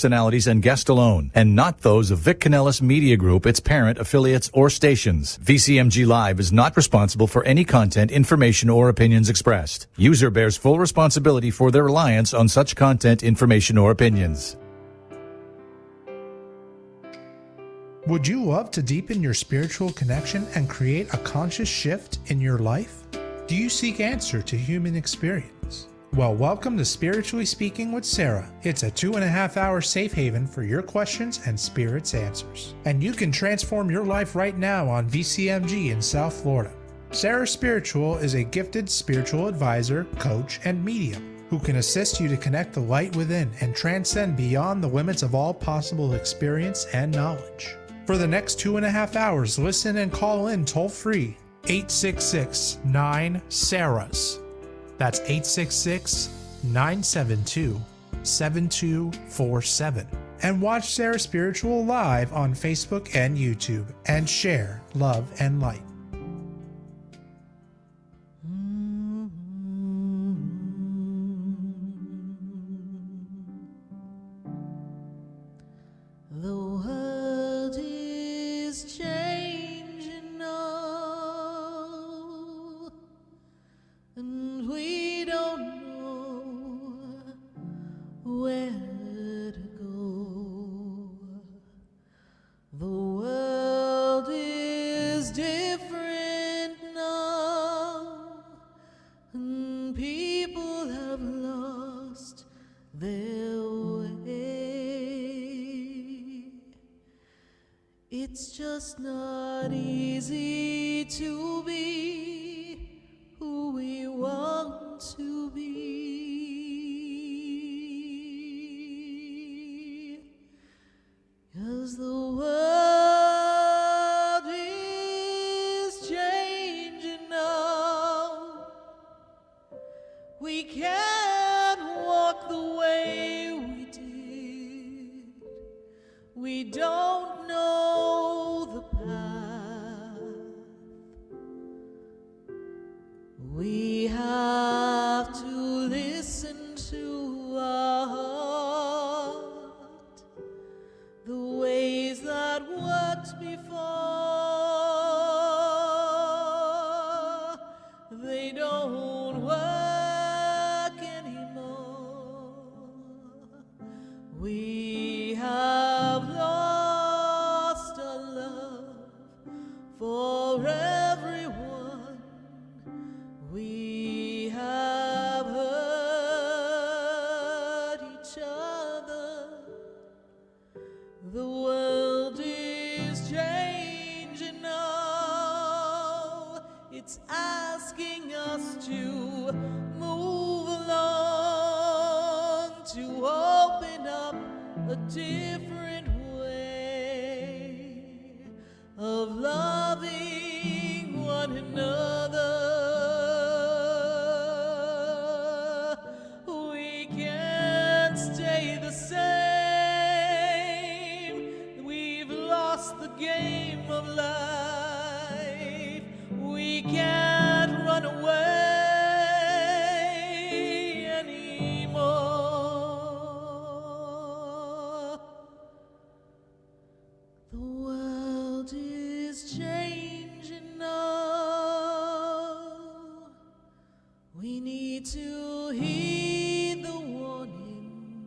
personalities and guests alone, and not those of Vic Canellis Media Group, its parent, affiliates, or stations. VCMG Live is not responsible for any content, information, or opinions expressed. User bears full responsibility for their reliance on such content, information, or opinions. Would you love to deepen your spiritual connection and create a conscious shift in your life? Do you seek answer to human experience? Well, welcome to Spiritually Speaking with Sarah. It's a 2.5-hour safe haven for your questions and Spirit's answers. And you can transform your life right now on VCMG in South Florida. Sarah Spiritual is a gifted spiritual advisor, coach, and medium who can assist you to connect the light within and transcend beyond the limits of all possible experience and knowledge. For the next 2.5 hours, listen and call in toll-free 866-9-SARAHS. That's 866-972-7247. And watch Sarah Spiritual live on Facebook and YouTube and share love and light. It's just not easy to be who we want to be, 'cause the world is changing now. We can't walk the way we did. We don't know the path. We have to listen to our heart, the ways that worked before, they don't work anymore. We have lost our love for everyone. We have hurt each other. The world is changing now. It's asking us to move along, to open up a different way of loving one another. We can't stay the same. We've lost the game of life. We can't run away anymore. The world is changing now. We need to heed the warning.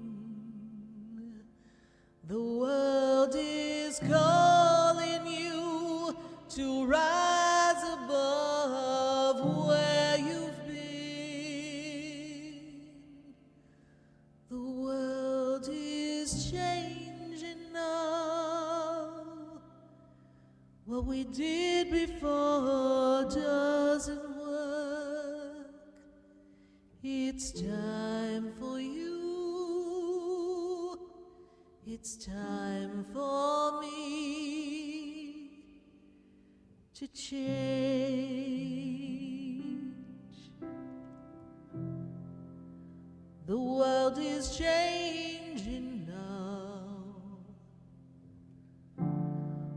The world is calling you to rise above where you've been. The world is changing now. What we did before doesn't work. It's time for you. It's time for me to change. The world is changing now.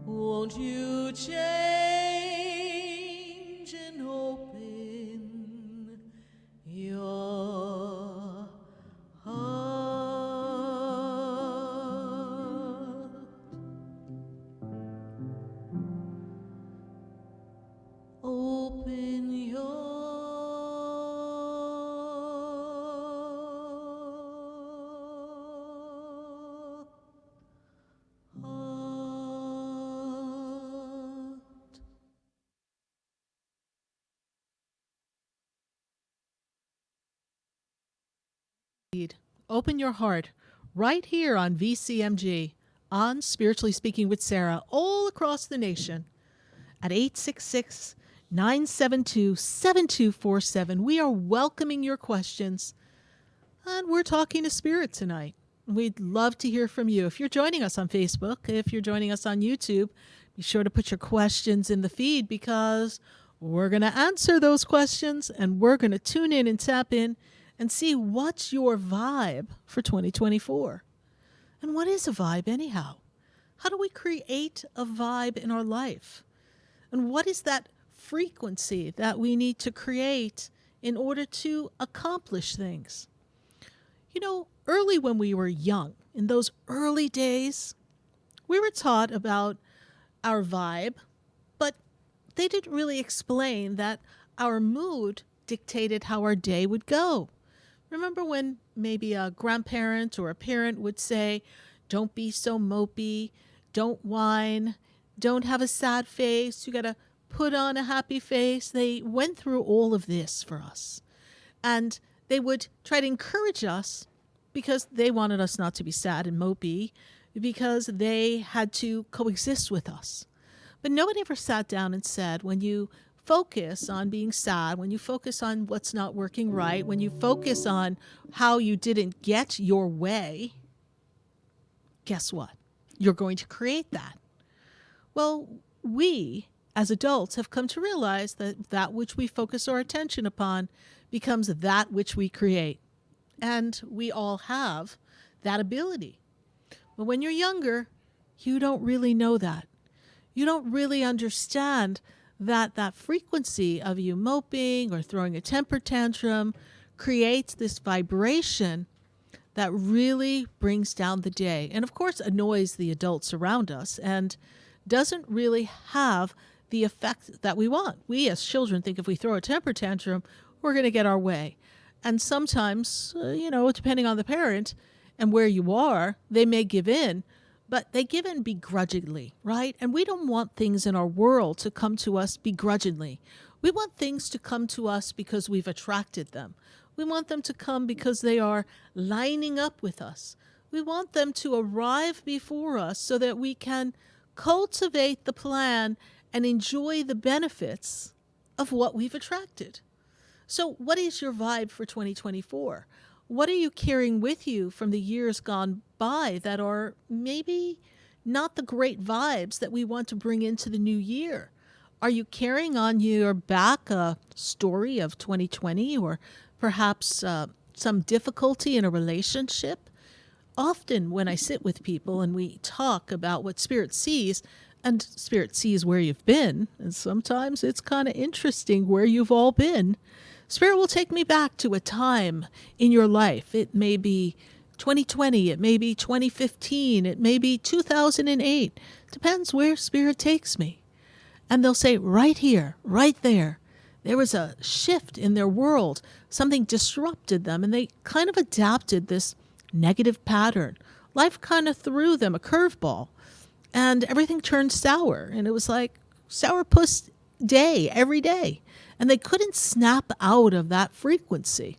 Won't you change and open your heart? open your heart right here on VCMG, on Spiritually Speaking with Sarah, all across the nation at 866-972-7247. We are welcoming your questions, and we're talking to Spirit tonight. We'd love to hear from you. If you're joining us on Facebook, if you're joining us on YouTube, be sure to put your questions in the feed, because we're going to answer those questions, and we're going to tune in and tap in and see what's your vibe for 2024. And what is a vibe anyhow? How do we create a vibe in our life? And what is that frequency that we need to create in order to accomplish things? You know, early when we were young, in those early days, we were taught about our vibe, but they didn't really explain that our mood dictated how our day would go. Remember when maybe a grandparent or a parent would say, don't be so mopey, don't whine, don't have a sad face, you got to put on a happy face. They went through all of this for us. And they would try to encourage us because they wanted us not to be sad and mopey, because they had to coexist with us. But nobody ever sat down and said, when you focus on being sad, when you focus on what's not working right, when you focus on how you didn't get your way, guess what? You're going to create that. Well, we as adults have come to realize that that which we focus our attention upon becomes that which we create. And we all have that ability. But when you're younger, you don't really know that. You don't really understand that frequency of you moping or throwing a temper tantrum creates this vibration that really brings down the day. And of course, annoys the adults around us and doesn't really have the effect that we want. We as children think if we throw a temper tantrum, we're going to get our way. And sometimes, depending on the parent and where you are, they may give in, but they give in begrudgingly, right? And we don't want things in our world to come to us begrudgingly. We want things to come to us because we've attracted them. We want them to come because they are lining up with us. We want them to arrive before us so that we can cultivate the plan and enjoy the benefits of what we've attracted. So what is your vibe for 2024? What are you carrying with you from the years gone by that are maybe not the great vibes that we want to bring into the new year? Are you carrying on your back a story of 2020 or perhaps some difficulty in a relationship? Often when I sit with people and we talk about what Spirit sees, and Spirit sees where you've been, and sometimes it's kind of interesting where you've all been, Spirit will take me back to a time in your life. It may be 2020, it may be 2015, it may be 2008. Depends where Spirit takes me. And they'll say, right here, right there was a shift in their world. Something disrupted them, and they kind of adapted this negative pattern. Life kind of threw them a curveball, and everything turned sour. And it was like sourpuss day every day. And they couldn't snap out of that frequency.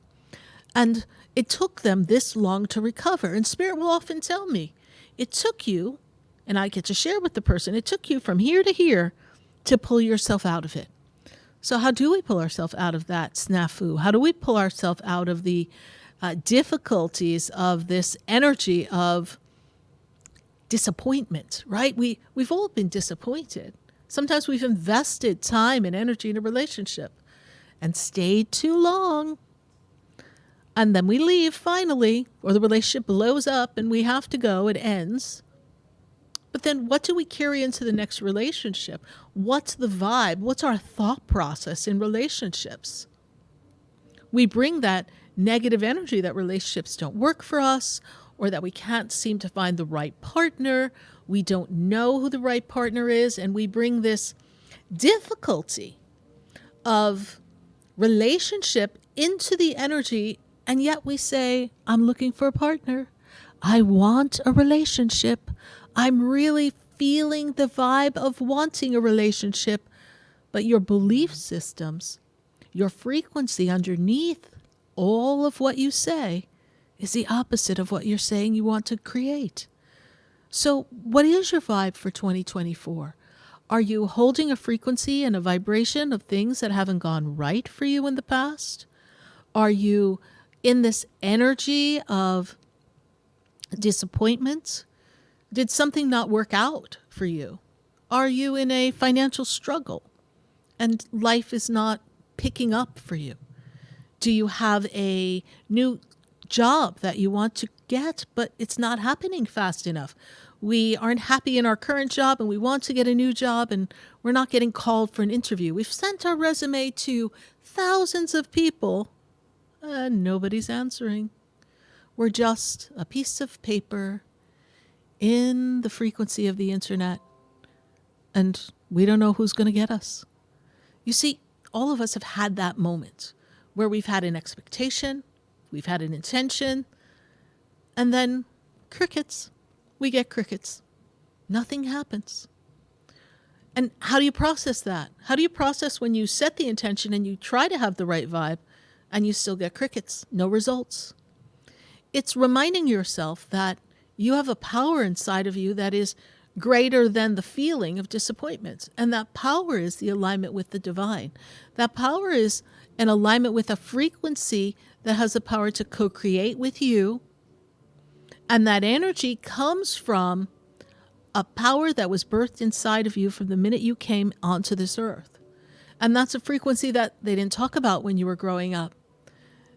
And it took them this long to recover. And Spirit will often tell me, it took you, and I get to share with the person, it took you from here to here to pull yourself out of it. So how do we pull ourselves out of that snafu? How do we pull ourselves out of the difficulties of this energy of disappointment, right? We've all been disappointed. Sometimes we've invested time and energy in a relationship and stayed too long. And then we leave finally, or the relationship blows up and we have to go, it ends. But then what do we carry into the next relationship? What's the vibe? What's our thought process in relationships? We bring that negative energy that relationships don't work for us, or that we can't seem to find the right partner. We don't know who the right partner is, and we bring this difficulty of relationship into the energy, and yet we say, I'm looking for a partner. I want a relationship. I'm really feeling the vibe of wanting a relationship. But your belief systems, your frequency underneath all of what you say is the opposite of what you're saying you want to create. So what is your vibe for 2024? Are you holding a frequency and a vibration of things that haven't gone right for you in the past? Are you in this energy of disappointment? Did something not work out for you? Are you in a financial struggle and life is not picking up for you? Do you have a new job that you want to get, but it's not happening fast enough? We aren't happy in our current job and we want to get a new job and we're not getting called for an interview. We've sent our resume to thousands of people and nobody's answering. We're just a piece of paper in the frequency of the internet and we don't know who's going to get us. You see, all of us have had that moment where we've had an expectation, we've had an intention, and then crickets. We get crickets. Nothing happens. And how do you process that? How do you process when you set the intention and you try to have the right vibe and you still get crickets? No results. It's reminding yourself that you have a power inside of you that is greater than the feeling of disappointment. And that power is the alignment with the divine. That power is an alignment with a frequency that has the power to co-create with you. And that energy comes from a power that was birthed inside of you from the minute you came onto this earth. And that's a frequency that they didn't talk about when you were growing up.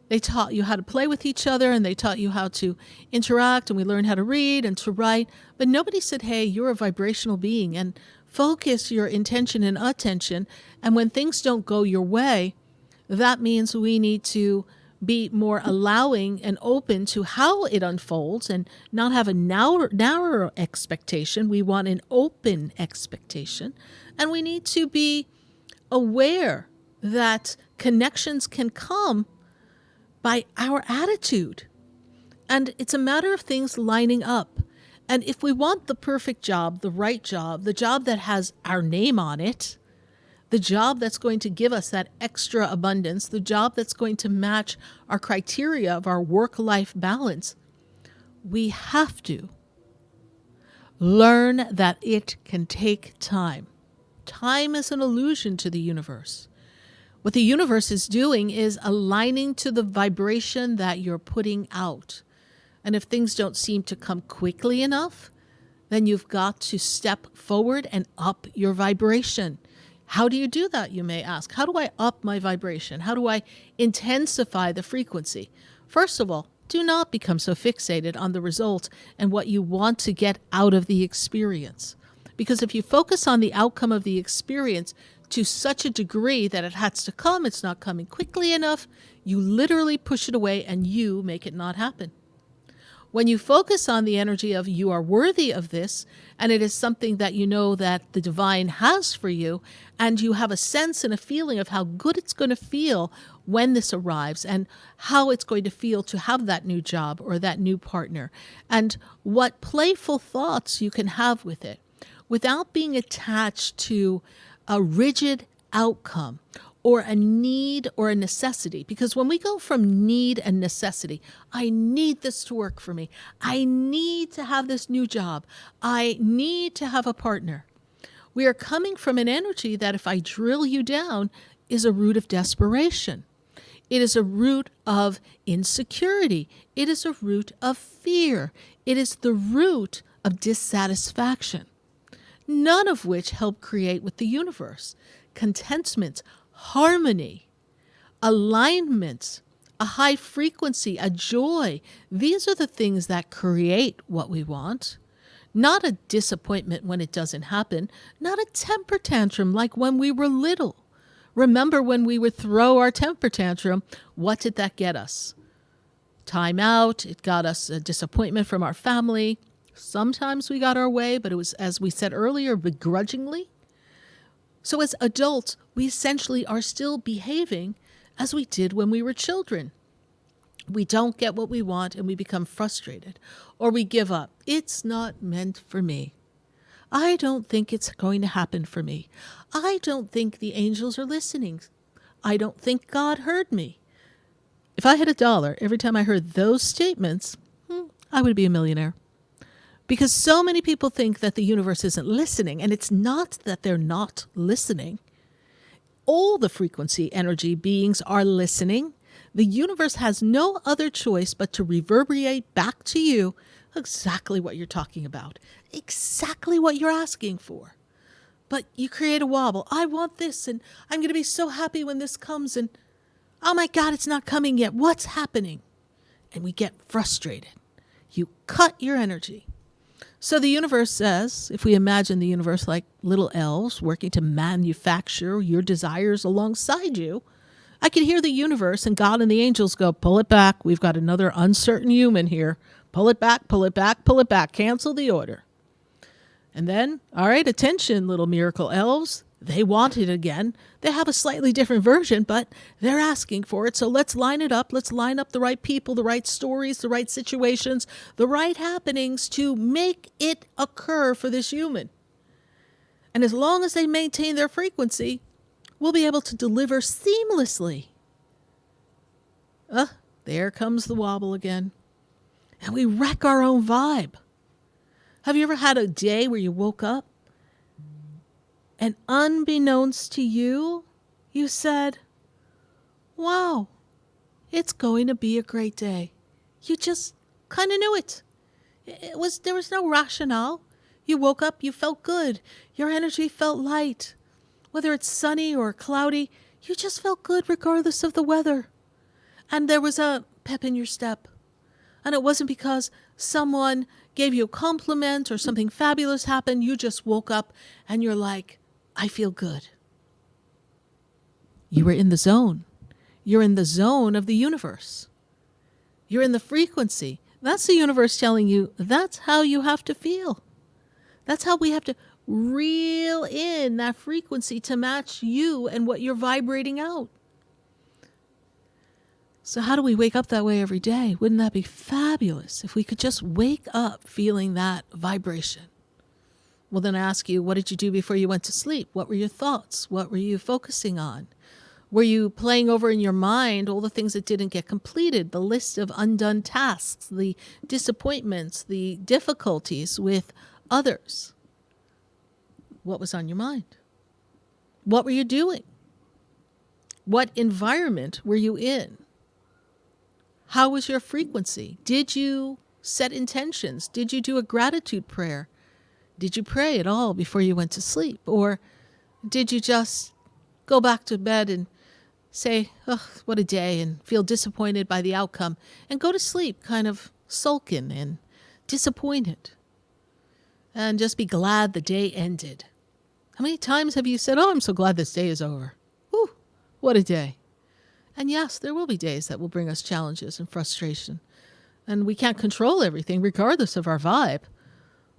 They taught you how to play with each other and they taught you how to interact, and we learned how to read and to write. But nobody said, hey, you're a vibrational being and focus your intention and attention. And when things don't go your way, that means we need to be more allowing and open to how it unfolds and not have a narrow expectation. We want an open expectation. And we need to be aware that connections can come by our attitude. And it's a matter of things lining up. And if we want the perfect job, the right job, the job that has our name on it, the job that's going to give us that extra abundance, the job that's going to match our criteria of our work-life balance, we have to learn that it can take time. Time is an illusion to the universe. What the universe is doing is aligning to the vibration that you're putting out. And if things don't seem to come quickly enough, then you've got to step forward and up your vibration. How do you do that, you may ask? How do I up my vibration? How do I intensify the frequency? First of all, do not become so fixated on the result and what you want to get out of the experience. Because if you focus on the outcome of the experience to such a degree that it has to come, it's not coming quickly enough, you literally push it away and you make it not happen. When you focus on the energy of you are worthy of this, and it is something that you know that the divine has for you, and you have a sense and a feeling of how good it's going to feel when this arrives, and how it's going to feel to have that new job or that new partner, and what playful thoughts you can have with it, without being attached to a rigid outcome or a need or a necessity. Because when we go from need and necessity, I need this to work for me. I need to have this new job. I need to have a partner. We are coming from an energy that, if I drill you down, is a root of desperation. It is a root of insecurity. It is a root of fear. It is the root of dissatisfaction. None of which help create with the universe contentment, harmony, alignment, a high frequency, a joy. These are the things that create what we want. Not a disappointment when it doesn't happen. Not a temper tantrum like when we were little. Remember when we would throw our temper tantrum, what did that get us? Time out. It got us a disappointment from our family. Sometimes we got our way, but it was, as we said earlier, begrudgingly. So as adults, we essentially are still behaving as we did when we were children. We don't get what we want and we become frustrated, or we give up. It's not meant for me. I don't think it's going to happen for me. I don't think the angels are listening. I don't think God heard me. If I had $1 every time I heard those statements, I would be a millionaire. Because so many people think that the universe isn't listening, and it's not that they're not listening. All the frequency energy beings are listening. The universe has no other choice but to reverberate back to you exactly what you're talking about, exactly what you're asking for. But you create a wobble. I want this, and I'm going to be so happy when this comes, and oh my God, it's not coming yet. What's happening? And we get frustrated. You cut your energy. So the universe says, if we imagine the universe like little elves working to manufacture your desires alongside you, I could hear the universe and God and the angels go, pull it back. We've got another uncertain human here. Pull it back, pull it back, pull it back. Cancel the order. And then, all right, attention, little miracle elves. They want it again. They have a slightly different version, but they're asking for it. So let's line it up. Let's line up the right people, the right stories, the right situations, the right happenings to make it occur for this human. And as long as they maintain their frequency, we'll be able to deliver seamlessly. There comes the wobble again. And we wreck our own vibe. Have you ever had a day where you woke up and unbeknownst to you, you said, wow, it's going to be a great day. You just kind of knew it. There was no rationale. You woke up, you felt good. Your energy felt light. Whether it's sunny or cloudy, you just felt good regardless of the weather. And there was a pep in your step. And it wasn't because someone gave you a compliment or something fabulous happened. You just woke up and you're like, I feel good. You were in the zone. You're in the zone of the universe. You're in the frequency. That's the universe telling you that's how you have to feel. That's how we have to reel in that frequency to match you and what you're vibrating out. So how do we wake up that way every day? Wouldn't that be fabulous if we could just wake up feeling that vibration? Well, then I ask you, what did you do before you went to sleep? What were your thoughts? What were you focusing on? Were you playing over in your mind all the things that didn't get completed, the list of undone tasks, the disappointments, the difficulties with others? What was on your mind? What were you doing? What environment were you in? How was your frequency? Did you set intentions? Did you do a gratitude prayer? Did you pray at all before you went to sleep? Or did you just go back to bed and say, oh, what a day, and feel disappointed by the outcome, and go to sleep kind of sulking and disappointed, and just be glad the day ended? How many times have you said, oh, I'm so glad this day is over. Whew, what a day. And yes, there will be days that will bring us challenges and frustration. And we can't control everything regardless of our vibe.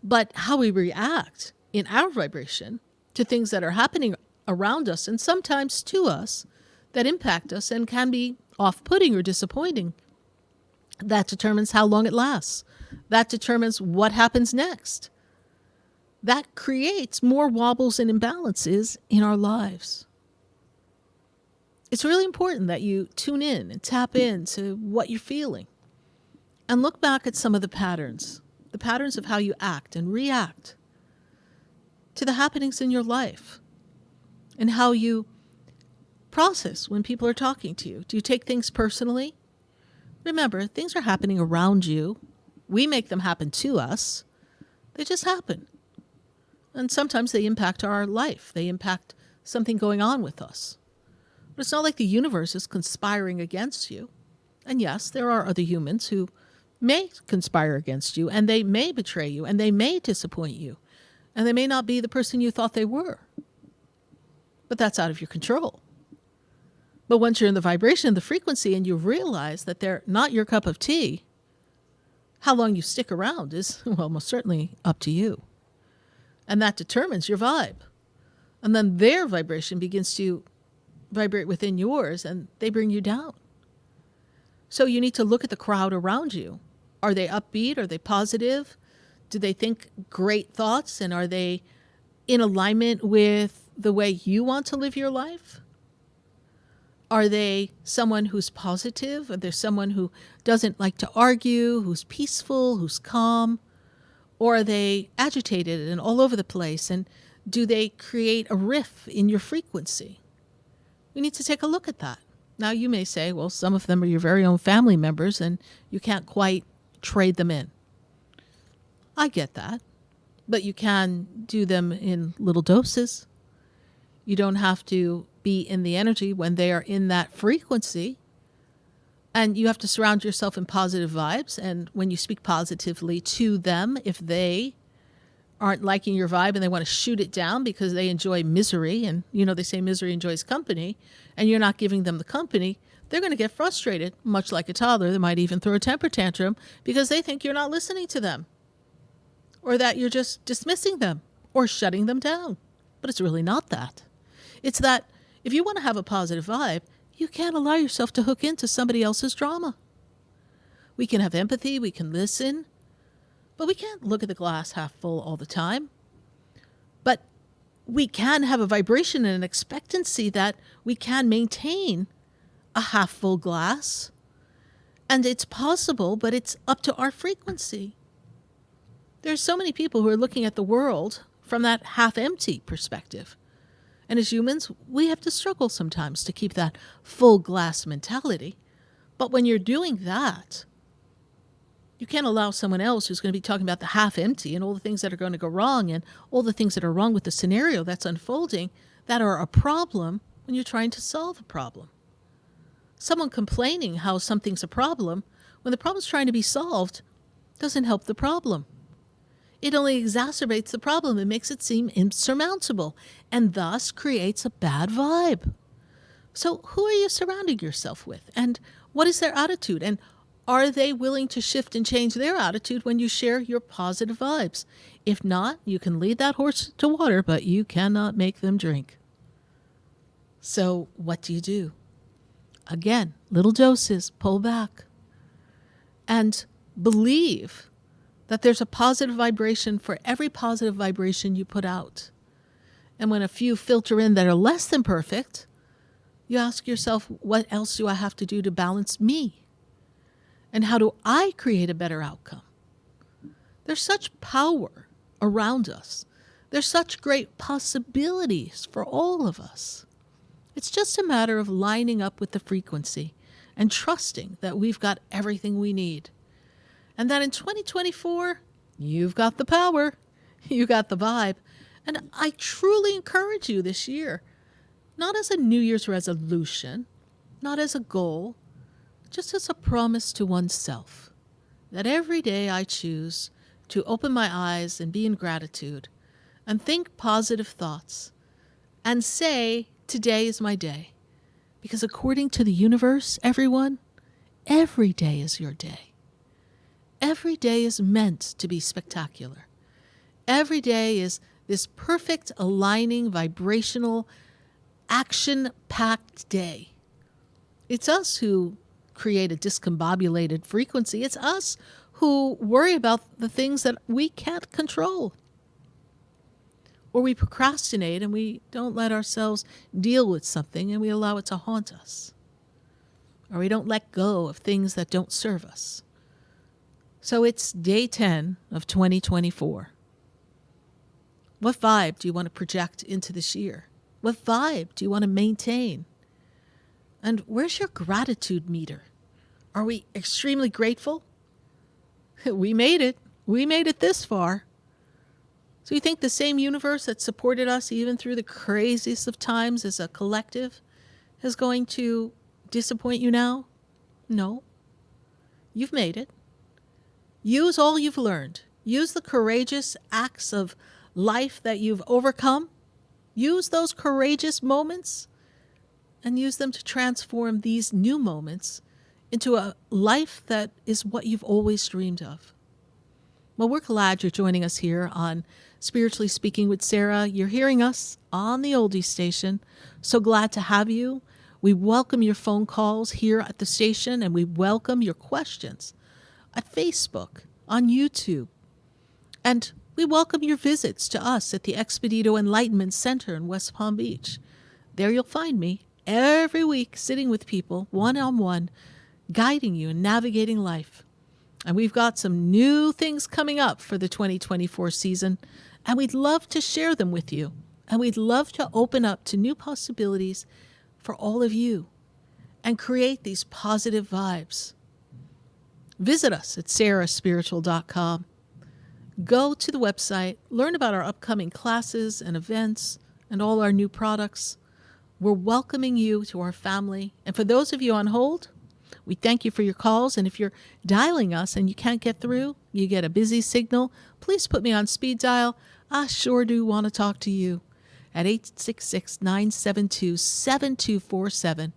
But how we react in our vibration to things that are happening around us and sometimes to us that impact us and can be off-putting or disappointing, that determines how long it lasts. That determines what happens next. That creates more wobbles and imbalances in our lives. It's really important that you tune in and tap into what you're feeling and look back at some of the patterns of how you act and react to the happenings in your life and how you process when people are talking to you. Do you take things personally? Remember, things are happening around you. We make them happen to us. They just happen. And sometimes they impact our life. They impact something going on with us. But it's not like the universe is conspiring against you. And yes, there are other humans who may conspire against you, and they may betray you, and they may disappoint you, and they may not be the person you thought they were. But that's out of your control. But once you're in the vibration, the frequency, and you realize that they're not your cup of tea, how long you stick around is, well, most certainly up to you. And that determines your vibe. And then their vibration begins to vibrate within yours, and they bring you down. So you need to look at the crowd around you. Are they upbeat? Are they positive? Do they think great thoughts? And are they in alignment with the way you want to live your life? Are they someone who's positive? Are they someone who doesn't like to argue, who's peaceful, who's calm? Or are they agitated and all over the place? And do they create a riff in your frequency? We need to take a look at that. Now, you may say, well, some of them are your very own family members and you can't quite trade them in. I get that. But you can do them in little doses. You don't have to be in the energy when they are in that frequency. And you have to surround yourself in positive vibes. And when you speak positively to them, if they aren't liking your vibe and they want to shoot it down because they enjoy misery, and they say misery enjoys company, and you're not giving them the company, they're going to get frustrated, much like a toddler. They might even throw a temper tantrum because they think you're not listening to them, or that you're just dismissing them or shutting them down. But it's really not that. It's that if you want to have a positive vibe, you can't allow yourself to hook into somebody else's drama. We can have empathy, we can listen, but we can't look at the glass half full all the time. But we can have a vibration and an expectancy that we can maintain a half full glass. And it's possible, but it's up to our frequency. There's so many people who are looking at the world from that half empty perspective. And as humans, we have to struggle sometimes to keep that full glass mentality. But when you're doing that, you can't allow someone else who's going to be talking about the half empty and all the things that are going to go wrong and all the things that are wrong with the scenario that's unfolding that are a problem when you're trying to solve a problem. Someone complaining how something's a problem when the problem's trying to be solved doesn't help the problem. It only exacerbates the problem and makes it seem insurmountable and thus creates a bad vibe. So who are you surrounding yourself with? And what is their attitude? And are they willing to shift and change their attitude when you share your positive vibes? If not, you can lead that horse to water, but you cannot make them drink. So what do? Again, little doses, pull back. And believe that there's a positive vibration for every positive vibration you put out. And when a few filter in that are less than perfect, you ask yourself, what else do I have to do to balance me? And how do I create a better outcome? There's such power around us. There's such great possibilities for all of us. It's just a matter of lining up with the frequency and trusting that we've got everything we need. And that in 2024, you've got the power, you got the vibe. And I truly encourage you this year, not as a New Year's resolution, not as a goal, just as a promise to oneself, that every day I choose to open my eyes and be in gratitude and think positive thoughts and say, today is my day. Because according to the universe, everyone, every day is your day. Every day is meant to be spectacular. Every day is this perfect aligning, vibrational, action-packed day. It's us who create a discombobulated frequency. It's us who worry about the things that we can't control. Or we procrastinate and we don't let ourselves deal with something and we allow it to haunt us. Or we don't let go of things that don't serve us. So it's day 10 of 2024. What vibe do you want to project into this year? What vibe do you want to maintain? And where's your gratitude meter? Are we extremely grateful? We made it. We made it this far. So you think the same universe that supported us even through the craziest of times as a collective is going to disappoint you now? No. You've made it. Use all you've learned. Use the courageous acts of life that you've overcome. Use those courageous moments and use them to transform these new moments into a life that is what you've always dreamed of. Well, we're glad you're joining us here on Spiritually Speaking with Sarah. You're hearing us on the Oldie station. So glad to have you. We welcome your phone calls here at the station, and we welcome your questions at Facebook, on YouTube. And we welcome your visits to us at the Expedito Enlightenment Center in West Palm Beach. There you'll find me every week sitting with people one-on-one, guiding you and navigating life. And we've got some new things coming up for the 2024 season, and we'd love to share them with you. And we'd love to open up to new possibilities for all of you and create these positive vibes. Visit us at sarahspiritual.com. Go to the website, learn about our upcoming classes and events and all our new products. We're welcoming you to our family. And for those of you on hold, we thank you for your calls. And if you're dialing us and you can't get through, you get a busy signal, please put me on speed dial. I sure do want to talk to you at 866-972-7247.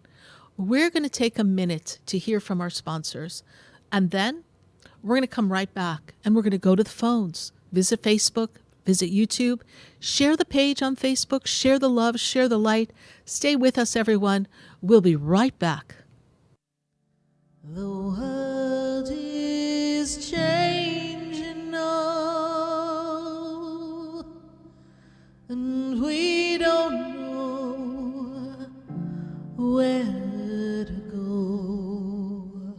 We're going to take a minute to hear from our sponsors. And then we're going to come right back and we're going to go to the phones, visit Facebook, visit YouTube, share the page on Facebook, share the love, share the light. Stay with us, everyone. We'll be right back. The world is changing now, and we don't know where to go.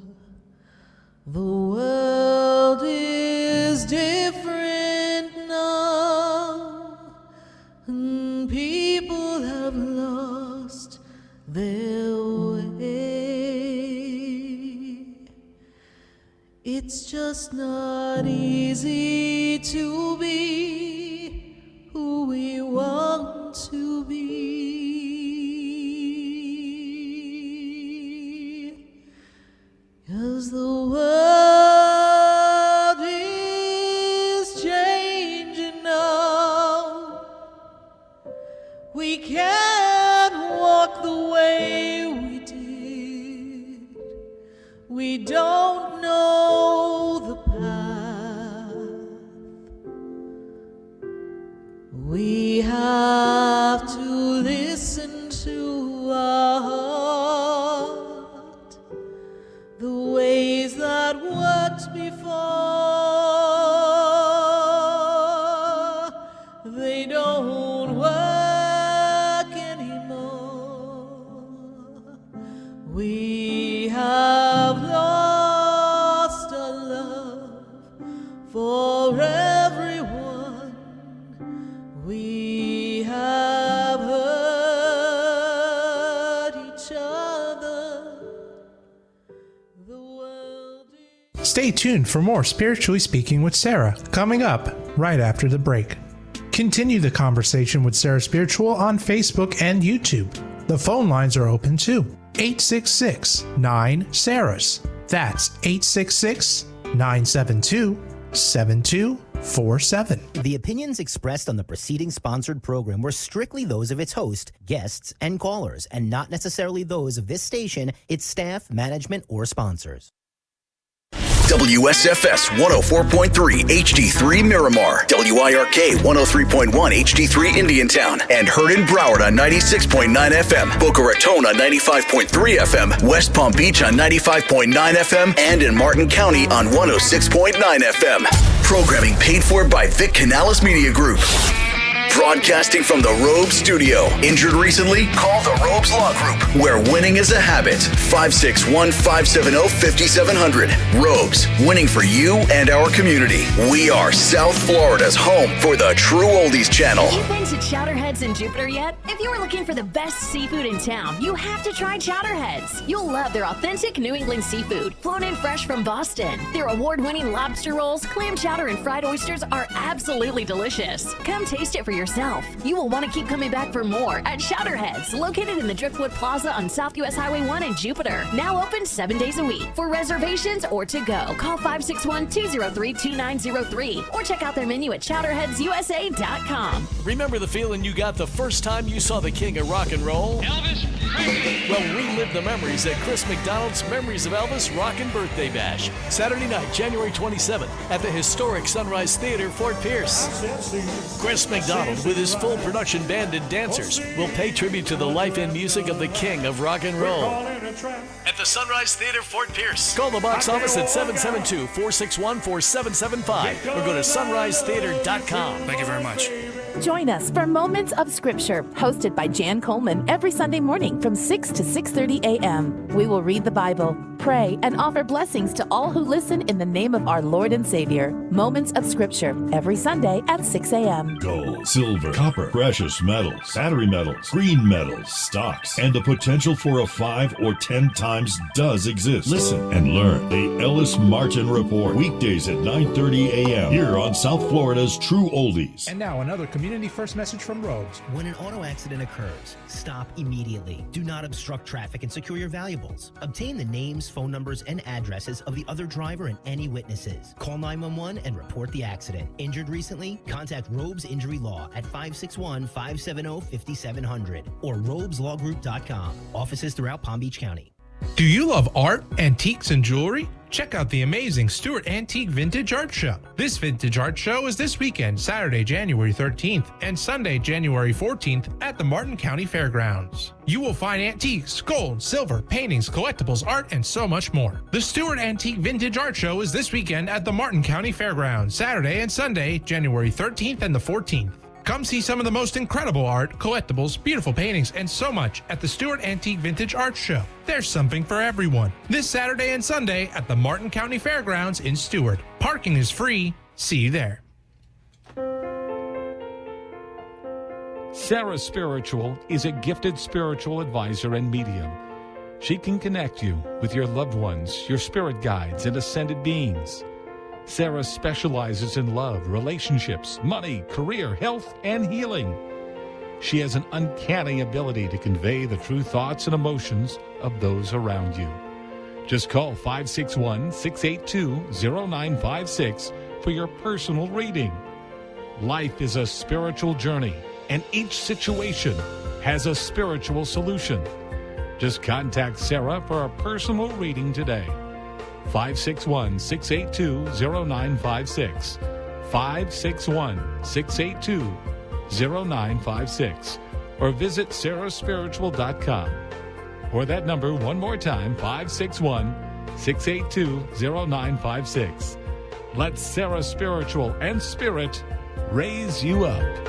The world is different now, and people have lost their way. It's just not easy to be who we want to be, 'cause the world is changing now. We can't walk the way we did. We don't know the path. We have to listen to our heart. The ways that worked before, they don't work anymore. We have lost our love for everyone. We have hurt each other. The world is... Stay tuned for more Spiritually Speaking with Sarah, coming up right after the break. Continue the conversation with Sarah Spiritual on Facebook and YouTube. The phone lines are open too. 866-9-SARAHS. That's 866-972-7247. The opinions expressed on the preceding sponsored program were strictly those of its host, guests, and callers, and not necessarily those of this station, its staff, management, or sponsors. WSFS 104.3 HD3 Miramar, WIRK 103.1 HD3 Indiantown, and heard in Broward on 96.9 FM, Boca Raton on 95.3 FM, West Palm Beach on 95.9 FM, and in Martin County on 106.9 FM. Programming paid for by Vic Canales Media Group. Broadcasting from the Robes Studio. Injured recently? Call the Robes Law Group, where winning is a habit. 561-570-5700. Robes, winning for you and our community. We are South Florida's home for the True Oldies Channel. You've been to Chowderheads in Jupiter yet? If you are looking for the best seafood in town, you have to try Chowderheads. You'll love their authentic New England seafood, flown in fresh from Boston. Their award-winning lobster rolls, clam chowder, and fried oysters are absolutely delicious. Come taste it for yourself. You will want to keep coming back for more at Chowderheads, located in the Driftwood Plaza on South US Highway 1 in Jupiter. Now open 7 days a week. For reservations or to go, call 561-203-2903 or check out their menu at chowderheadsusa.com. Remember the feeling you got the first time you saw the king of rock and roll? Elvis Presley. Well, relive the memories at Chris McDonald's Memories of Elvis Rockin' Birthday Bash. Saturday night, January 27th at the historic Sunrise Theater, Fort Pierce. Chris McDonald, with his full production band and dancers, will pay tribute to the life and music of the king of rock and roll. At the Sunrise Theater, Fort Pierce. Call the box office at 772-461-4775 or go to sunrisetheater.com. Thank you very much. Join us for Moments of Scripture, hosted by Jan Coleman every Sunday morning from 6 to 6:30 a.m. We will read the Bible, pray, and offer blessings to all who listen in the name of our Lord and Savior. Moments of Scripture every Sunday at 6 a.m. Gold, silver, copper, precious metals, battery metals, green metals, stocks, and the potential for a 5 or 10 times does exist. Listen and learn. The Ellis Martin Report, weekdays at 9:30 a.m. here on South Florida's True Oldies. And now another Community First message from Rhodes. When an auto accident occurs, stop immediately. Do not obstruct traffic and secure your valuables. Obtain the names, phone numbers, and addresses of the other driver and any witnesses. Call 911 and report the accident. Injured recently? Contact Robes Injury Law at 561-570-5700 or robeslawgroup.com. Offices throughout Palm Beach County. Do you love art, antiques, and jewelry? Check out the amazing Stewart Antique Vintage Art Show. This Vintage Art Show is this weekend, Saturday, January 13th, and Sunday, January 14th at the Martin County Fairgrounds. You will find antiques, gold, silver, paintings, collectibles, art, and so much more. The Stewart Antique Vintage Art Show is this weekend at the Martin County Fairgrounds, Saturday and Sunday, January 13th and the 14th. Come see some of the most incredible art, collectibles, beautiful paintings, and so much at the Stewart Antique Vintage Art Show. There's something for everyone. This Saturday and Sunday at the Martin County Fairgrounds in Stewart. Parking is free. See you there. Sarah Spiritual is a gifted spiritual advisor and medium. She can connect you with your loved ones, your spirit guides, and ascended beings. Sarah specializes in love, relationships, money, career, health, and healing. She has an uncanny ability to convey the true thoughts and emotions of those around you. Just call 561-682-0956 for your personal reading. Life is a spiritual journey, and each situation has a spiritual solution. Just contact Sarah for a personal reading today. 561-682-0956. 561-682-0956. Or visit sarahspiritual.com. Or that number one more time, 561-682-0956. Let Sarah Spiritual and Spirit raise you up.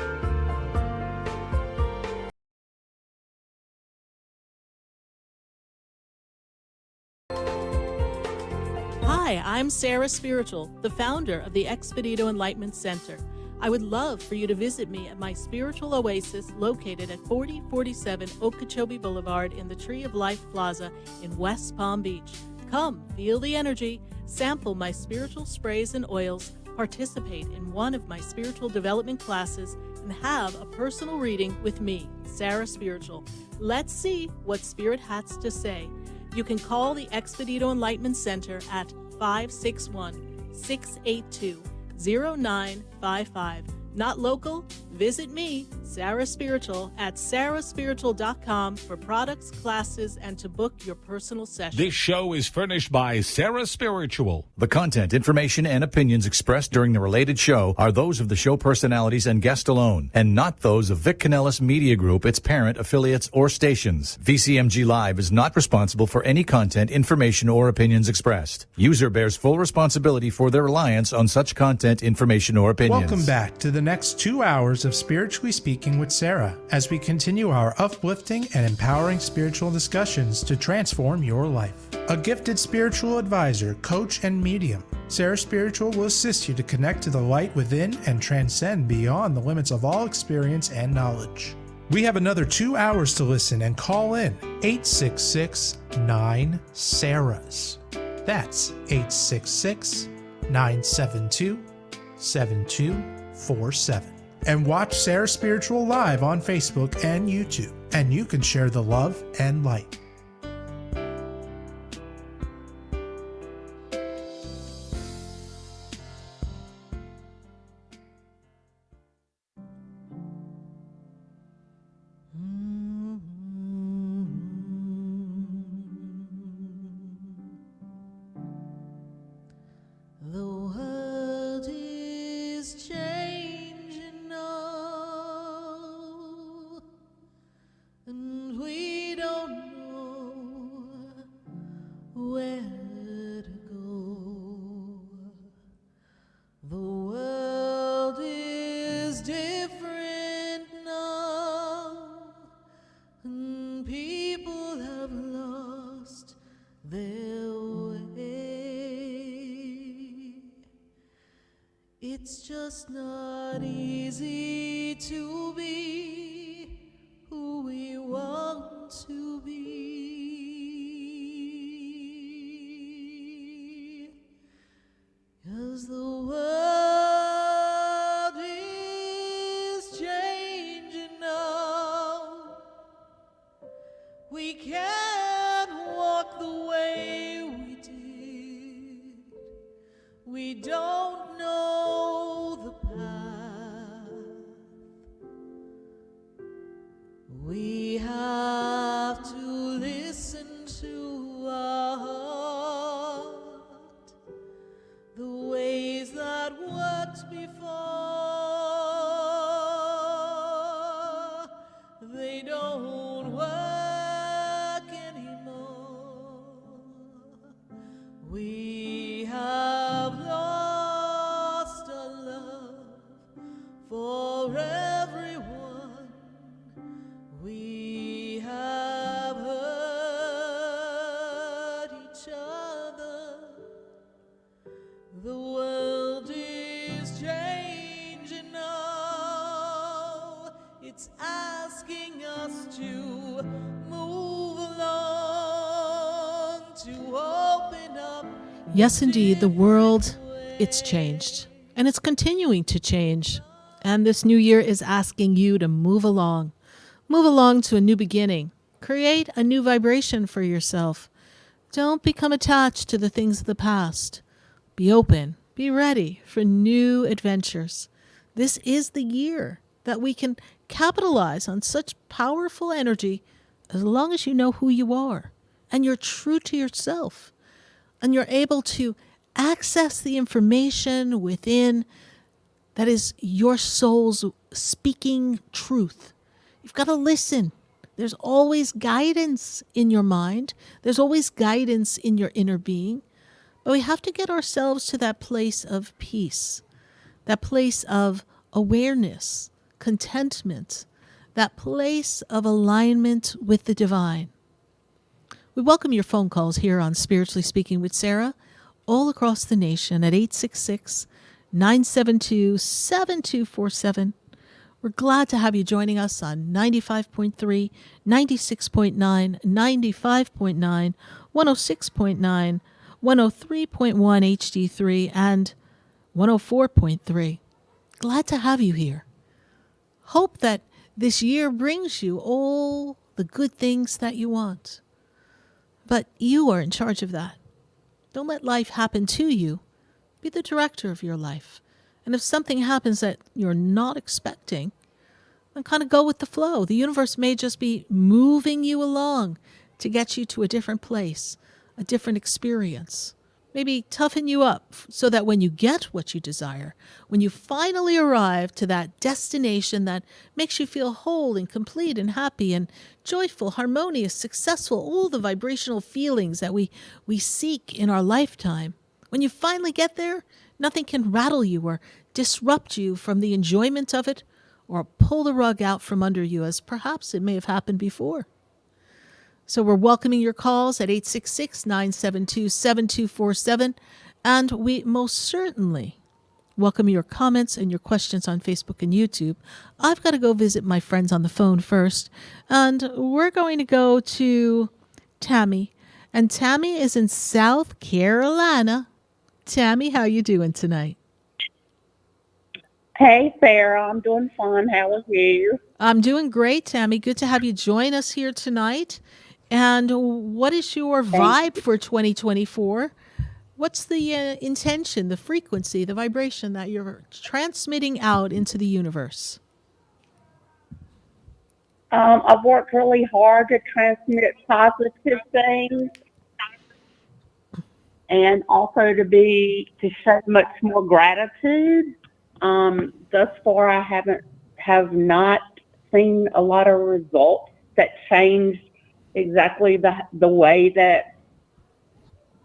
Hi, I'm Sarah Spiritual, the founder of the Expedito Enlightenment Center. I would love for you to visit me at my spiritual oasis located at 4047 Okeechobee Boulevard in the Tree of Life Plaza in West Palm Beach. Come, feel the energy, sample my spiritual sprays and oils, participate in one of my spiritual development classes, and have a personal reading with me, Sarah Spiritual. Let's see what Spirit has to say. You can call the Expedito Enlightenment Center at 561-682-0955. Not local? Visit me, Sarah Spiritual, at sarahspiritual.com for products, classes, and to book your personal session. This show is furnished by Sarah Spiritual. The content, information, and opinions expressed during the related show are those of the show personalities and guest alone, and not those of Vic Canellis Media Group, its parent, affiliates, or stations. VCMG Live is not responsible for any content, information, or opinions expressed. User bears full responsibility for their reliance on such content, information, or opinions. Welcome back to the next 2 hours of Spiritually Speaking with Sarah, as we continue our uplifting and empowering spiritual discussions to transform your life. A gifted spiritual advisor, coach, and medium, Sarah Spiritual will assist you to connect to the light within and transcend beyond the limits of all experience and knowledge. We have another 2 hours to listen and call in 866-9-SARAHs. That's 866-972-7247. And watch Sarah Spiritual live on Facebook and YouTube, and you can share the love and light. The world is changing now, and we don't know just not easy to be who we want to be. 'Cause the world is changing now. We can't walk the way we did. We don't know the path. We have to listen to our heart. The ways that worked before, they don't work anymore. We have lost our love for everyone. We have hurt each other. The world is changing now. It's asking us to move along, to open up. Yes, indeed, the world, it's changed. And it's continuing to change. And this new year is asking you to move along. Move along to a new beginning. Create a new vibration for yourself. Don't become attached to the things of the past. Be open. Be ready for new adventures. This is the year that we can capitalize on such powerful energy as long as you know who you are and you're true to yourself and you're able to access the information within that is your soul's speaking truth. You've got to listen. There's always guidance in your mind. There's always guidance in your inner being. But we have to get ourselves to that place of peace, that place of awareness, contentment, that place of alignment with the divine. We welcome your phone calls here on Spiritually Speaking with Sarah, all across the nation at 866-972-7247. We're glad to have you joining us on 95.3, 96.9, 95.9, 106.9, 103.1 HD3, and 104.3. Glad to have you here. Hope that this year brings you all the good things that you want. But you are in charge of that. Don't let life happen to you. Be the director of your life. And if something happens that you're not expecting, then kind of go with the flow. The universe may just be moving you along to get you to a different place, a different experience. Maybe toughen you up so that when you get what you desire, when you finally arrive to that destination that makes you feel whole and complete and happy and joyful, harmonious, successful, all the vibrational feelings that we seek in our lifetime, when you finally get there, nothing can rattle you or disrupt you from the enjoyment of it or pull the rug out from under you, as perhaps it may have happened before. So we're welcoming your calls at 866-972-7247, and we most certainly welcome your comments and your questions on Facebook and YouTube. I've got to go visit my friends on the phone first, and we're going to go to Tammy, and Tammy is in South Carolina. Tammy, how you doing tonight? Hey, Sarah, I'm doing fine. How are you? I'm doing great, Tammy. Good to have you join us here tonight. And what is your vibe for 2024? What's the intention, the frequency, the vibration that you're transmitting out into the universe? I've worked really hard to transmit positive things and also to show much more gratitude. Thus far, I have not seen a lot of results that change exactly the way that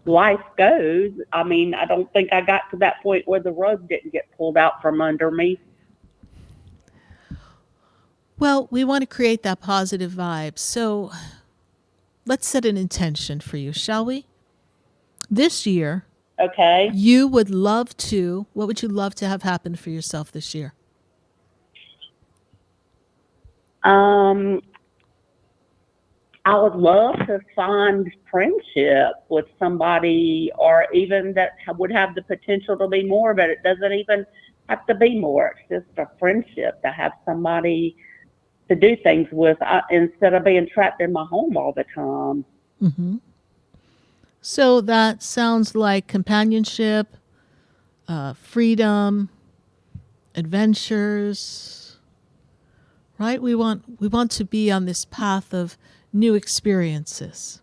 life goes. I mean, I don't think I got to that point where the rug didn't get pulled out from under me. Well, we want to create that positive vibe. So let's set an intention for you, shall we? This year, Okay. You would love to, what would you love to have happen for yourself this year? I would love to find friendship with somebody, or even that would have the potential to be more, but it doesn't even have to be more. It's just a friendship, to have somebody to do things with, instead of being trapped in my home all the time. Mm-hmm. So that sounds like companionship, freedom, adventures, right? We want to be on this path of new experiences.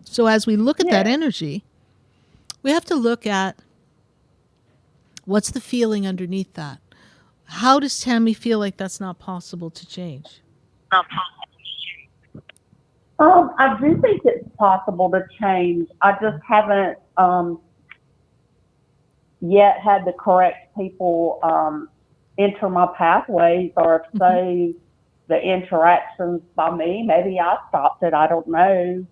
So as we look at that energy, we have to look at what's the feeling underneath that. How does Tammy feel like that's not possible to change? I do think it's possible to change. I just haven't yet had the correct people enter my pathways, or say the interactions by me. Maybe I stopped it. I don't know.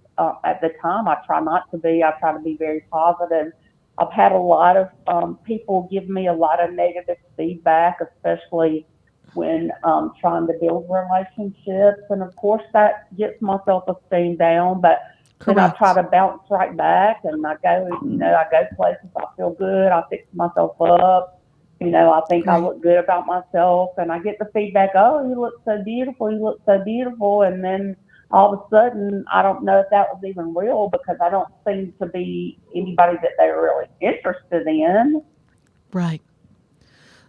At the time, I try not to be. I try to be very positive. I've had a lot of people give me a lot of negative feedback, especially when trying to build relationships. And of course, that gets my self-esteem down. But then I try to bounce right back, and I go, I go places. I feel good. I fix myself up. I think I look good about myself, and I get the feedback, oh, you look so beautiful, you look so beautiful. And then all of a sudden, I don't know if that was even real, because I don't seem to be anybody that they're really interested in. Right.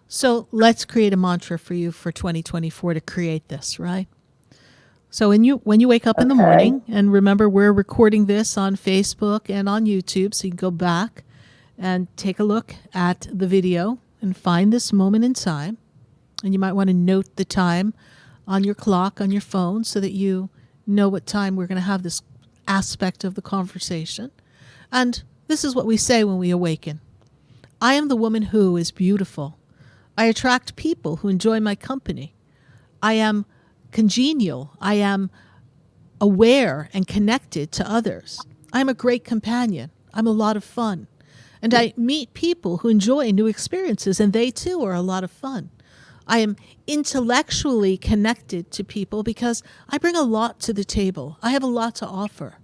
So let's create a mantra for you for 2024 to create this, right? So when you wake up in the morning, and remember, we're recording this on Facebook and on YouTube, so you can go back and take a look at the video and find this moment in time. And you might want to note the time on your clock, on your phone, so that you know what time we're going to have this aspect of the conversation. And this is what we say when we awaken. I am the woman who is beautiful. I attract people who enjoy my company. I am congenial. I am aware and connected to others. I'm a great companion. I'm a lot of fun. And I meet people who enjoy new experiences, and they too are a lot of fun. I am intellectually connected to people because I bring a lot to the table. I have a lot to offer.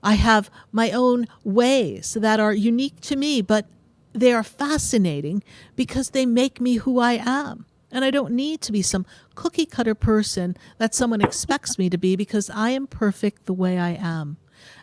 I have my own ways that are unique to me, but they are fascinating because they make me who I am. And I don't need to be some cookie cutter person that someone expects me to be, because I am perfect the way I am.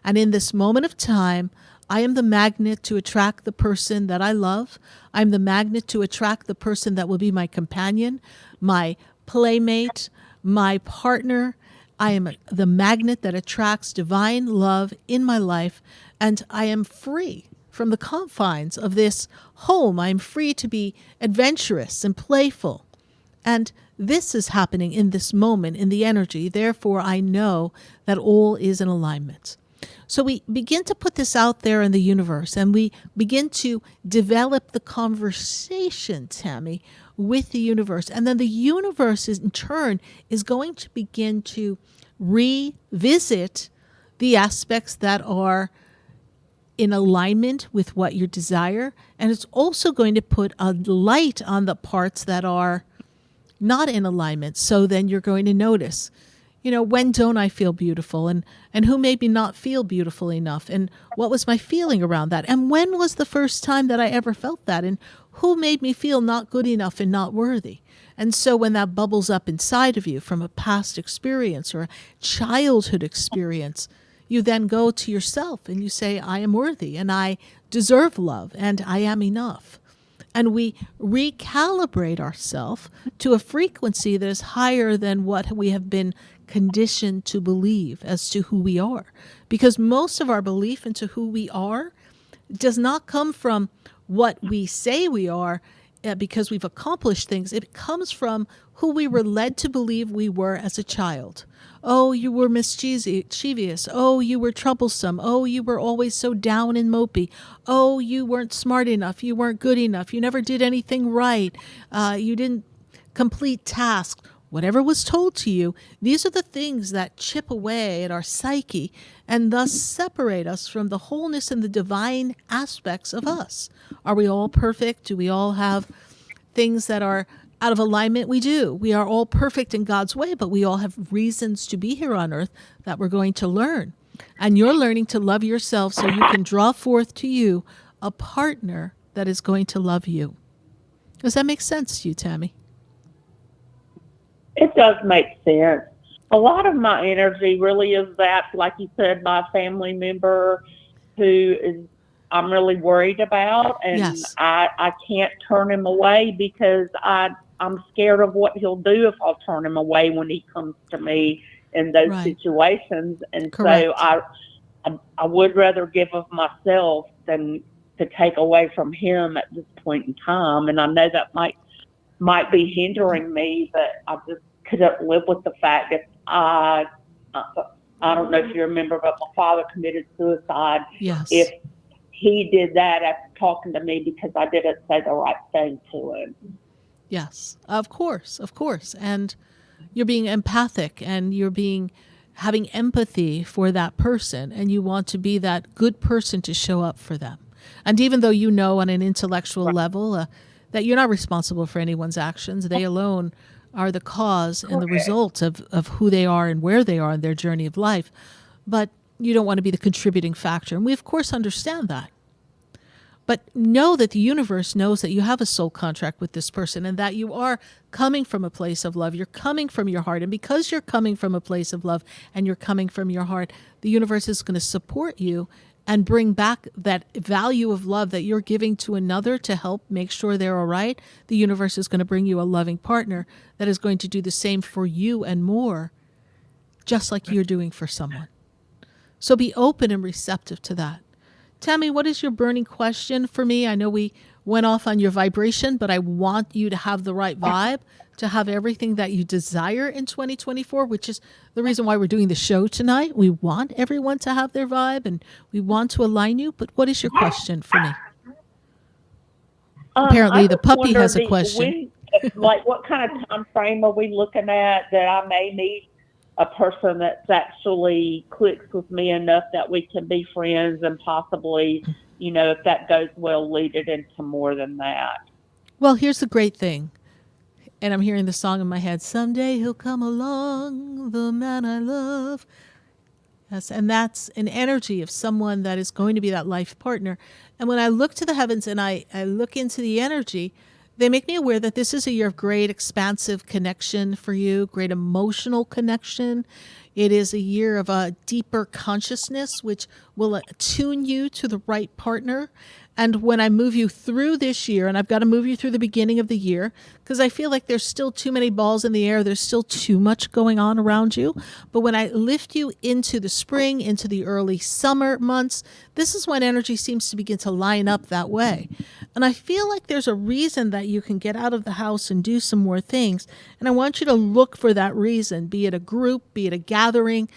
And in this moment of time, I am the magnet to attract the person that I love. I'm the magnet to attract the person that will be my companion, my playmate, my partner. I am the magnet that attracts divine love in my life, and I am free from the confines of this home. I'm free to be adventurous and playful. And this is happening in this moment in the energy. Therefore, I know that all is in alignment. So we begin to put this out there in the universe, and we begin to develop the conversation, Tammy, with the universe. And then the universe in turn is going to begin to revisit the aspects that are in alignment with what you desire. And it's also going to put a light on the parts that are not in alignment. So then you're going to notice, when don't I feel beautiful, and who made me not feel beautiful enough, and what was my feeling around that, and when was the first time that I ever felt that, and who made me feel not good enough and not worthy. And so when that bubbles up inside of you from a past experience or a childhood experience, you then go to yourself and you say, I am worthy, and I deserve love, and I am enough. And we recalibrate ourselves to a frequency that is higher than what we have been conditioned to believe as to who we are. Because most of our belief into who we are does not come from what we say we are because we've accomplished things. It comes from who we were led to believe we were as a child. Oh, you were mischievous. Oh, you were troublesome. Oh, you were always so down and mopey. Oh, you weren't smart enough. You weren't good enough. You never did anything right. You didn't complete tasks. whatever was told to you, these are the things that chip away at our psyche and thus separate us from the wholeness and the divine aspects of us. Are we all perfect? Do we all have things that are out of alignment? We do. We are all perfect in God's way, but we all have reasons to be here on earth that we're going to learn. And you're learning to love yourself so you can draw forth to you a partner that is going to love you. Does that make sense to you, Tammy? It does make sense. A lot of my energy really is that, like you said, my family member who is I'm really worried about, and Yes. I can't turn him away because I'm scared of what he'll do if I'll turn him away when he comes to me in those Right. situations. And Correct. so I would rather give of myself than to take away from him at this point in time. And I know that might be hindering me, but I just couldn't live with the fact that I don't know if you remember, but my father committed suicide. Yes. If he did that after talking to me because I didn't say the right thing to him. Yes, of course. And you're being empathic and you're having empathy for that person, and you want to be that good person to show up for them. And even though you know on an intellectual level that you're not responsible for anyone's actions, they alone are the cause and the result of who they are and where they are in their journey of life. But you don't want to be the contributing factor. And we, of course, understand that. But know that the universe knows that you have a soul contract with this person and that you are coming from a place of love. You're coming from your heart. And because you're coming from a place of love and you're coming from your heart, the universe is going to support you and bring back that value of love that you're giving to another to help make sure they're all right. The universe is going to bring you a loving partner that is going to do the same for you and more, just like you're doing for someone. So be open and receptive to that. Tammy, what is your burning question for me? I know we went off on your vibration, but I want you to have the right vibe, to have everything that you desire in 2024, which is the reason why we're doing the show tonight. We want everyone to have their vibe and we want to align you. But what is your question for me? Apparently the puppy has a question. What kind of time frame are we looking at that I may meet a person that's actually clicks with me enough that we can be friends and possibly, if that goes well, lead it into more than that? Well, here's the great thing. And I'm hearing the song in my head. Someday he'll come along, the man I love. Yes, and that's an energy of someone that is going to be that life partner. And when I look to the heavens and I look into the energy, they make me aware that this is a year of great expansive connection for you, great emotional connection. It is a year of a deeper consciousness, which will attune you to the right partner. And when I move you through this year, and I've got to move you through the beginning of the year, because I feel like there's still too many balls in the air. There's still too much going on around you. But when I lift you into the spring, into the early summer months, this is when energy seems to begin to line up that way. And I feel like there's a reason that you can get out of the house and do some more things. And I want you to look for that reason, be it a group, be it a gathering.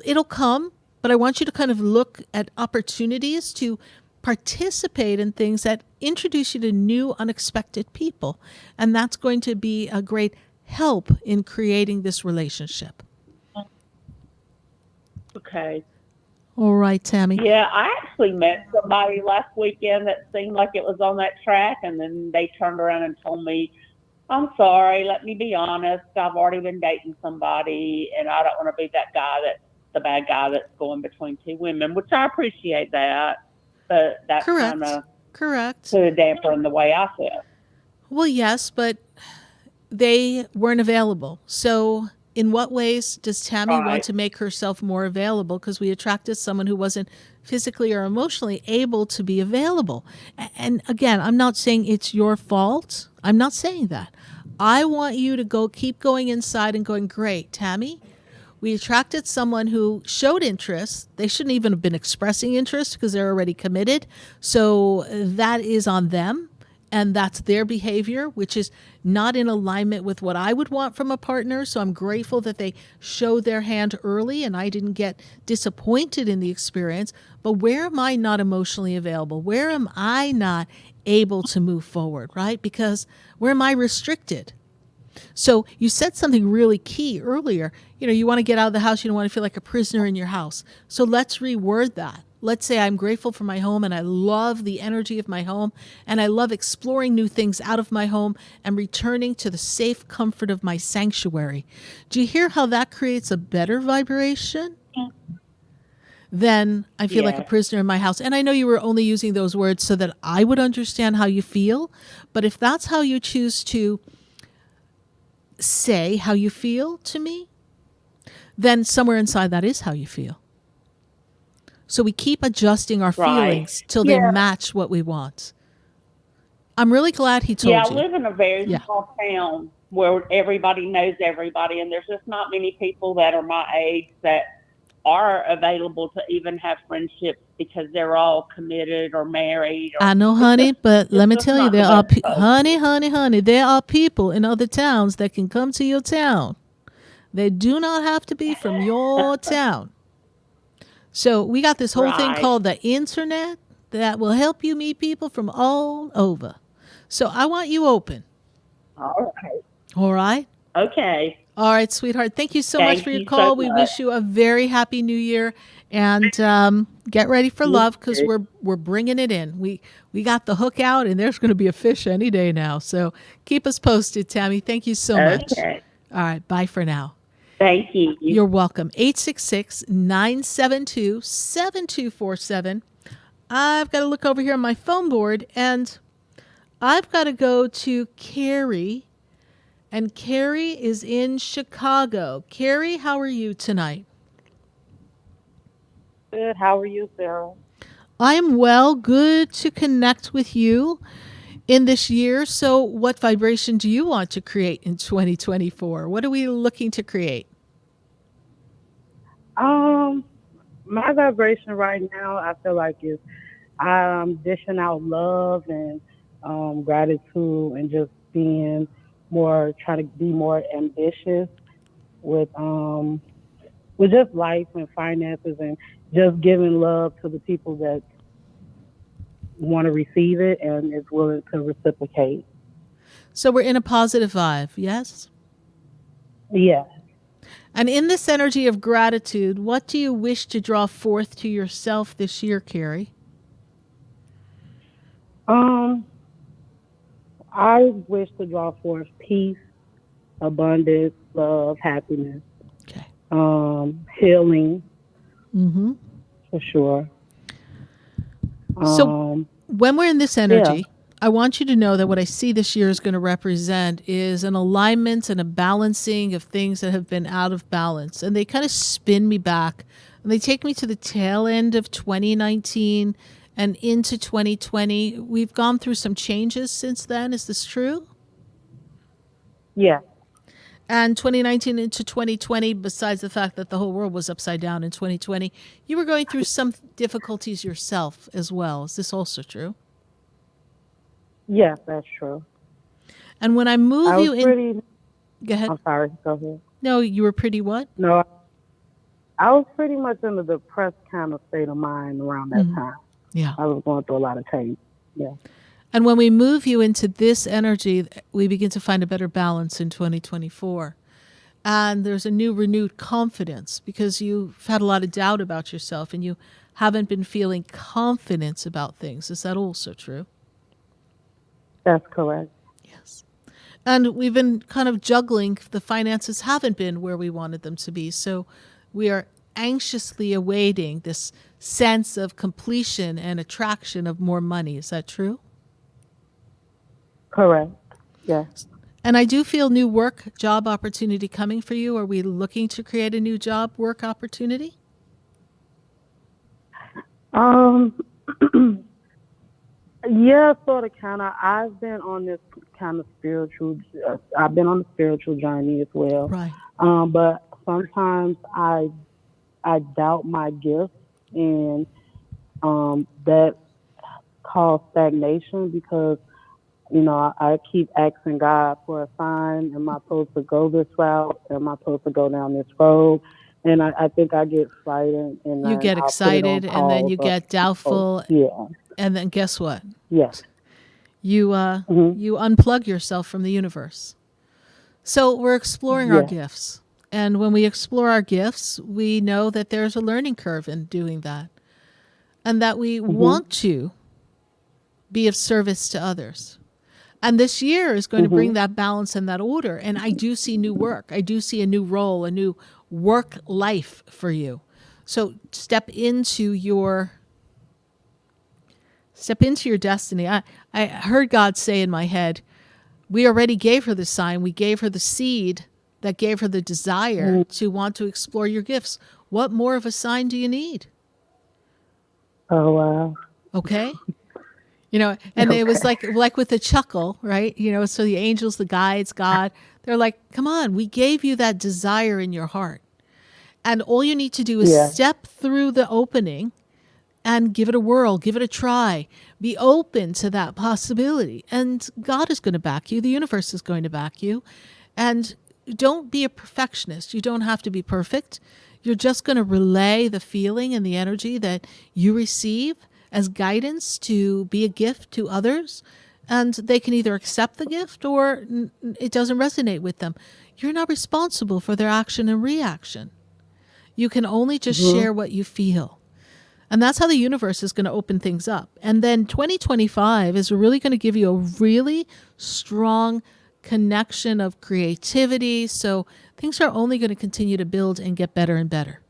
It'll come, but I want you to kind of look at opportunities to participate in things that introduce you to new, unexpected people. And that's going to be a great help in creating this relationship. Okay. All right, Tammy. Yeah, I actually met somebody last weekend that seemed like it was on that track, and then they turned around and told me, I'm sorry, let me be honest, I've already been dating somebody, and I don't want to be that guy that's the bad guy that's going between two women, which I appreciate that. But that kind of put a damper in the way I feel. Well, yes, but they weren't available. So in what ways does Tammy want to make herself more available? Because we attracted someone who wasn't physically or emotionally able to be available. And again, I'm not saying it's your fault. I'm not saying that. I want you to keep going inside and going, great, Tammy. We attracted someone who showed interest. They shouldn't even have been expressing interest because they're already committed. So that is on them. And that's their behavior, which is not in alignment with what I would want from a partner. So I'm grateful that they showed their hand early and I didn't get disappointed in the experience. But where am I not emotionally available? Where am I not able to move forward, right? Because where am I restricted? So you said something really key earlier. You want to get out of the house. You don't want to feel like a prisoner in your house. So let's reword that. Let's say I'm grateful for my home and I love the energy of my home and I love exploring new things out of my home and returning to the safe comfort of my sanctuary. Do you hear how that creates a better vibration? Then I feel like a prisoner in my house. And I know you were only using those words so that I would understand how you feel. But if that's how you choose to say how you feel to me, then somewhere inside that is how you feel. So we keep adjusting our feelings till they match what we want. I'm really glad he told you. Yeah, I live in a very small town where everybody knows everybody, and there's just not many people that are my age that are available to even have friendships because they're all committed or married. I know, honey, but let me tell you, there are honey, there are people in other towns that can come to your town. They do not have to be from your town. So we got this whole thing called the internet that will help you meet people from all over. So I want you open. All right. All right? Okay. All right, sweetheart. Thank you so much for your call. We wish you a very happy new year. And get ready for love because we're bringing it in. We got the hook out, and there's going to be a fish any day now. So keep us posted, Tammy. Thank you so much. Okay. All right, bye for now. Thank you. You're welcome. 866-972-7247. I've got to look over here on my phone board, and I've got to go to Carrie. And Carrie is in Chicago. Carrie, how are you tonight? Good. How are you, Sarah? I am well. Good to connect with you in this year. So what vibration do you want to create in 2024? What are we looking to create? My vibration right now, I feel like is I'm dishing out love and gratitude and just being more, trying to be more ambitious with just life and finances and just giving love to the people that want to receive it and is willing to reciprocate. So we're in a positive vibe, yes? Yeah. And in this energy of gratitude, what do you wish to draw forth to yourself this year, Carrie? I wish to draw forth peace, abundance, love, happiness, healing, for sure. So when we're in this energy, I want you to know that what I see this year is going to represent is an alignment and a balancing of things that have been out of balance. And they kind of spin me back. And they take me to the tail end of 2019 and into 2020. We've gone through some changes since then. Is this true? Yeah. And 2019 into 2020, besides the fact that the whole world was upside down in 2020, you were going through some difficulties yourself as well. Is this also true? Yes, that's true. And when I move you in... Go ahead. I'm sorry. Go ahead. No, you were pretty what? No, I was pretty much in a depressed kind of state of mind around that time. Yeah. I was going through a lot of change. Yeah. And when we move you into this energy, we begin to find a better balance in 2024. And there's a new renewed confidence because you've had a lot of doubt about yourself and you haven't been feeling confidence about things. Is that also true? That's correct. Yes. And we've been kind of juggling. The finances haven't been where we wanted them to be. So we are anxiously awaiting this sense of completion and attraction of more money. Is that true? Correct. Yes. And I do feel new work, job opportunity coming for you. Are we looking to create a new job, work opportunity? Yeah, sort of, kind of. I've been on this kind of spiritual. I've been on the spiritual journey as well. Right. But sometimes I doubt my gifts, and that causes stagnation because I keep asking God for a sign. Am I supposed to go this route? Am I supposed to go down this road? And I think I get frightened. And you get excited, and then you get doubtful. Yeah. And then guess what? Yes. You you unplug yourself from the universe. So we're exploring our gifts. And when we explore our gifts, we know that there's a learning curve in doing that. And that we want to be of service to others. And this year is going to bring that balance and that order. And I do see new work. I do see a new role, a new work life for you. So step into your destiny. I heard God say in my head, we already gave her the sign. We gave her the seed that gave her the desire to want to explore your gifts. What more of a sign do you need? Oh, wow. Okay. And it was like with a chuckle, right? So the angels, the guides, God, they're like, come on, we gave you that desire in your heart. And all you need to do is step through the opening and give it a whirl, give it a try. Be open to that possibility. And God is going to back you. The universe is going to back you. And don't be a perfectionist. You don't have to be perfect. You're just going to relay the feeling and the energy that you receive as guidance to be a gift to others. And they can either accept the gift or it doesn't resonate with them. You're not responsible for their action and reaction. You can only just share what you feel. And that's how the universe is going to open things up. And then 2025 is really going to give you a really strong connection of creativity. So things are only going to continue to build and get better and better.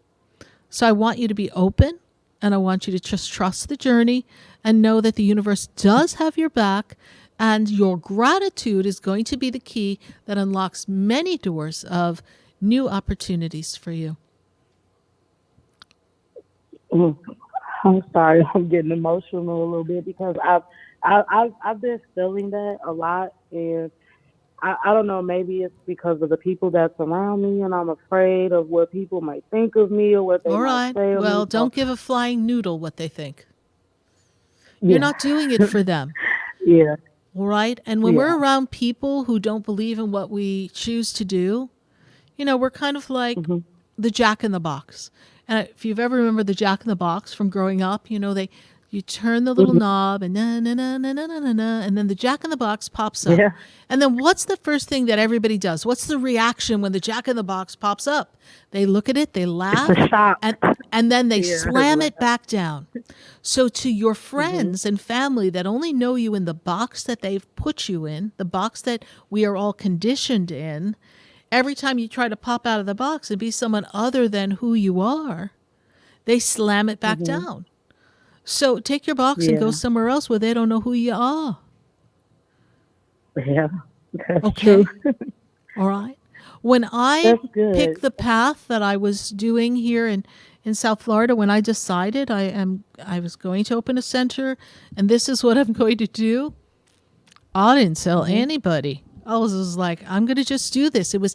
So I want you to be open, and I want you to just trust the journey and know that the universe does have your back, and your gratitude is going to be the key that unlocks many doors of new opportunities for you. I'm sorry, I'm getting emotional a little bit because I've been feeling that a lot, and I don't know, maybe it's because of the people that's around me, and I'm afraid of what people might think of me or what they might say of me. Well, don't give a flying noodle what they think. You're not doing it for them. All right? And when we're around people who don't believe in what we choose to do, we're kind of like the Jack in the Box. And if you've ever remembered the Jack in the Box from growing up, you turn the little knob and na na na na na na na, and then the Jack in the Box pops up. And then what's the first thing that everybody does? What's the reaction when the Jack in the Box pops up? They look at it, they laugh, and then they slam it back down. So to your friends and family that only know you in the box that they've put you in, the box that we are all conditioned in, every time you try to pop out of the box and be someone other than who you are, they slam it back down. So take your box and go somewhere else where they don't know who you are. Yeah, that's okay. true. All right. When I picked the path that I was doing here in South Florida, when I decided I was going to open a center and this is what I'm going to do, I didn't tell anybody. I was just like, I'm going to just do this. It was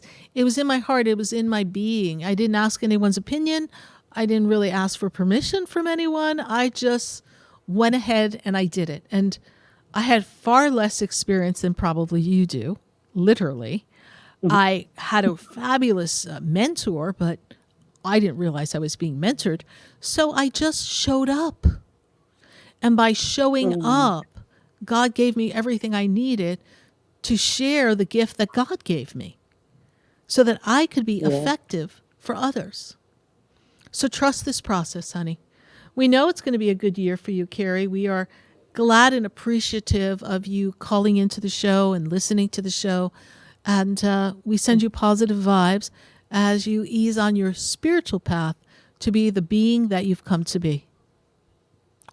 in my heart. It was in my being. I didn't ask anyone's opinion. I didn't really ask for permission from anyone. I just went ahead and I did it. And I had far less experience than probably you do, literally. I had a fabulous mentor, but I didn't realize I was being mentored. So I just showed up. And by showing up, God gave me everything I needed to share the gift that God gave me so that I could be effective for others. So trust this process, honey. We know it's going to be a good year for you, Carrie. We are glad and appreciative of you calling into the show and listening to the show. And we send you positive vibes as you ease on your spiritual path to be the being that you've come to be.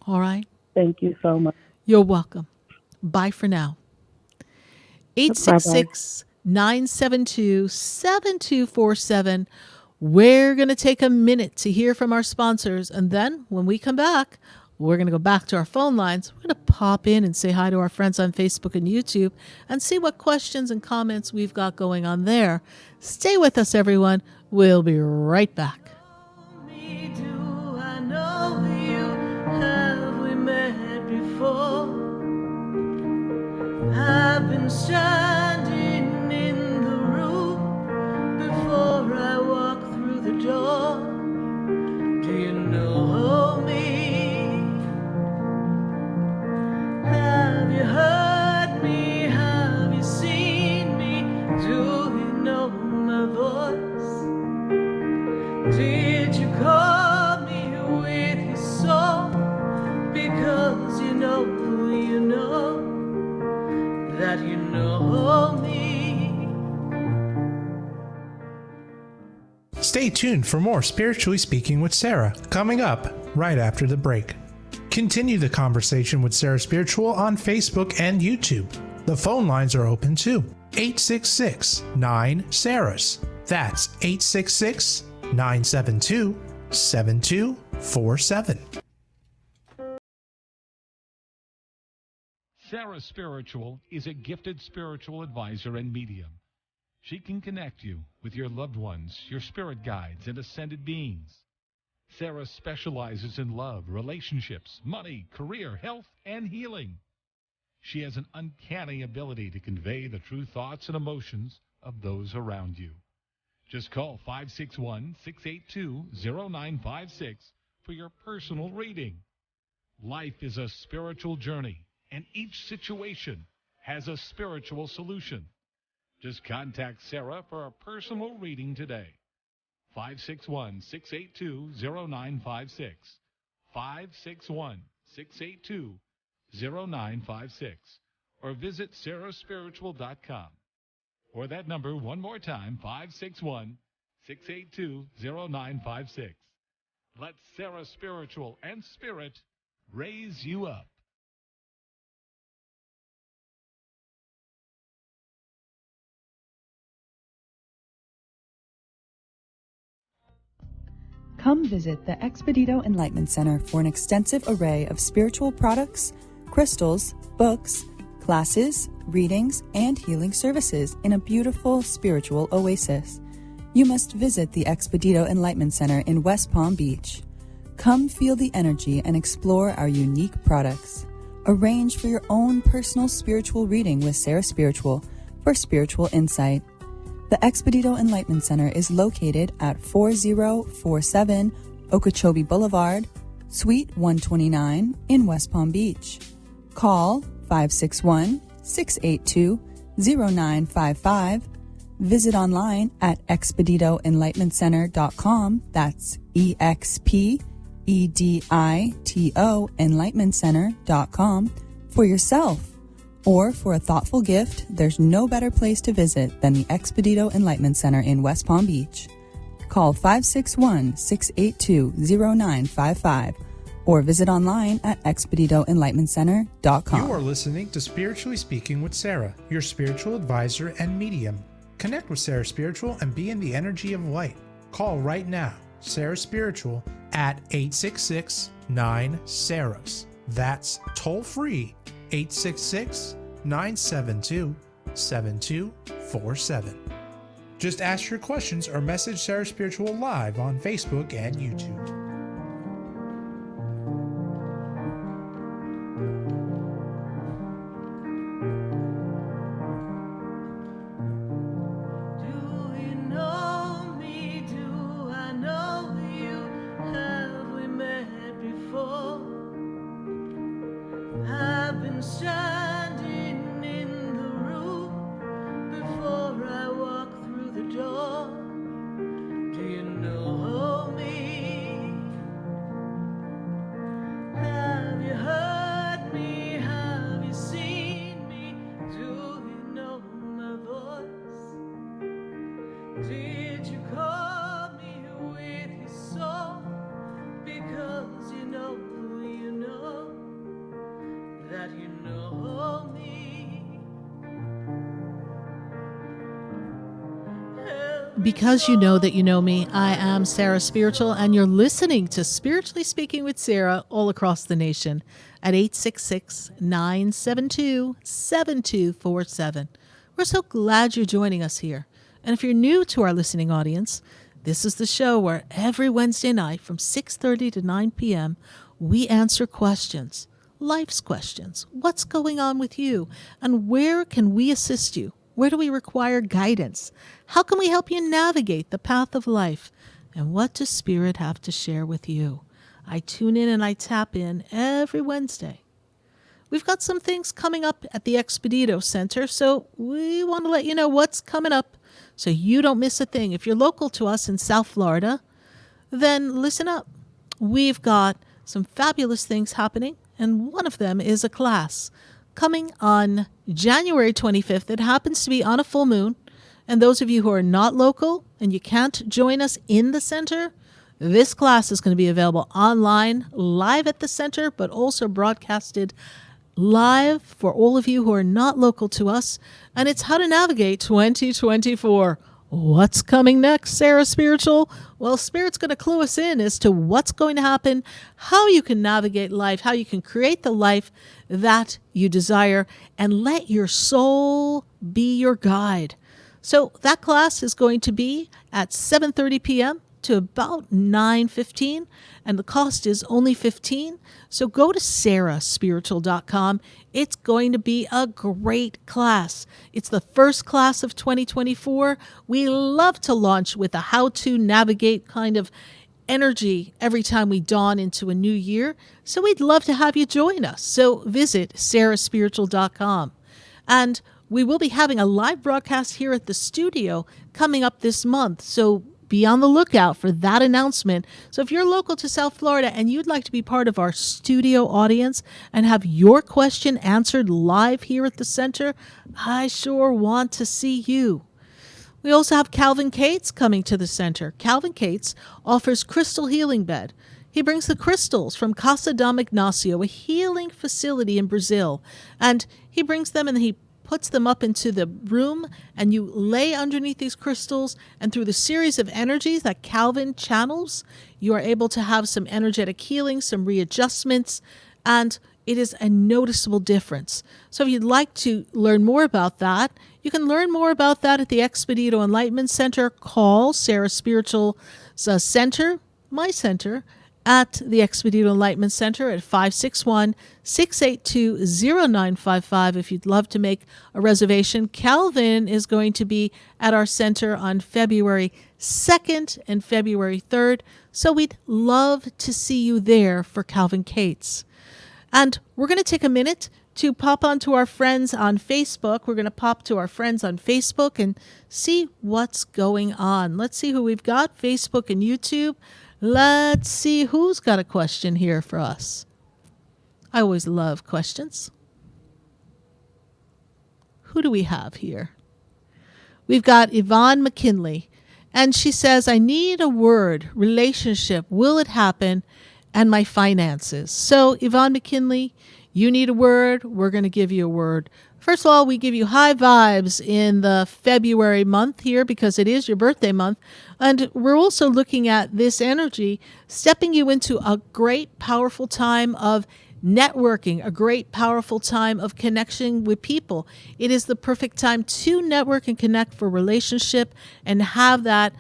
All right? Thank you so much. You're welcome. Bye for now. 866-972-7247. We're going to take a minute to hear from our sponsors. And then when we come back, we're going to go back to our phone lines. We're going to pop in and say hi to our friends on Facebook and YouTube and see what questions and comments we've got going on there. Stay with us, everyone. We'll be right back. I've been standing in the room before I walk through the door. Do you know me? Have you heard me? Have you seen me? Do you my voice? Did you call me with your soul? Because you know that you know me. Stay tuned for more Spiritually Speaking with Sarah, coming up right after the break. Continue the conversation with Sarah Spiritual on Facebook and YouTube. The phone lines are open too. 866-9-SARAHS. That's 866-972-7247. Sarah Spiritual is a gifted spiritual advisor and medium. She can connect you with your loved ones, your spirit guides, and ascended beings. Sarah specializes in love, relationships, money, career, health, and healing. She has an uncanny ability to convey the true thoughts and emotions of those around you. Just call 561-682-0956 for your personal reading. Life is a spiritual journey, and each situation has a spiritual solution. Just contact Sarah for a personal reading today. 561-682-0956. 561-682-0956. Or visit sarahspiritual.com. Or that number one more time, 561-682-0956. Let Sarah Spiritual and Spirit raise you up. Come visit the Expedito Enlightenment Center for an extensive array of spiritual products, crystals, books, classes, readings, and healing services in a beautiful spiritual oasis. You must visit the Expedito Enlightenment Center in West Palm Beach. Come feel the energy and explore our unique products. Arrange for your own personal spiritual reading with Sarah Spiritual for spiritual insight. The Expedito Enlightenment Center is located at 4047 Okeechobee Boulevard, Suite 129 in West Palm Beach. Call 561-682-0955. Visit online at expeditoenlightenmentcenter.com. That's EXPEDITO enlightenmentcenter.com for yourself. Or for a thoughtful gift, there's no better place to visit than the Expedito Enlightenment Center in West Palm Beach. Call 561-682-0955 or visit online at expeditoenlightenmentcenter.com. You are listening to Spiritually Speaking with Sarah, your spiritual advisor and medium. Connect with Sarah Spiritual and be in the energy of light. Call right now, Sarah Spiritual, at 866-9-SARAHS. That's toll free, 866-972-7247. Just ask your questions or message Sarah Spiritual live on Facebook and YouTube. Standing in the room before I walk through the door. Do you know me? Have you heard me? Have you seen me? Do you know my voice? Did you call me with your soul? Because you know that you know me. Because you know that you know me, I am Sarah Spiritual, and you're listening to Spiritually Speaking with Sarah all across the nation at 866-972-7247. We're so glad you're joining us here. And if you're new to our listening audience, this is the show where every Wednesday night from 6:30 to 9 p.m. we answer questions. Life's questions. What's going on with you? And where can we assist you? Where do we require guidance? How can we help you navigate the path of life? And what does Spirit have to share with you? I tune in and I tap in every Wednesday. We've got some things coming up at the Expedito Center, so we want to let you know what's coming up so you don't miss a thing. If you're local to us in South Florida, then listen up. We've got some fabulous things happening, and one of them is a class coming on January 25th. It happens to be on a full moon, and those of you who are not local and you can't join us in the center, this class is going to be available online, live at the center, but also broadcasted live for all of you who are not local to us. And it's how to navigate 2024. What's coming next, Sarah Spiritual? Well, Spirit's going to clue us in as to what's going to happen, how you can navigate life, how you can create the life that you desire, and let your soul be your guide. So that class is going to be at 7:30 p.m. to about 9:15, and the cost is only $15. So go to sarahspiritual.com. It's going to be a great class. It's the first class of 2024. We love to launch with a how-to navigate kind of energy every time we dawn into a new year. So we'd love to have you join us. So visit sarahspiritual.com. And we will be having a live broadcast here at the studio coming up this month. So be on the lookout for that announcement. So if you're local to South Florida and you'd like to be part of our studio audience and have your question answered live here at the center, I sure want to see you. We also have Calvin Cates coming to the center. Calvin Cates offers crystal healing bed. He brings the crystals from Casa Dom Ignacio, a healing facility in Brazil. And he brings them and he puts them up into the room, and you lay underneath these crystals, and through the series of energies that Calvin channels, you are able to have some energetic healing, some readjustments, and it is a noticeable difference. So if you'd like to learn more about that, you can learn more about that at the Expedito Enlightenment Center. Call Sarah Spiritual's center, my center, at the Expedito Enlightenment Center at 561-682-0955 if you'd love to make a reservation. Calvin is going to be at our center on February 2nd and February 3rd, so we'd love to see you there for Calvin Cates. And we're going to take a minute to pop onto our friends on Facebook. We're going to pop to our friends on Facebook and see what's going on. Let's see who we've got, Facebook and YouTube. Let's see who's got a question here for us. I always love questions. Who do we have here? We've got Yvonne McKinley, and she says, I need a word, relationship, will it happen, and my finances. So, Yvonne McKinley, you need a word. We're going to give you a word. First of all, we give you high vibes in the February month here because it is your birthday month. And we're also looking at this energy stepping you into a great, powerful time of networking, a great, powerful time of connection with people. It is the perfect time to network and connect for relationship and have that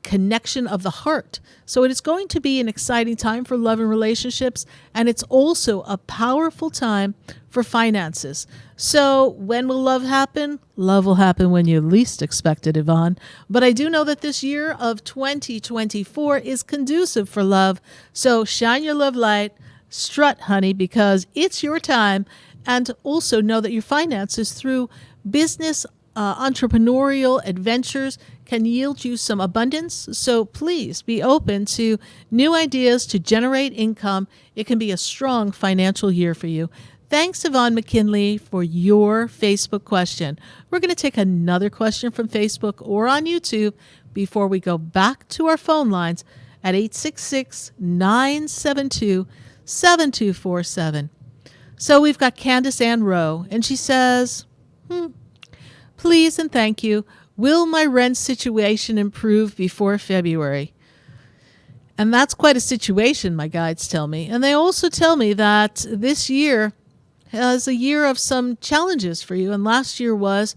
connection of the heart. So it is going to be an exciting time for love and relationships, and it's also a powerful time for finances. So when will love happen? Love will happen when you least expect it, Yvonne. But I do know that this year of 2024 is conducive for love. So shine your love light, strut, honey, because it's your time. And also know that your finances through business entrepreneurial adventures can yield you some abundance. So please be open to new ideas to generate income. It can be a strong financial year for you. Thanks, Yvonne McKinley, for your Facebook question. We're going to take another question from Facebook or on YouTube before we go back to our phone lines at 866-972-7247. So we've got Candace Ann Rowe, and she says, please and thank you. Will my rent situation improve before February? And that's quite a situation, my guides tell me. And they also tell me that this year is a year of some challenges for you. And last year was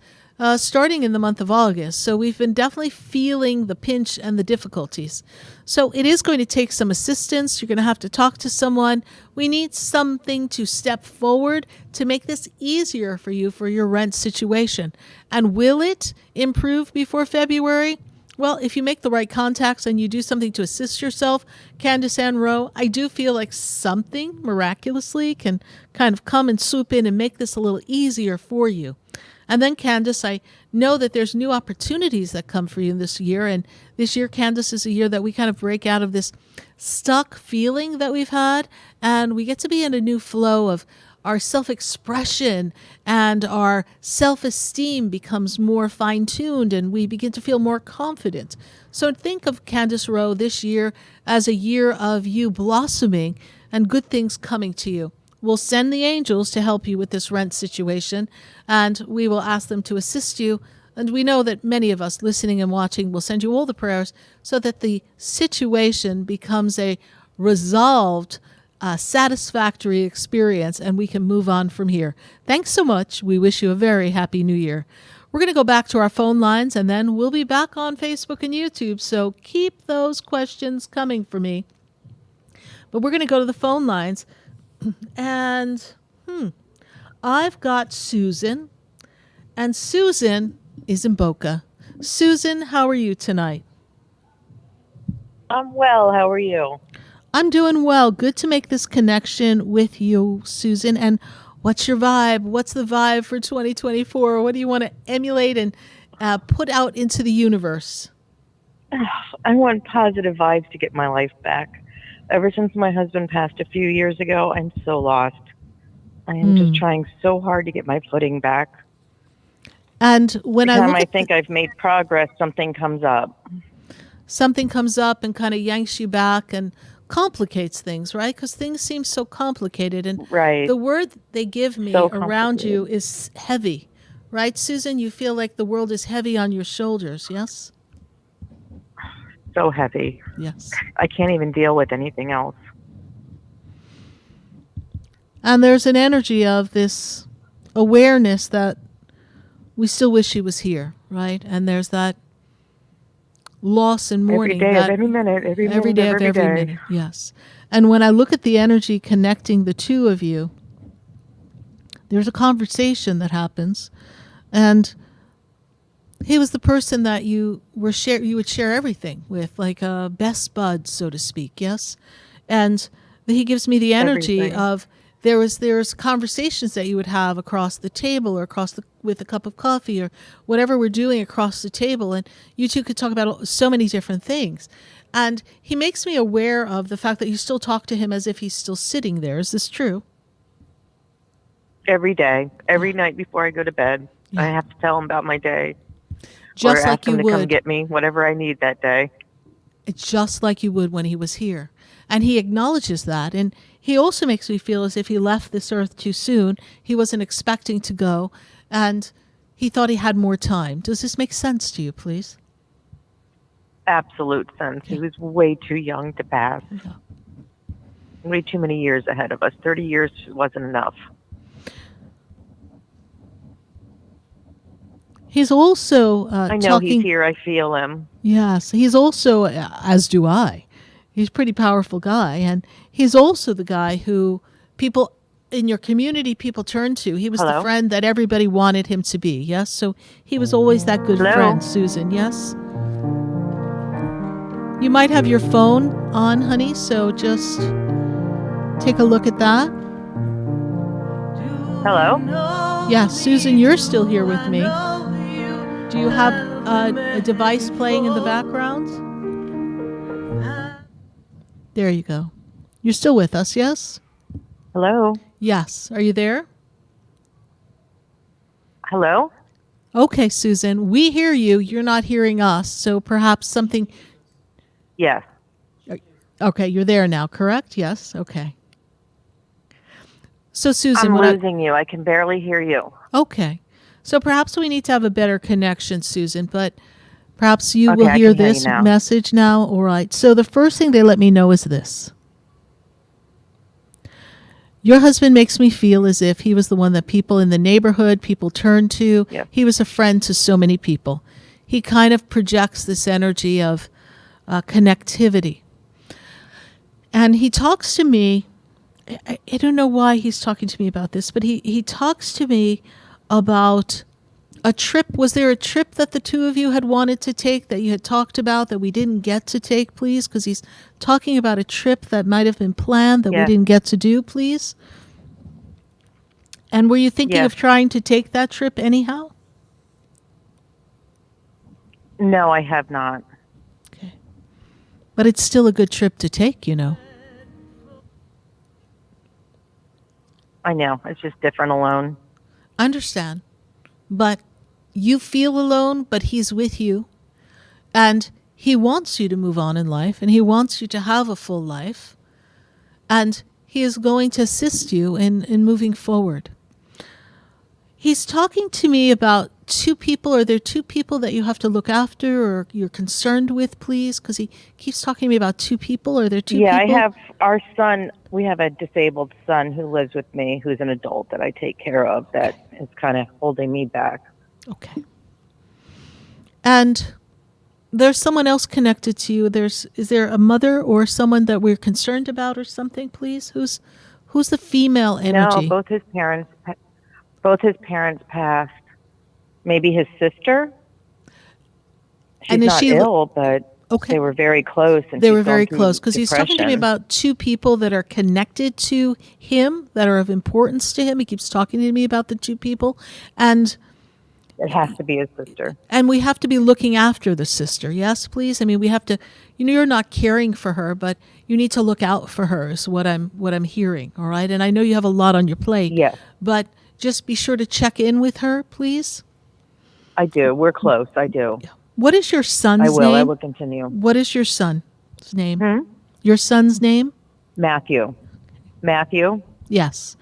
starting in the month of August. So we've been definitely feeling the pinch and the difficulties. So it is going to take some assistance. You're going to have to talk to someone. We need something to step forward to make this easier for you for your rent situation. And will it improve before February? Well, if you make the right contacts and you do something to assist yourself, Candace Ann Rowe, I do feel like something miraculously can kind of come and swoop in and make this a little easier for you. And then, Candace, I know that there's new opportunities that come for you this year. And this year, Candace, is a year that we kind of break out of this stuck feeling that we've had. And we get to be in a new flow of our self-expression, and our self-esteem becomes more fine-tuned, and we begin to feel more confident. So think of Candace Rowe this year as a year of you blossoming and good things coming to you. We'll send the angels to help you with this rent situation, and we will ask them to assist you. And we know that many of us listening and watching will send you all the prayers so that the situation becomes a resolved, satisfactory experience, and we can move on from here. Thanks so much. We wish you a very happy new year. We're going to go back to our phone lines, and then we'll be back on Facebook and YouTube, so keep those questions coming for me. But we're going to go to the phone lines. And I've got Susan, and Susan is in Boca. Susan, how are you tonight? I'm well. How are you? I'm doing well. Good to make this connection with you, Susan. And what's your vibe? What's the vibe for 2024? What do you want to emulate and put out into the universe? I want positive vibes to get my life back. Ever since my husband passed a few years ago, I'm so lost. I am just trying so hard to get my footing back. And when Every time I think I've made progress, something comes up. Something comes up and kind of yanks you back and complicates things, right? Because things seem so complicated. And the word they give me around you is heavy, right? Susan, you feel like the world is heavy on your shoulders, yes? So heavy. Yes. I can't even deal with anything else. And there's an energy of this awareness that we still wish he was here, right? And there's that loss and mourning. Every day of every minute, every day of every minute, yes. And when I look at the energy connecting the two of you, there's a conversation that happens, and he was the person that you would share everything with, like a best bud, so to speak, yes? And he gives me the energy of there's conversations that you would have across the table or with a cup of coffee or whatever we're doing across the table, and you two could talk about so many different things. And he makes me aware of the fact that you still talk to him as if he's still sitting there. Is this true? Every day, every night before I go to bed, I have to tell him about my day. Just or like ask him you to come would. get me, whatever I need that day. It's just like you would when he was here. And he acknowledges that. And he also makes me feel as if he left this earth too soon. He wasn't expecting to go. And he thought he had more time. Does this make sense to you, please? Absolute sense. He was way too young to pass. Way too many years ahead of us. 30 years wasn't enough. He's also I know he's here. I feel him. Yes, he's also, as do I, he's a pretty powerful guy. And he's also the guy who people in your community, people turn to. He was the friend that everybody wanted him to be, yes? So he was always that good friend, Susan, yes? You might have your phone on, honey, so just take a look at that. Hello? Yeah, Susan, you're still here with me. Do you have a device playing in the background? There you go. You're still with us, yes? Hello? Yes. Are you there? Hello? Okay, Susan. We hear you. You're not hearing us, so perhaps something... Yes. Okay, you're there now, correct? Yes? Okay. So, Susan... I'm losing you. I can barely hear you. Okay. So perhaps we need to have a better connection, Susan, but perhaps you Okay, will I hear can hear you this now. message now. All right. So the first thing they let me know is this. Your husband makes me feel as if he was the one that people in the neighborhood, people turned to. Yep. He was a friend to so many people. He kind of projects this energy of connectivity. And he talks to me, I don't know why he's talking to me about this, but he talks to me about a trip. Was there a trip that the two of you had wanted to take that you had talked about that we didn't get to take, please? Because he's talking about a trip that might have been planned that we didn't get to do, please. And were you thinking of trying to take that trip anyhow? No, I have not. But it's still a good trip to take, you know. I know. It's just different alone. I understand. But you feel alone, but he's with you. And he wants you to move on in life, and he wants you to have a full life. And he is going to assist you in moving forward. He's talking to me about two people. Are there two people that you have to look after or you're concerned with, please? Because he keeps talking to me about two people. Are there two people? I have our son. We have a disabled son who lives with me, who's an adult that I take care of, that is kind of holding me back. Okay. And there's someone else connected to you. Is there a mother or someone that we're concerned about or something, please? Who's the female energy? No, both his parents passed. Maybe his sister. She's And is not she ill, but they were very close. And they she's were very gone through close because he's talking to me depression. about two people that are connected to him, that are of importance to him. He keeps talking to me about the two people. And it has to be his sister. And we have to be looking after the sister. Yes, please. I mean, we have to, you're not caring for her, but you need to look out for her is what I'm hearing. All right. And I know you have a lot on your plate. Yes. But just be sure to check in with her, please. I do. We're close. I do. What is your son's name? I will. I will continue. What is your son's name? Your son's name? Matthew. Matthew? Yes.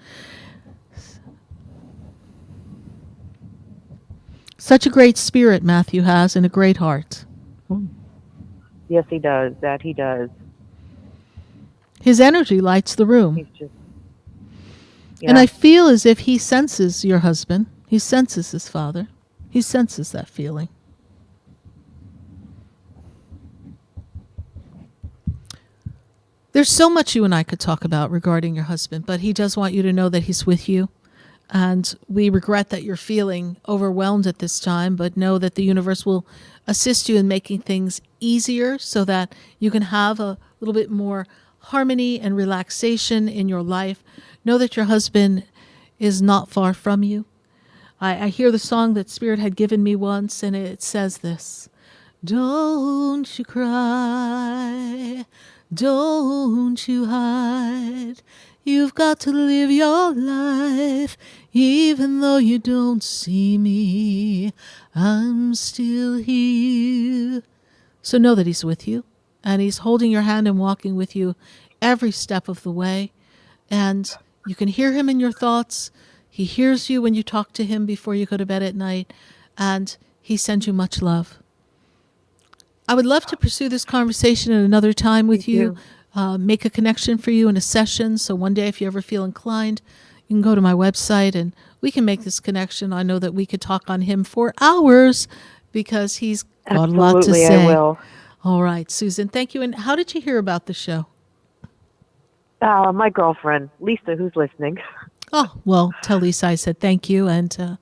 Such a great spirit Matthew has and a great heart. Yes, he does. That he does. His energy lights the room. He's just, And I feel as if he senses your husband. He senses his father. He senses that feeling. There's so much you and I could talk about regarding your husband, but he does want you to know that he's with you. And we regret that you're feeling overwhelmed at this time, but know that the universe will assist you in making things easier so that you can have a little bit more harmony and relaxation in your life. Know that your husband is not far from you. I hear the song that Spirit had given me once, and it says this: don't you cry, don't you hide. You've got to live your life, even though you don't see me. I'm still here. So know that he's with you, and he's holding your hand and walking with you every step of the way. And you can hear him in your thoughts. He hears you when you talk to him before you go to bed at night, and he sends you much love. I would love to pursue this conversation at another time with you. Make a connection for you in a session. So one day, if you ever feel inclined, you can go to my website and we can make this connection. I know that we could talk on him for hours because he's got a lot to say. I will. All right, Susan, thank you. And how did you hear about the show? My girlfriend, Lisa, who's listening. Oh, well, tell Lisa I said thank you. And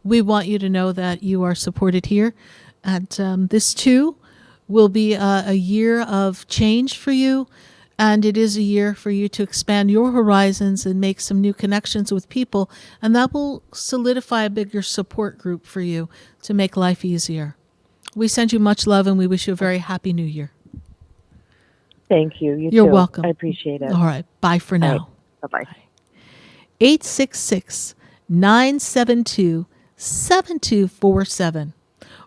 we want you to know that you are supported here. And this, too, will be a year of change for you. And it is a year for you to expand your horizons and make some new connections with people. And that will solidify a bigger support group for you to make life easier. We send you much love, and we wish you a very happy new year. Thank you. You're too. welcome. I appreciate it. All right. Bye for now. Bye-bye. 866-972-7247.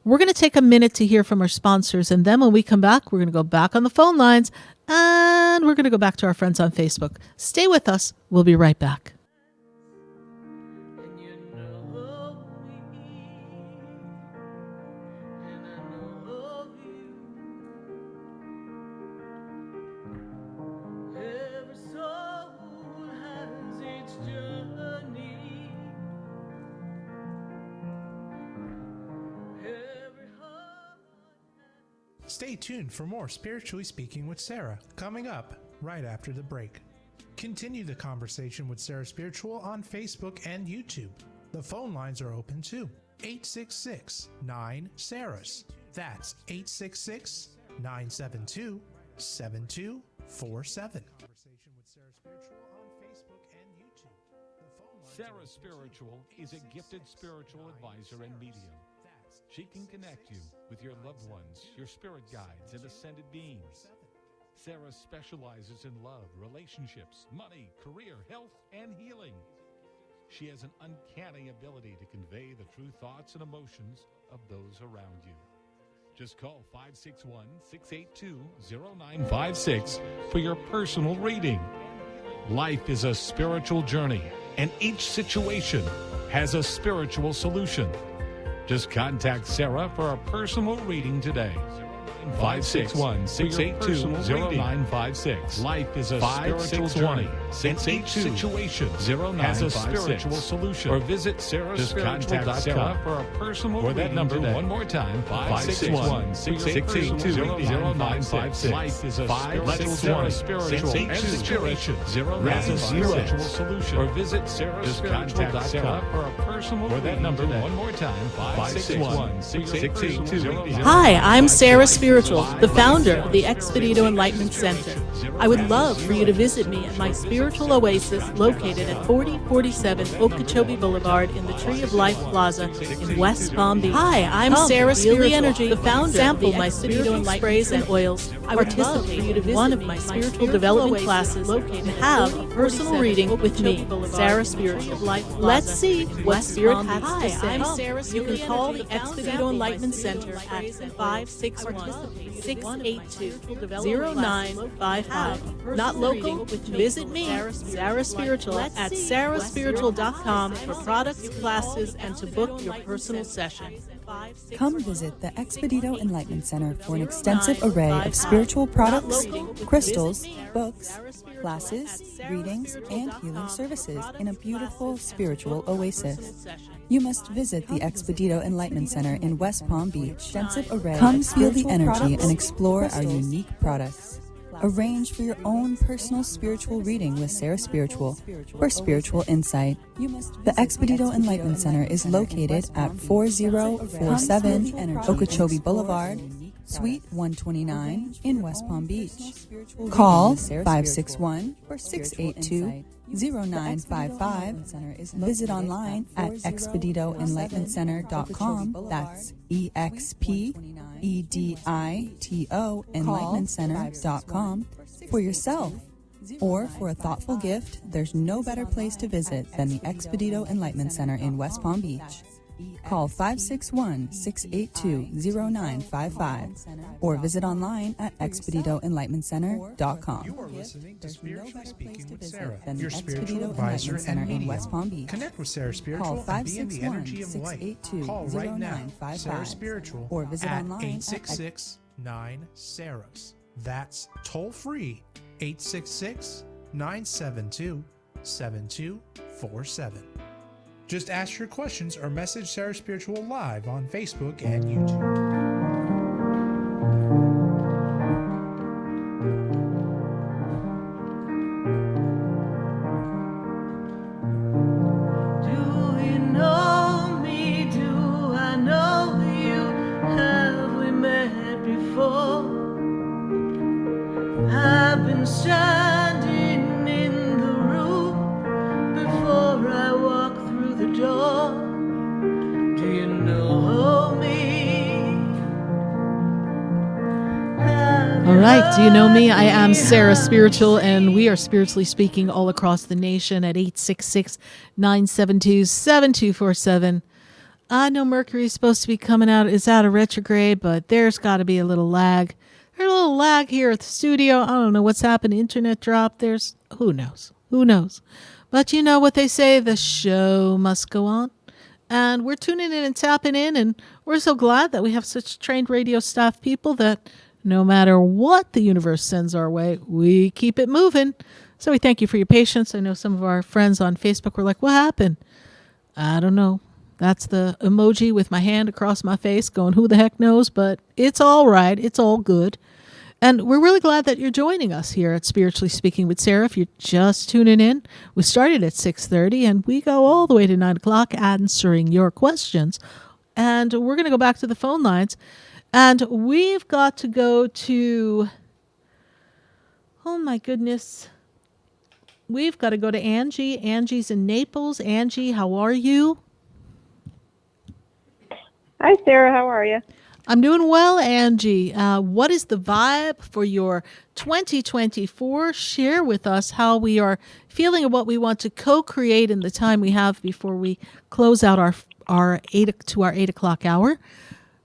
We're going to take a minute to hear from our sponsors, and then when we come back, we're going to go back on the phone lines, and we're going to go back to our friends on Facebook. Stay with us. We'll be right back. Stay tuned for more Spiritually Speaking with Sarah, coming up right after the break. Continue the conversation with Sarah Spiritual on Facebook and YouTube. The phone lines are open too. 866-9-SARAHS. That's 866-972-7247. Sarah Spiritual is a gifted spiritual advisor and medium. She can connect you with your loved ones, your spirit guides, and ascended beings. Sarah specializes in love, relationships, money, career, health, and healing. She has an uncanny ability to convey the true thoughts and emotions of those around you. Just call 561-682-0956 for your personal reading. Life is a spiritual journey, and each situation has a spiritual solution. Just contact Sarah for a personal reading today. 561-682-0956. Life is a spiritual journey, and each situation has a spiritual solution. Or visit sarahspiritual.com for a personal reading. Or that number one more time, 561-682-0956. Life is a spiritual journey, and each situation has a spiritual solution. Or visit sarahspiritual.com for a personal reading. Or that number one more time, 561-682-0956. Hi, I'm Sarah Spiritual, the founder of the Expedito Enlightenment Center. I would love for you to visit me at my spiritual oasis located at 4047 Okeechobee Boulevard in the Tree of Life Plaza in West Palm Beach. Hi, I'm Sarah Spiritual, the founder. Sample my spiritual sprays and oils. I participate in one of my spiritual development classes and have a personal reading with me, Sarah Spiritual. Let's see what Spirit has to say. I'm Sarah. You can call the Expedito Enlightenment Center at 561-682-0955. Not local? Visit me, Sarah Spiritual, at sarahspiritual.com for products, classes, and to book your personal session. Come visit the Expedito Enlightenment Center for an extensive array of spiritual products, crystals, books, classes, readings, and healing services in a beautiful spiritual oasis. You must visit the Expedito Enlightenment Center in West Palm Beach. Extensive array. Come feel the energy and explore our unique products. Arrange for your own personal spiritual reading with Sarah Spiritual for spiritual insight. The Expedito Enlightenment Center is located at 4047 Okeechobee Boulevard, Suite 129 in West Palm Beach. Call 561-682-0955. Visit online at expeditoenlightenmentcenter.com. That's EXPEDITO enlightenmentcenter.com for yourself. Or for a thoughtful gift, there's no better place to visit than the Expedito Enlightenment Center in West Palm Beach. Call 561-682-0955 or visit online at expeditoenlightenmentcenter.com. You are listening to Spiritually Speaking with Sarah, your spiritual advisor and medium. West Palm Beach. Connect with Sarah Spiritual and be in the energy of light. Call right now, Sarah Spiritual, or visit at online 866-9-SARAHS. That's toll free, 866-972-7247. Just ask your questions or message Sarah Spiritual live on Facebook and YouTube. Do you know me? Do I know you? Have we met before? I've been standing in the room before I walk through the door. Do you know me? All right, do you know me? I am Sarah Spiritual, and we are spiritually speaking all across the nation at 866-972-7247. I know Mercury is supposed to be coming out, it's out of retrograde, but there's got to be a little lag. There's a little lag here at the studio. I don't know what's happened. Internet dropped. Who knows? Who knows? But you know what they say, the show must go on. And we're tuning in and tapping in, and we're so glad that we have such trained radio staff people that no matter what the universe sends our way, we keep it moving. So we thank you for your patience. I know some of our friends on Facebook were like, what happened? I don't know. That's the emoji with my hand across my face going, who the heck knows? But it's all right. It's all good. And we're really glad that you're joining us here at Spiritually Speaking with Sarah. If you're just tuning in, we started at 6:30 and we go all the way to 9 o'clock answering your questions. And we're going to go back to the phone lines. And we've got to go to, oh my goodness. We've got to go to Angie. Angie's in Naples. Angie, how are you? Hi, Sarah. How are you? I'm doing well, Angie. What is the vibe for your 2024? Share with us how we are feeling and what we want to co-create in the time we have before we close out our 8 o'clock hour.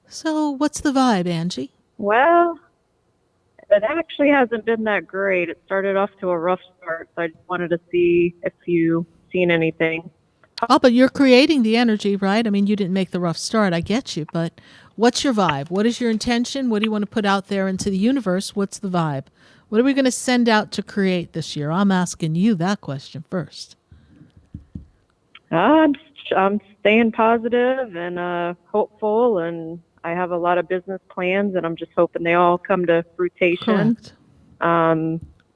So what's the vibe, Angie? Well, it actually hasn't been that great. It started off to a rough start, so I just wanted to see if you've seen anything. Oh, but you're creating the energy, right? I mean, you didn't make the rough start. I get you. But what's your vibe? What is your intention? What do you want to put out there into the universe? What's the vibe? What are we going to send out to create this year? I'm asking you that question first. I'm staying positive and hopeful, and I have a lot of business plans, and I'm just hoping they all come to fruition. Correct.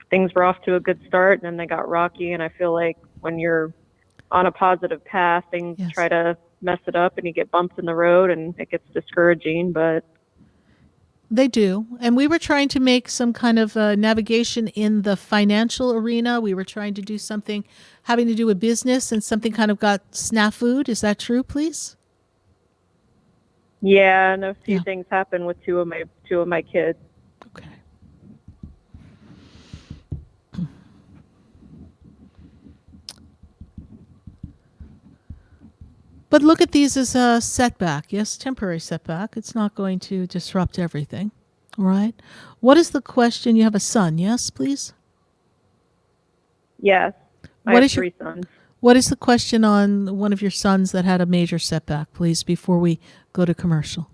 Things were off to a good start, and then they got rocky, and I feel like when you're on a positive path, things try to mess it up, and you get bumps in the road, and it gets discouraging, but they do. And we were trying to make some kind of navigation in the financial arena. We were trying to do something having to do with business, and something kind of got snafu'd. Is that true, please? yeah, and a few things happened with two of my kids. Okay. But look at these as a setback. Yes, temporary setback. It's not going to disrupt everything. All right. What is the question? You have a son, yes, please? Yes. I have 3 sons. What is the question on one of your sons that had a major setback, please, before we go to commercial?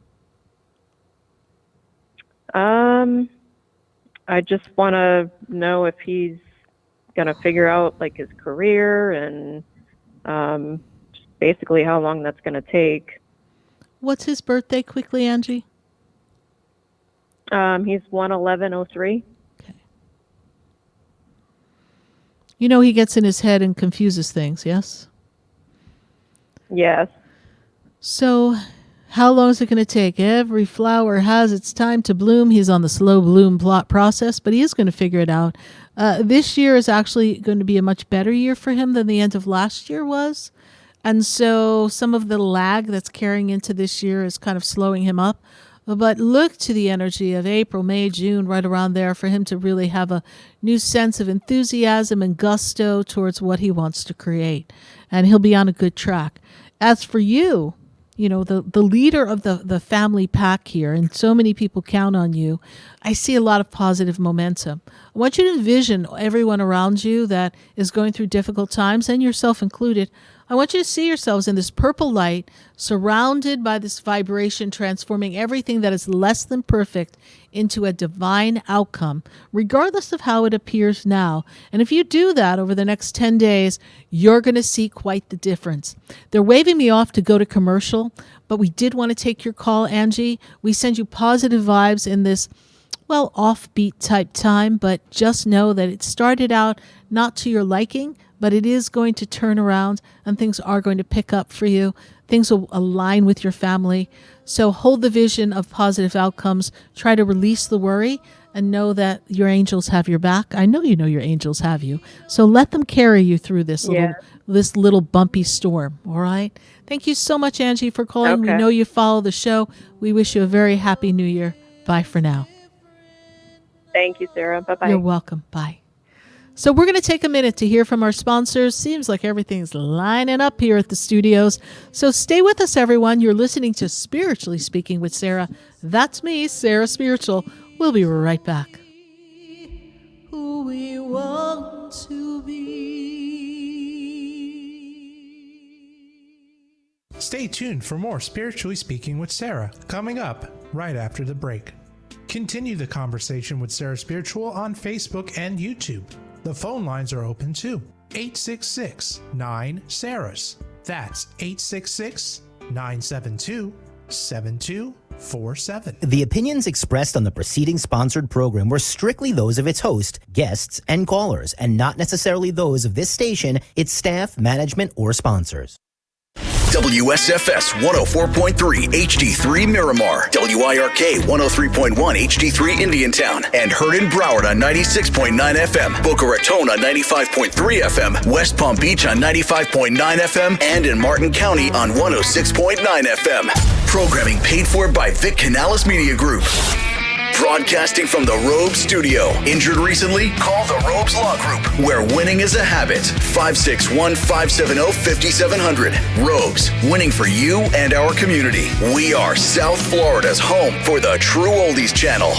I just want to know if he's going to figure out like his career and basically how long that's going to take. What's his birthday quickly, Angie? He's 1/11/03. Okay. You know he gets in his head and confuses things, yes? Yes. So how long is it going to take? Every flower has its time to bloom. He's on the slow bloom process, but he is going to figure it out. This year is actually going to be a much better year for him than the end of last year was. And so some of the lag that's carrying into this year is kind of slowing him up. But look to the energy of April, May, June, right around there for him to really have a new sense of enthusiasm and gusto towards what he wants to create. And he'll be on a good track. As for you, you know, the leader of the family pack here, and so many people count on you, I see a lot of positive momentum. I want you to envision everyone around you that is going through difficult times, and yourself included. I want you to see yourselves in this purple light, surrounded by this vibration, transforming everything that is less than perfect into a divine outcome, regardless of how it appears now. And if you do that over the next 10 days, you're going to see quite the difference. They're waving me off to go to commercial, but we did want to take your call, Angie. We send you positive vibes in this, well, offbeat type time, but just know that it started out not to your liking, but it is going to turn around and things are going to pick up for you. Things will align with your family. So hold the vision of positive outcomes. Try to release the worry and know that your angels have your back. I know you know your angels have you. So let them carry you through this little bumpy storm. All right. Thank you so much, Angie, for calling. Okay. We know you follow the show. We wish you a very happy new year. Bye for now. Thank you, Sarah. Bye-bye. You're welcome. Bye. So we're going to take a minute to hear from our sponsors. Seems like everything's lining up here at the studios. So stay with us, everyone. You're listening to Spiritually Speaking with Sarah. That's me, Sarah Spiritual. We'll be right back. Who we want to be. Stay tuned for more Spiritually Speaking with Sarah, coming up right after the break. Continue the conversation with Sarah Spiritual on Facebook and YouTube. The phone lines are open too. 866-9-SARAHS. That's 866-972-7247. The opinions expressed on the preceding sponsored program were strictly those of its host, guests, and callers, and not necessarily those of this station, its staff, management, or sponsors. WSFS 104.3 HD3 Miramar, WIRK 103.1 HD3 Indiantown, and heard in Broward on 96.9 FM, Boca Raton on 95.3 FM, West Palm Beach on 95.9 FM, and in Martin County on 106.9 FM. Programming paid for by Vic Canales Media Group. Broadcasting from the Robes Studio. Injured recently? Call the Robes Law Group, where winning is a habit. 561-570-5700. Robes, winning for you and our community. We are South Florida's home for the True Oldies Channel.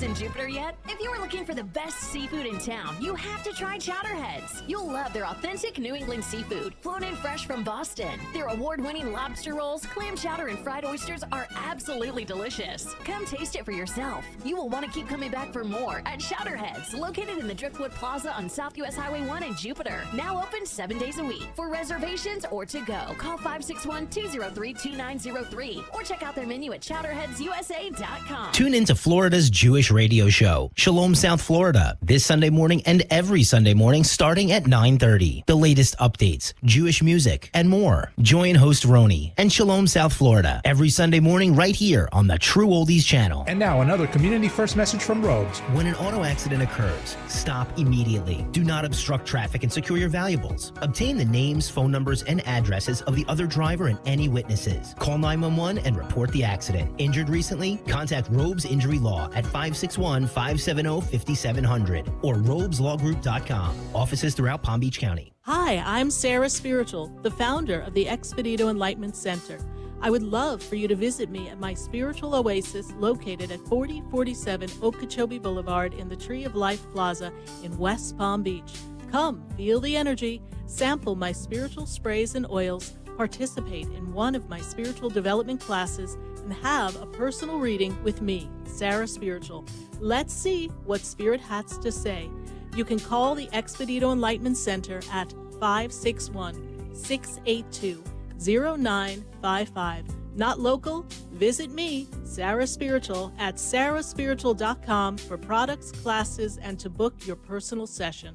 In Jupiter yet? If you are looking for the best seafood in town, you have to try Chowderheads. You'll love their authentic New England seafood, flown in fresh from Boston. Their award-winning lobster rolls, clam chowder, and fried oysters are absolutely delicious. Come taste it for yourself. You will want to keep coming back for more at Chowderheads, located in the Driftwood Plaza on South US Highway 1 in Jupiter. Now open 7 days a week. For reservations or to go, call 561-203-2903 or check out their menu at chowderheadsusa.com. Tune into Florida's Jewish radio show, Shalom South Florida, this Sunday morning and every Sunday morning starting at 9:30. The latest updates, Jewish music, and more. Join host Roni and Shalom South Florida every Sunday morning right here on the True Oldies channel. And now another community first message from Robes. When an auto accident occurs, stop immediately. Do not obstruct traffic and secure your valuables. Obtain the names, phone numbers, and addresses of the other driver and any witnesses. Call 911 and report the accident. Injured recently? Contact Robes Injury Law at 561-570-5700 or robeslawgroup.com. Offices throughout Palm Beach County. Hi, I'm Sarah Spiritual, the founder of the Expedito Enlightenment Center. I would love for you to visit me at my spiritual oasis located at 4047 Okeechobee Boulevard in the Tree of Life Plaza in West Palm Beach. Come, feel the energy, sample my spiritual sprays and oils, participate in one of my spiritual development classes, and have a personal reading with me, Sarah Spiritual. Let's see what Spirit has to say. You can call the Expedito Enlightenment Center at 561-682-0955. Not local? Visit me, Sarah Spiritual, at sarahspiritual.com for products, classes, and to book your personal session.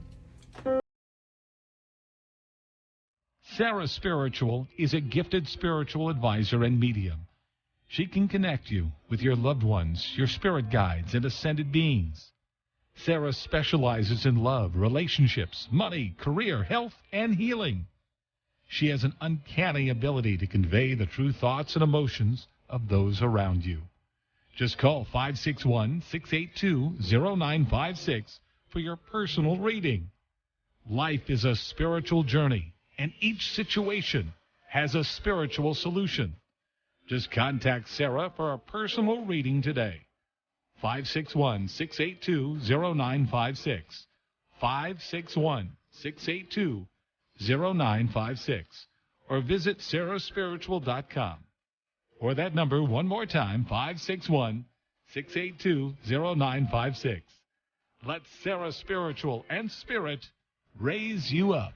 Sarah Spiritual is a gifted spiritual advisor and medium. She can connect you with your loved ones, your spirit guides, and ascended beings. Sarah specializes in love, relationships, money, career, health, and healing. She has an uncanny ability to convey the true thoughts and emotions of those around you. Just call 561-682-0956 for your personal reading. Life is a spiritual journey, and each situation has a spiritual solution. Just contact Sarah for a personal reading today. 561-682-0956. 561-682-0956. Or visit sarahspiritual.com. Or that number one more time, 561-682-0956. Let Sarah Spiritual and Spirit raise you up.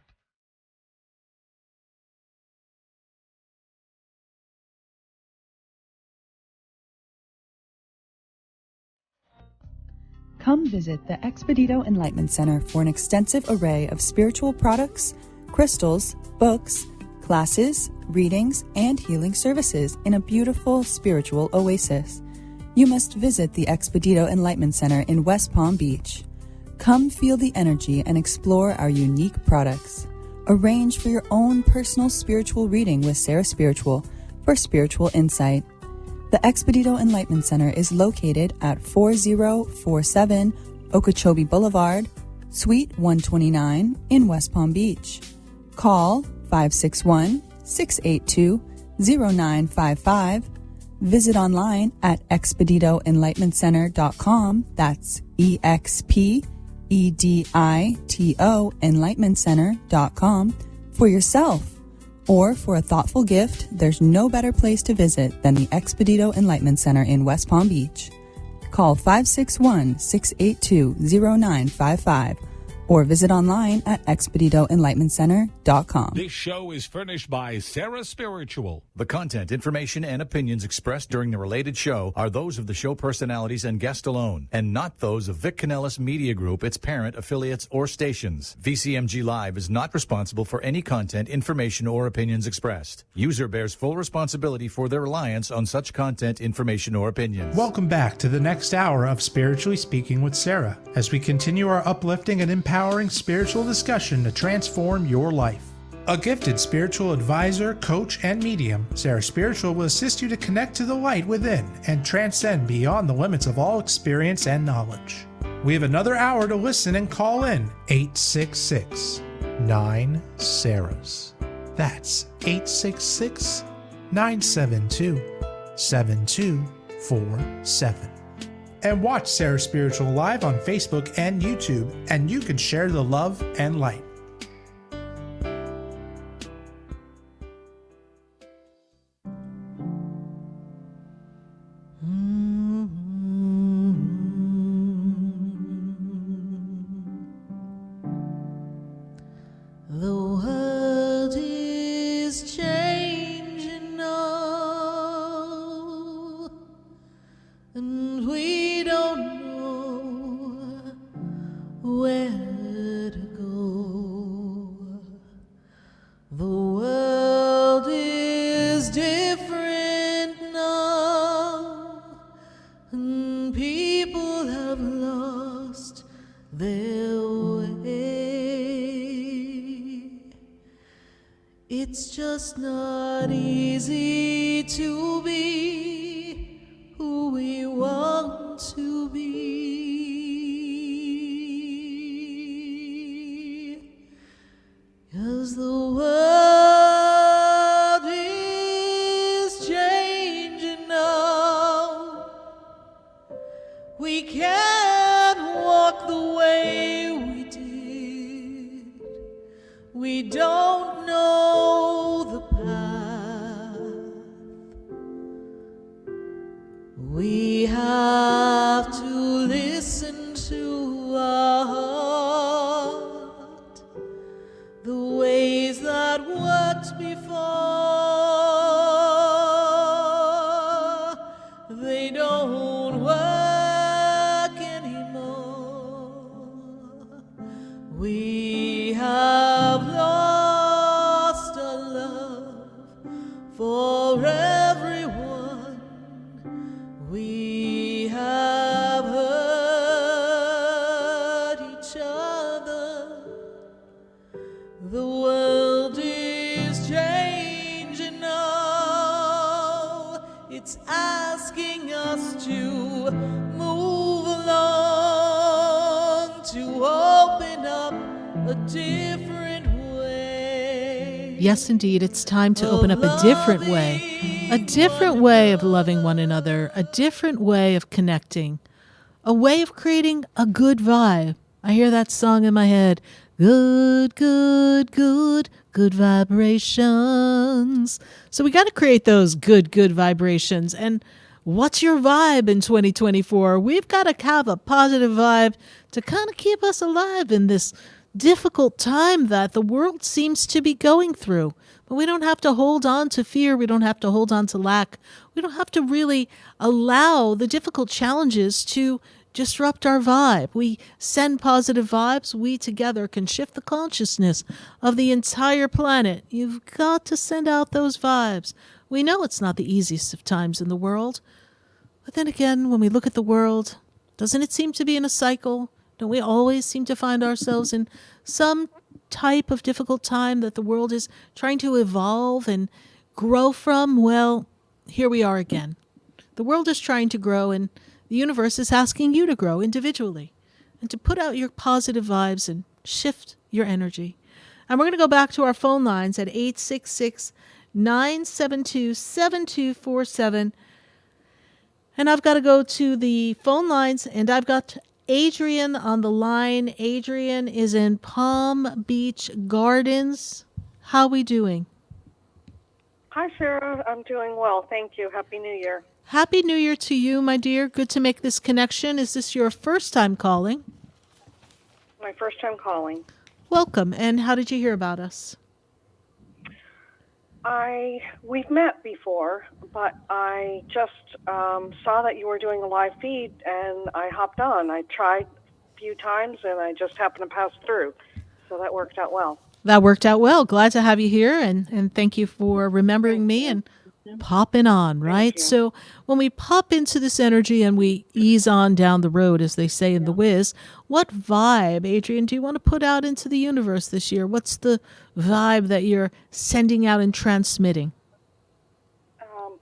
Come visit the Expedito Enlightenment Center for an extensive array of spiritual products, crystals, books, classes, readings, and healing services in a beautiful spiritual oasis. You must visit the Expedito Enlightenment Center in West Palm Beach. Come feel the energy and explore our unique products. Arrange for your own personal spiritual reading with Sarah Spiritual for spiritual insight. The Expedito Enlightenment Center is located at 4047 Okeechobee Boulevard, Suite 129 in West Palm Beach. Call 561-682-0955. Visit online at expeditoenlightenmentcenter.com. That's EXPEDITO enlightenmentcenter.com for yourself. Or for a thoughtful gift, there's no better place to visit than the Expedito Enlightenment Center in West Palm Beach. Call 561-682-0955 or visit online at expeditoenlightenmentcenter.com. This show is furnished by Sarah Spiritual. The content, information, and opinions expressed during the related show are those of the show personalities and guest alone, and not those of Vic Canales Media Group, its parent, affiliates, or stations. VCMG Live is not responsible for any content, information, or opinions expressed. User bears full responsibility for their reliance on such content, information, or opinions. Welcome back to the next hour of Spiritually Speaking with Sarah, as we continue our uplifting and empowering spiritual discussion to transform your life. A gifted spiritual advisor, coach, and medium, Sarah Spiritual will assist you to connect to the light within and transcend beyond the limits of all experience and knowledge. We have another hour to listen and call in 866-9-SARAHS. That's 866-972-7247. And watch Sarah Spiritual live on Facebook and YouTube, and you can share the love and light. The world is changing now, and we don't know where to go. The world is different now, and people have lost their way. It's just not easy to be who we want to be, 'cause the world is changing now. We can't walk the way we did. We don't know the path. We have to listen to our heart. The ways that worked before, they don't work anymore. We have lost our love for everyone. We have hurt each other. The world is changing now. It's asking us to move along, to open up a different way. Yes, indeed, it's time to open up a different way of loving one another, a different way of connecting, a way of creating a good vibe. I hear that song in my head. Good, good, good, good vibrations. So we got to create those good, good vibrations. And what's your vibe in 2024? We've got to have a positive vibe to kind of keep us alive in this difficult time that the world seems to be going through. But we don't have to hold on to fear. We don't have to hold on to lack. We don't have to really allow the difficult challenges to disrupt our vibe. We send positive vibes. We together can shift the consciousness of the entire planet. You've got to send out those vibes. We know it's not the easiest of times in the world. But then again, when we look at the world, doesn't it seem to be in a cycle? Don't we always seem to find ourselves in some type of difficult time that the world is trying to evolve and grow from? Well, here we are again. The world is trying to grow, and the universe is asking you to grow individually and to put out your positive vibes and shift your energy. And we're going to go back to our phone lines at 866-972-7247. And I've got to go to the phone lines, and I've got Adrian on the line. Adrian is in Palm Beach Gardens. How are we doing? Hi, Sarah. I'm doing well. Thank you. Happy New Year. Happy New Year to you, my dear. Good to make this connection. Is this your first time calling? My first time calling. Welcome. And how did you hear about us? We've met before, but I just saw that you were doing a live feed, and I hopped on. I tried a few times, and I just happened to pass through, so that worked out well. That worked out well. Glad to have you here, and thank you for remembering me and popping on, right? So when we pop into this energy and we ease on down the road, as they say in The Wiz, what vibe, Adrian, do you want to put out into the universe this year? What's the vibe that you're sending out and transmitting?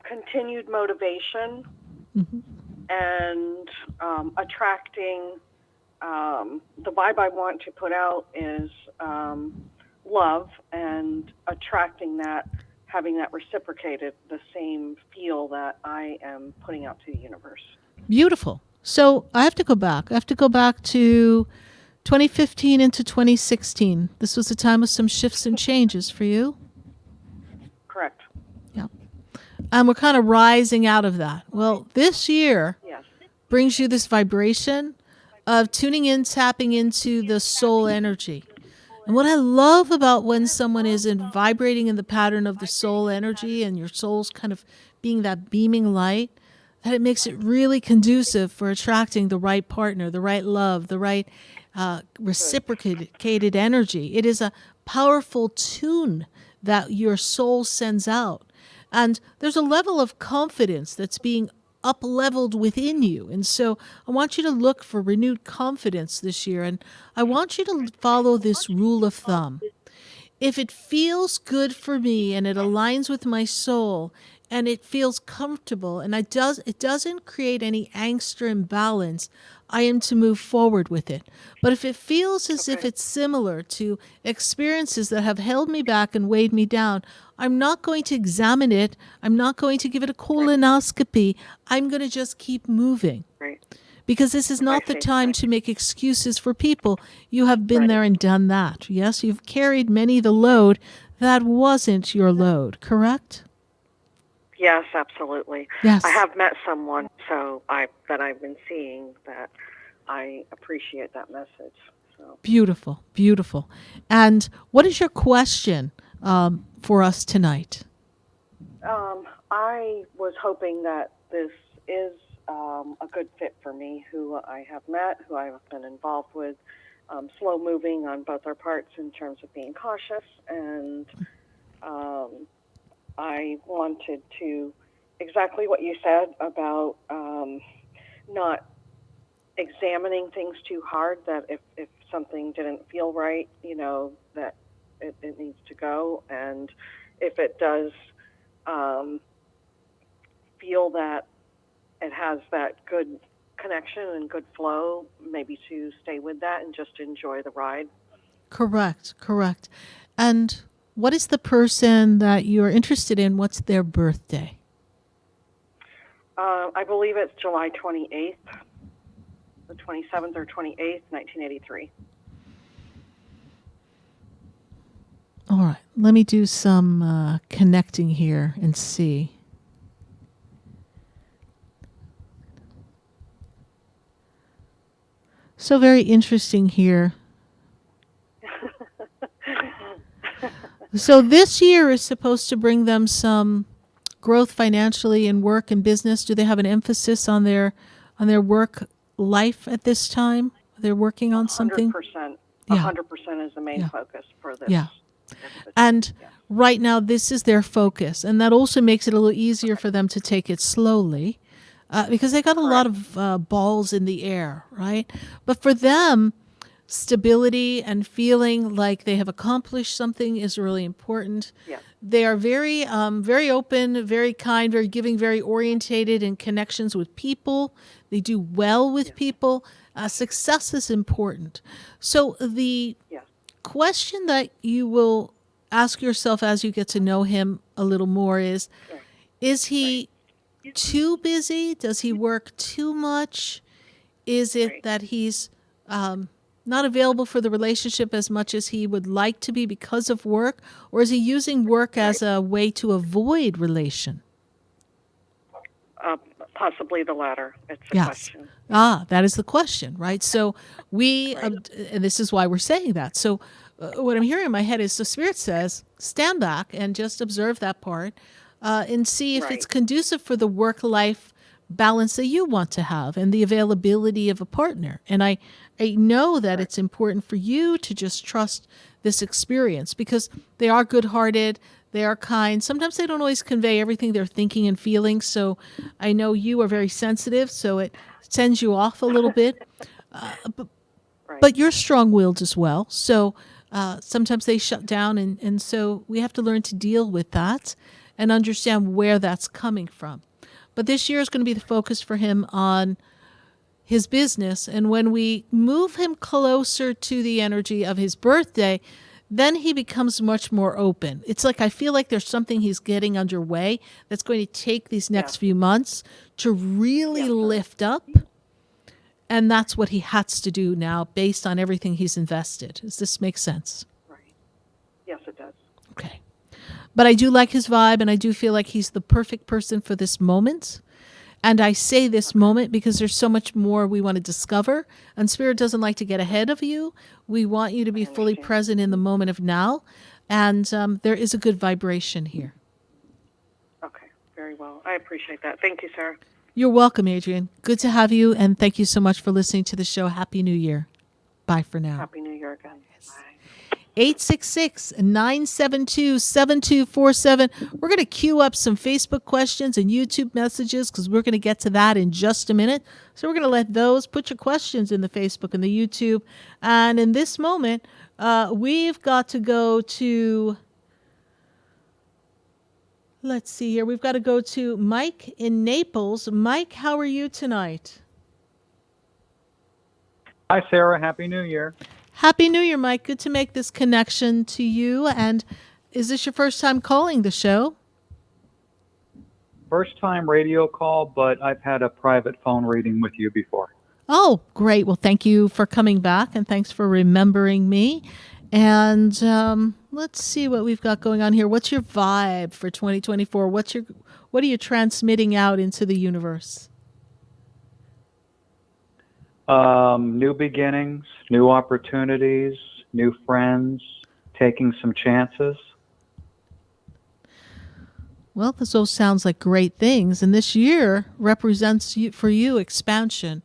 Continued motivation and attracting. The vibe I want to put out is love and attracting that, having that reciprocated, the same feel that I am putting out to the universe. Beautiful. So I have to go back. I have to go back to 2015 into 2016. This was a time of some shifts and changes for you. Correct. Yeah. And we're kind of rising out of that. Well, this year brings you this vibration of tuning in, tapping into the soul energy. And what I love about when someone is vibrating in the pattern of the soul energy and your soul's kind of being that beaming light, that it makes it really conducive for attracting the right partner, the right love, the right reciprocated energy. It is a powerful tune that your soul sends out. And there's a level of confidence that's being up-leveled within you. And so I want you to look for renewed confidence this year. And I want you to follow this rule of thumb. If it feels good for me and it aligns with my soul and it feels comfortable and it doesn't create any angst or imbalance, I am to move forward with it. But if it feels as if it's similar to experiences that have held me back and weighed me down, I'm not going to examine it. I'm not going to give it a colonoscopy. I'm going to just keep moving. Right. Because this is not the time to make excuses for people. You have been there and done that. Yes, you've carried many the load that wasn't your load, correct? Yes, absolutely. Yes. I have met someone that I've been seeing that I appreciate that message. So. Beautiful, beautiful. And what is your question for us tonight? I was hoping that this is a good fit for me, who I have met, who I have been involved with, slow moving on both our parts in terms of being cautious, and I wanted to, exactly what you said about not examining things too hard, that if something didn't feel right, that it needs to go. And if it does feel that it has that good connection and good flow, maybe to stay with that and just enjoy the ride. Correct. And what is the person that you're interested in? What's their birthday? I believe it's July 28th, the 27th or 28th, 1983. All right. Let me do some connecting here and see. So very interesting here. So this year is supposed to bring them some growth financially in work and business. Do they have an emphasis on their work life at this time? They're working on something? 100%. 100% is the main focus for this. Yeah. And right now this is their focus. And that also makes it a little easier for them to take it slowly because they got a lot of balls in the air, right? But for them, stability and feeling like they have accomplished something is really important. Yeah. They are very, very open, very kind, very giving, very orientated in connections with people. They do well with people. Success is important. So the question that you will ask yourself as you get to know him a little more is he too busy? Does he work too much? Is it that he's not available for the relationship as much as he would like to be because of work? Or is he using work as a way to avoid relation? Possibly the latter. It's a question. That is the question, right? So and this is why we're saying that. So what I'm hearing in my head is the Spirit says, stand back and just observe that part and see if it's conducive for the work-life balance that you want to have and the availability of a partner. And I know that it's important for you to just trust this experience because they are good-hearted. They are kind. Sometimes they don't always convey everything they're thinking and feeling. So I know you are very sensitive, so it sends you off a little bit. But you're strong-willed as well. So sometimes they shut down, and so we have to learn to deal with that and understand where that's coming from. But this year is going to be the focus for him on his business. And when we move him closer to the energy of his birthday, then he becomes much more open. It's like I feel like there's something he's getting underway that's going to take these next few months to really lift up. And that's what he has to do now based on everything he's invested. Does this make sense? Yes, it does. Okay. But I do like his vibe, and I do feel like he's the perfect person for this moment. And I say this moment because there's so much more we want to discover. And Spirit doesn't like to get ahead of you. We want you to be fully present in the moment of now. And there is a good vibration here. Okay, very well. I appreciate that. Thank you, Sarah. You're welcome, Adrian. Good to have you. And thank you so much for listening to the show. Happy New Year. Bye for now. Happy New Year again. 866-972-7247. We're going to queue up some Facebook questions and YouTube messages because we're going to get to that in just a minute. So we're going to let those, put your questions in the Facebook and the YouTube. And in this moment, we've got to go to, let's see here. We've got to go to Mike in Naples. Mike, how are you tonight? Hi, Sarah. Happy New Year. Happy New Year, Mike. Good to make this connection to you. And is this your first time calling the show? First time radio call, but I've had a private phone reading with you before. Oh, great. Well, thank you for coming back, and thanks for remembering me. And let's see what we've got going on here. What's your vibe for 2024? What are you transmitting out into the universe? New beginnings, new opportunities, new friends, taking some chances. Well, this all sounds like great things. And this year represents for you expansion.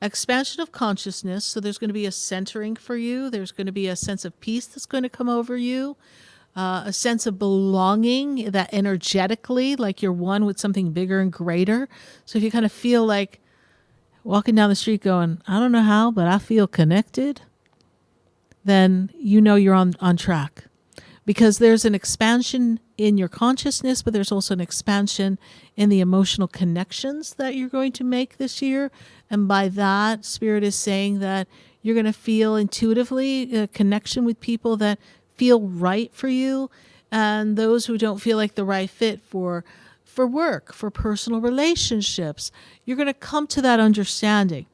Expansion of consciousness. So there's going to be a centering for you. There's going to be a sense of peace that's going to come over you. A sense of belonging that energetically, like you're one with something bigger and greater. So if you kind of feel like walking down the street going, I don't know how, but I feel connected, then you know you're on track. Because there's an expansion in your consciousness, but there's also an expansion in the emotional connections that you're going to make this year. And by that, Spirit is saying that you're going to feel intuitively a connection with people that feel right for you, and those who don't feel like the right fit for work, for personal relationships. You're going to come to that understanding.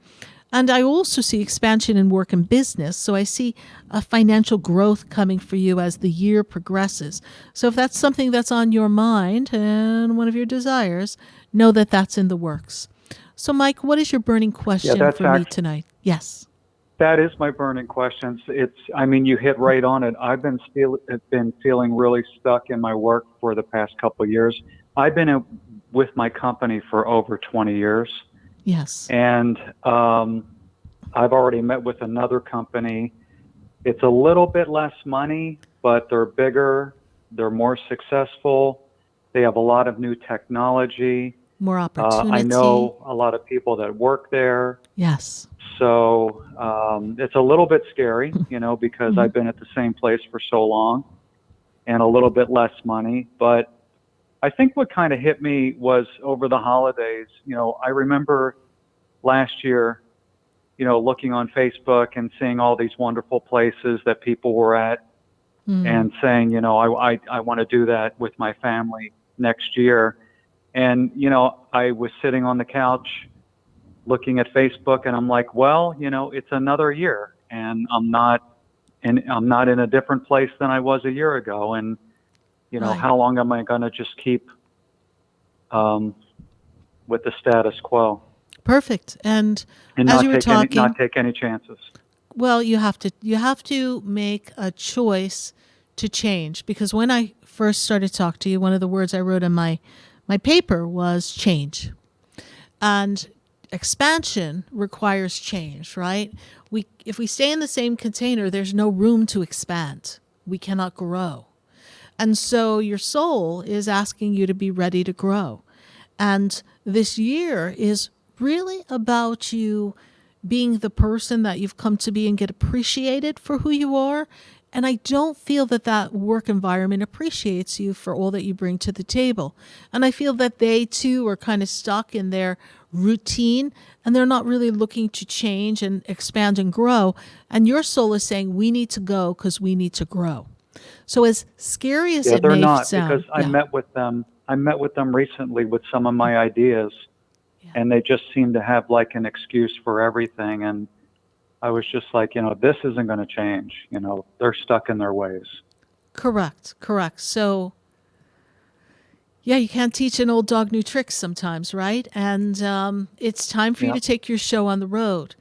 And I also see expansion in work and business. So I see a financial growth coming for you as the year progresses. So if that's something that's on your mind and one of your desires, know that that's in the works. So Mike, what is your burning question for me tonight? Yes. That is my burning question. You hit right on it. I've been feeling really stuck in my work for the past couple of years. I've been with my company for over 20 years. Yes. And I've already met with another company. It's a little bit less money, but they're bigger. They're more successful. They have a lot of new technology. More opportunity. I know a lot of people that work there. Yes. So it's a little bit scary, because I've been at the same place for so long, and a little bit less money. But I think what kind of hit me was over the holidays. I remember last year, looking on Facebook and seeing all these wonderful places that people were at and saying, I want to do that with my family next year. And, I was sitting on the couch looking at Facebook, and I'm like, well, it's another year, and I'm not in a different place than I was a year ago. And, Right. How long am I going to just keep with the status quo? Perfect. And as not you were talking, not take any chances. Well, you have to make a choice to change, because when I first started to talk to you, one of the words I wrote in my paper was change. And expansion requires change, right? If we stay in the same container, there's no room to expand. We cannot grow. And so your soul is asking you to be ready to grow. And this year is really about you being the person that you've come to be and get appreciated for who you are. And I don't feel that that work environment appreciates you for all that you bring to the table. And I feel that they too are kind of stuck in their routine and they're not really looking to change and expand and grow. And your soul is saying, we need to go because we need to grow. So as scary as Yeah, it they're may not, sound, because I met with them. I met with them recently with some of my ideas, and they just seem to have like an excuse for everything. And I was just like, this isn't going to change. They're stuck in their ways. Correct. So, yeah, you can't teach an old dog new tricks sometimes, right? And it's time for you to take your show on the road.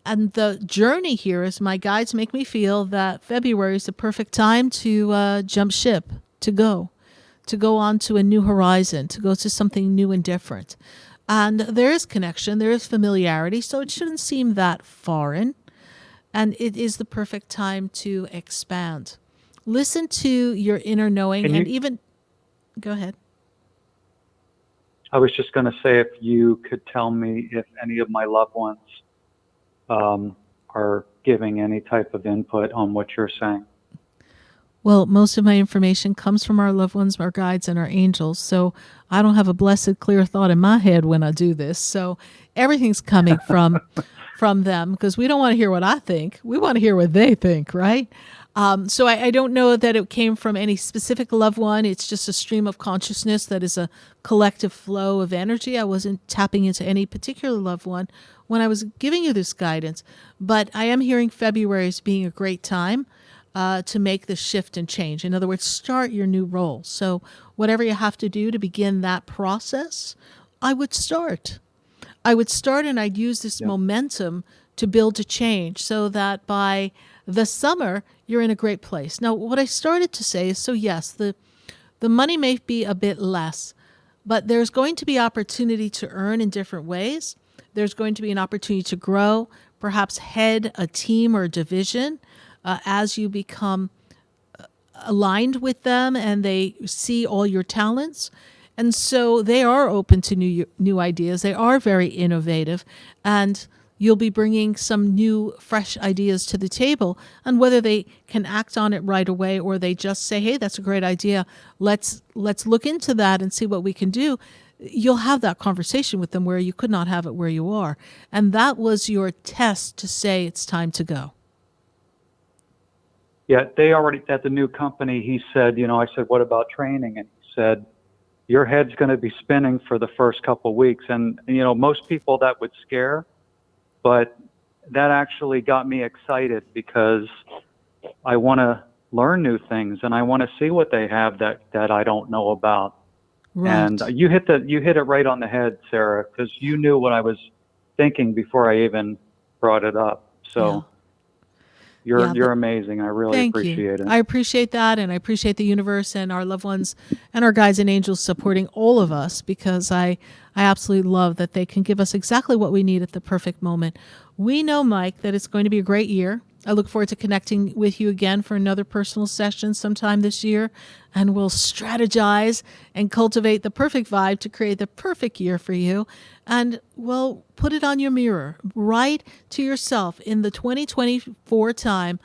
And the journey here, as my guides make me feel, that February is the perfect time to jump ship, to go on to a new horizon, to go to something new and different. And there is connection, there is familiarity, so it shouldn't seem that foreign. And it is the perfect time to expand. Listen to your inner knowing and even... Go ahead. I was just going to say, if you could tell me if any of my loved ones are giving any type of input on what you're saying. Well, most of my information comes from our loved ones, our guides, and our angels. So I don't have a blessed, clear thought in my head when I do this. So everything's coming from them, because we don't want to hear what I think. We want to hear what they think, right? So I don't know that it came from any specific loved one. It's just a stream of consciousness that is a collective flow of energy. I wasn't tapping into any particular loved one when I was giving you this guidance. But I am hearing February as being a great time to make the shift and change. In other words, start your new role. So whatever you have to do to begin that process, I would start. And I'd use this momentum to build a change so that by the summer, you're in a great place. Now, what I started to say is, so yes, the money may be a bit less, but there's going to be opportunity to earn in different ways. There's going to be an opportunity to grow, perhaps head a team or a division as you become aligned with them and they see all your talents. And so they are open to new ideas. They are very innovative, and you'll be bringing some new, fresh ideas to the table. And whether they can act on it right away or they just say, hey, that's a great idea, let's look into that and see what we can do, you'll have that conversation with them where you could not have it where you are. And that was your test to say it's time to go. Yeah, they already, at the new company, he said, I said, what about training? And he said, your head's going to be spinning for the first couple of weeks. And, most people that would scare, but that actually got me excited because I want to learn new things and I want to see what they have that I don't know about. Right. And you hit it right on the head, Sarah, because you knew what I was thinking before I even brought it up. So you're amazing. I really appreciate it. I appreciate that, and I appreciate the universe and our loved ones and our guides and angels supporting all of us, because I absolutely love that they can give us exactly what we need at the perfect moment. We know, Mike, that it's going to be a great year. I look forward to connecting with you again for another personal session sometime this year, and we'll strategize and cultivate the perfect vibe to create the perfect year for you. And we'll put it on your mirror. Write to yourself in the 2024 time,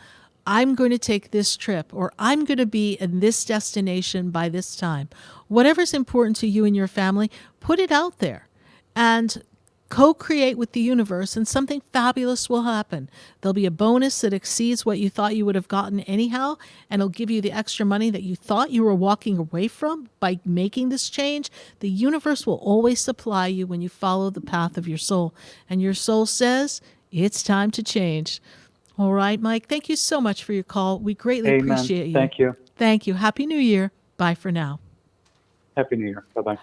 I'm going to take this trip, or I'm going to be in this destination by this time. Whatever's important to you and your family, put it out there and co-create with the universe, and something fabulous will happen. There'll be a bonus that exceeds what you thought you would have gotten anyhow, and it'll give you the extra money that you thought you were walking away from by making this change. The universe will always supply you when you follow the path of your soul, and your soul says it's time to change. All right, Mike, thank you so much for your call. We greatly appreciate you. Thank you. Thank you. Happy New Year. Bye for now. Happy New Year. Bye-bye.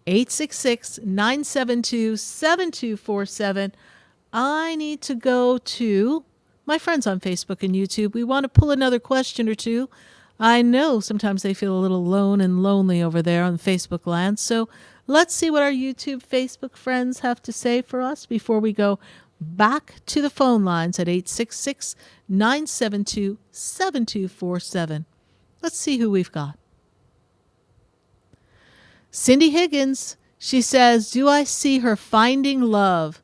866-972-7247. I need to go to my friends on Facebook and YouTube. We want to pull another question or two. I know sometimes they feel a little alone and lonely over there on Facebook land. So let's see what our YouTube, Facebook friends have to say for us before we go back to the phone lines at 866-972-7247. Let's see who we've got. Cindy Higgins, she says, do I see her finding love?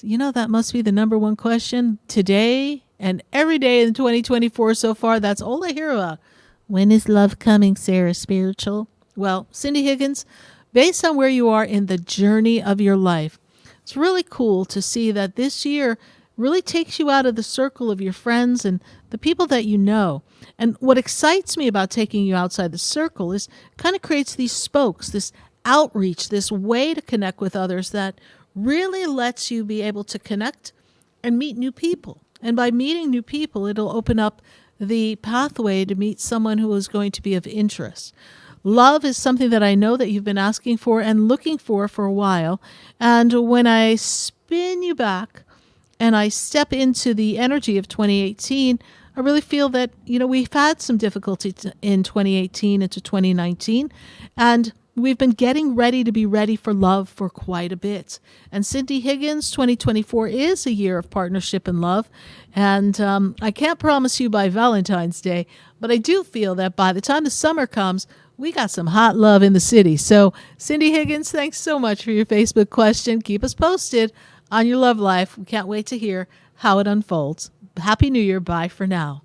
You know, that must be the number one question today and every day in 2024 so far. That's all I hear about. When is love coming, Sarah Spiritual? Well, Cindy Higgins, based on where you are in the journey of your life, it's really cool to see that this year really takes you out of the circle of your friends and the people that you know. And what excites me about taking you outside the circle is kind of creates these spokes, this outreach, this way to connect with others that really lets you be able to connect and meet new people. And by meeting new people, it'll open up the pathway to meet someone who is going to be of interest. Love is something that I know that you've been asking for and looking for a while. And when I spin you back and I step into the energy of 2018, I really feel that, we've had some difficulty in 2018 into 2019, and we've been getting ready to be ready for love for quite a bit. And Cindy Higgins, 2024 is a year of partnership and love. And I can't promise you by Valentine's Day, but I do feel that by the time the summer comes, we got some hot love in the city. So, Cindy Higgins, thanks so much for your Facebook question. Keep us posted on your love life. We can't wait to hear how it unfolds. Happy New Year. Bye for now.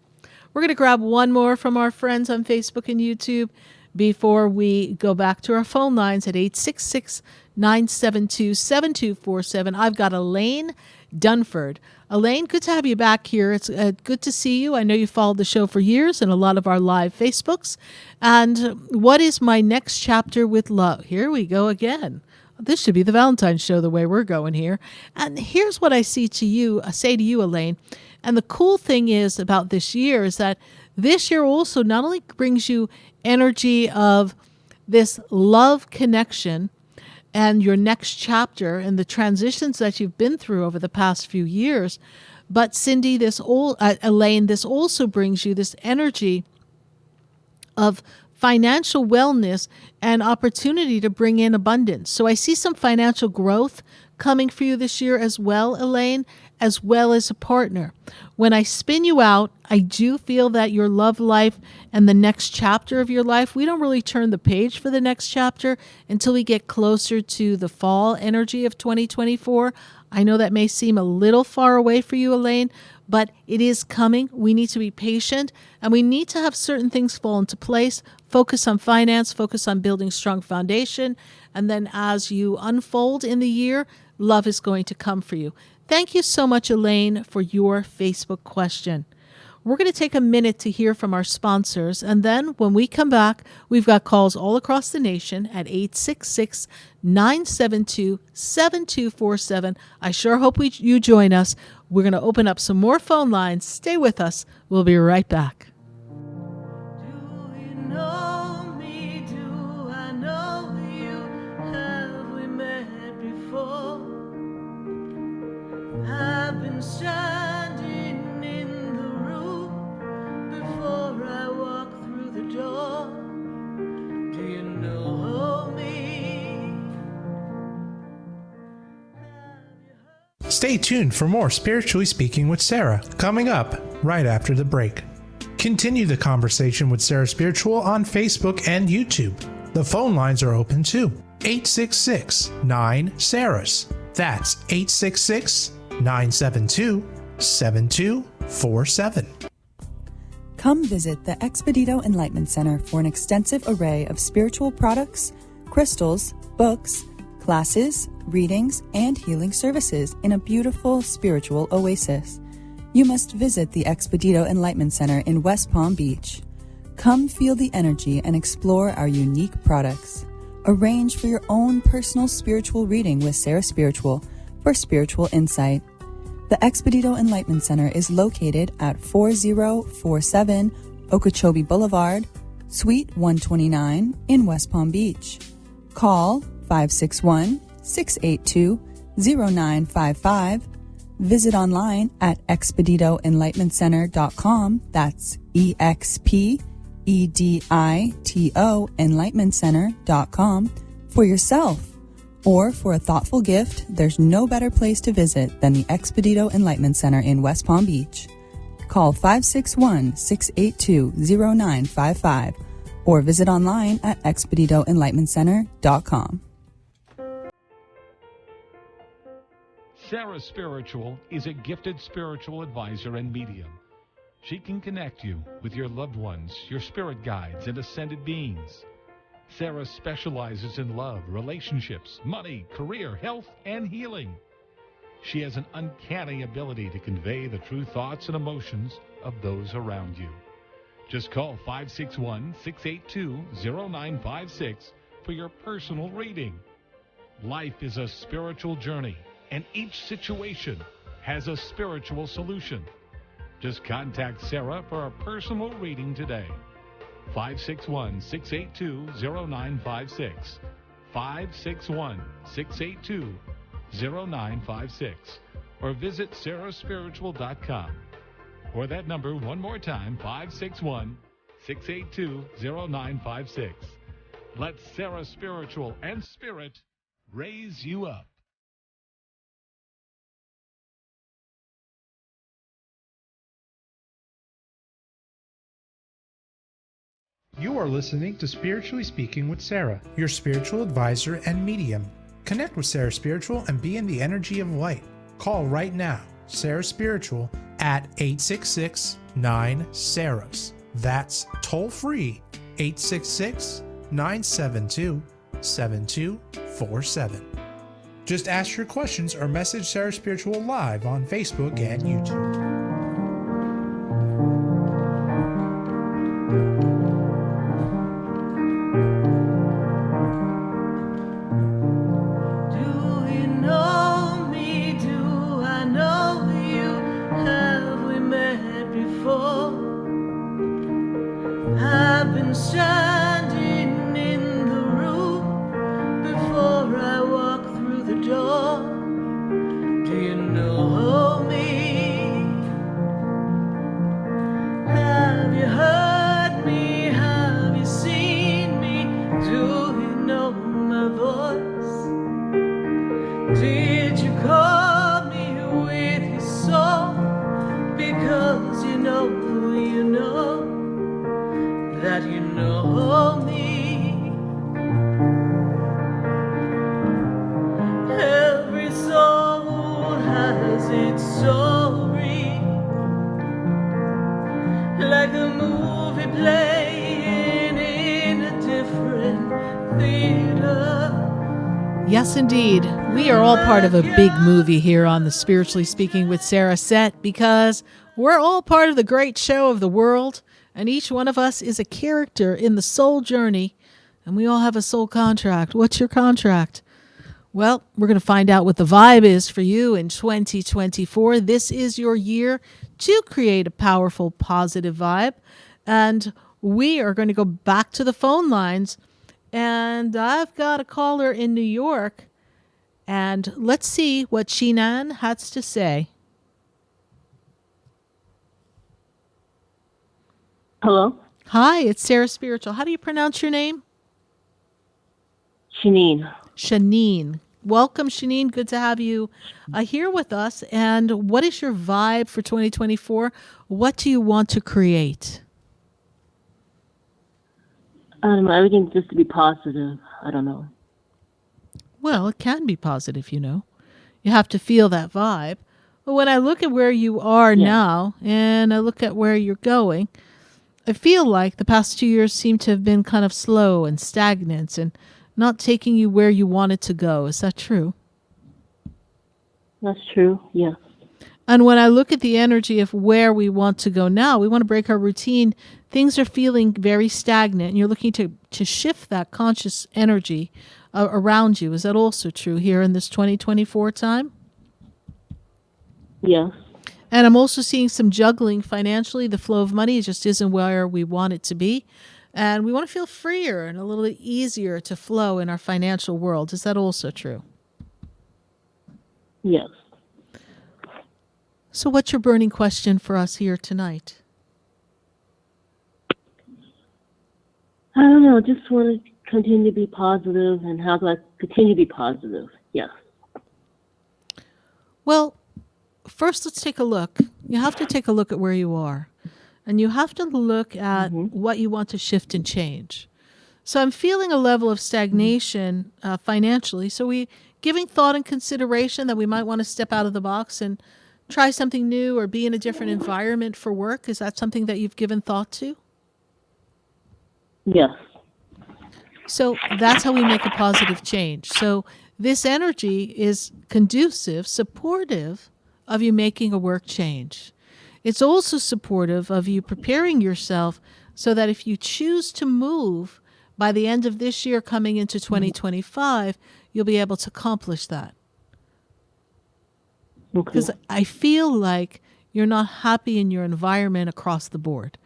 We're going to grab one more from our friends on Facebook and YouTube before we go back to our phone lines at 866-972-7247. I've got Elaine Dunford. Elaine, good to have you back here. It's good to see you. I know you followed the show for years and a lot of our live Facebooks. And what is my next chapter with love? Here we go again. This should be the Valentine's show the way we're going here. And here's what I say to you, Elaine. And the cool thing is about this year is that this year also not only brings you energy of this love connection and your next chapter and the transitions that you've been through over the past few years, but Cindy, Elaine, this also brings you this energy of financial wellness and opportunity to bring in abundance. So I see some financial growth coming for you this year as well, Elaine, as well as a partner. When I spin you out, I do feel that your love life and the next chapter of your life, we don't really turn the page for the next chapter until we get closer to the fall energy of 2024. I know that may seem a little far away for you, Elaine, but it is coming. We need to be patient, and we need to have certain things fall into place. Focus on finance, focus on building strong foundation, and then as you unfold in the year, love is going to come for you. Thank you so much, Elaine, for your Facebook question. We're going to take a minute to hear from our sponsors, and then when we come back, we've got calls all across the nation at 866-972-7247. I sure hope you join us. We're going to open up some more phone lines. Stay with us. We'll be right back. Know me, do I know you? Have we met before? I've been standing in the room before I walk through the door. Do you know me? Stay tuned for more Spiritually Speaking with Sarah, coming up right after the break. Continue the conversation with Sarah Spiritual on Facebook and YouTube. The phone lines are open too. 866-9-SARAHS. That's 866-972-7247. Come visit the Expedito Enlightenment Center for an extensive array of spiritual products, crystals, books, classes, readings, and healing services in a beautiful spiritual oasis. You must visit the Expedito Enlightenment Center in West Palm Beach. Come feel the energy and explore our unique products. Arrange for your own personal spiritual reading with Sarah Spiritual for spiritual insight. The Expedito Enlightenment Center is located at 4047 Okeechobee Boulevard, Suite 129 in West Palm Beach. Call 561-682-0955. Visit online at expeditoenlightenmentcenter.com. That's EXPEDITO enlightenmentcenter.com for yourself. Or for a thoughtful gift, there's no better place to visit than the Expedito Enlightenment Center in West Palm Beach. Call 561-682-0955 or visit online at expeditoenlightenmentcenter.com. Sarah Spiritual is a gifted spiritual advisor and medium. She can connect you with your loved ones, your spirit guides, and ascended beings. Sarah specializes in love, relationships, money, career, health, and healing. She has an uncanny ability to convey the true thoughts and emotions of those around you. Just call 561-682-0956 for your personal reading. Life is a spiritual journey, and each situation has a spiritual solution. Just contact Sarah for a personal reading today. 561-682-0956. 561-682-0956. Or visit sarahspiritual.com. Or that number one more time, 561-682-0956. Let Sarah Spiritual and Spirit raise you up. You are listening to Spiritually Speaking with Sarah, your spiritual advisor and medium. Connect with Sarah Spiritual and be in the energy of light. Call right now, Sarah Spiritual, at 866-9-SARAHS. That's toll free, 866-972-7247. Just ask your questions or message Sarah Spiritual live on Facebook and YouTube. Standing in the room before I walk through the door. Do you know me? Have you heard me? Have you seen me? Do you know my voice? Did you call me with your soul? Because you know that you know me. Every soul has its story, like a movie playing in a different theater. Yes, indeed. We are all part of a big movie here on the Spiritually Speaking with Sarah set, because we're all part of the great show of the world. And each one of us is a character in the soul journey, and we all have a soul contract. What's your contract? Well, we're going to find out what the vibe is for you in 2024. This is your year to create a powerful, positive vibe. And we are going to go back to the phone lines. And I've got a caller in New York. And let's see what Shinan has to say. Hello? Hi, it's Sarah Spiritual. How do you pronounce your name? Shanine. Shanine. Welcome, Shanine. Good to have you here with us. And what is your vibe for 2024? What do you want to create? I don't know. Everything's just to be positive. I don't know. Well, it can be positive, you know. You have to feel that vibe. But when I look at where you are now and I look at where you're going, I feel like the past 2 years seem to have been kind of slow and stagnant and not taking you where you wanted to go. Is that true? That's true, yeah. And when I look at the energy of where we want to go now, we want to break our routine. Things are feeling very stagnant, and you're looking to shift that conscious energy around you. Is that also true here in this 2024 time? Yes. And I'm also seeing some juggling financially. The flow of money just isn't where we want it to be. And we want to feel freer and a little bit easier to flow in our financial world. Is that also true? Yes. So what's your burning question for us here tonight? I don't know. Just want to continue to be positive. And how do I continue to be positive? Yes. Well, first, let's take a look. You have to take a look at where you are. And you have to look at what you want to shift and change. So I'm feeling a level of stagnation financially. So we giving thought and consideration that we might want to step out of the box and try something new or be in a different environment for work. Is that something that you've given thought to? Yes. So that's how we make a positive change. So this energy is conducive, supportive of you making a work change. It's also supportive of you preparing yourself so that if you choose to move by the end of this year coming into 2025, you'll be able to accomplish that. Because I feel like you're not happy in your environment across the board.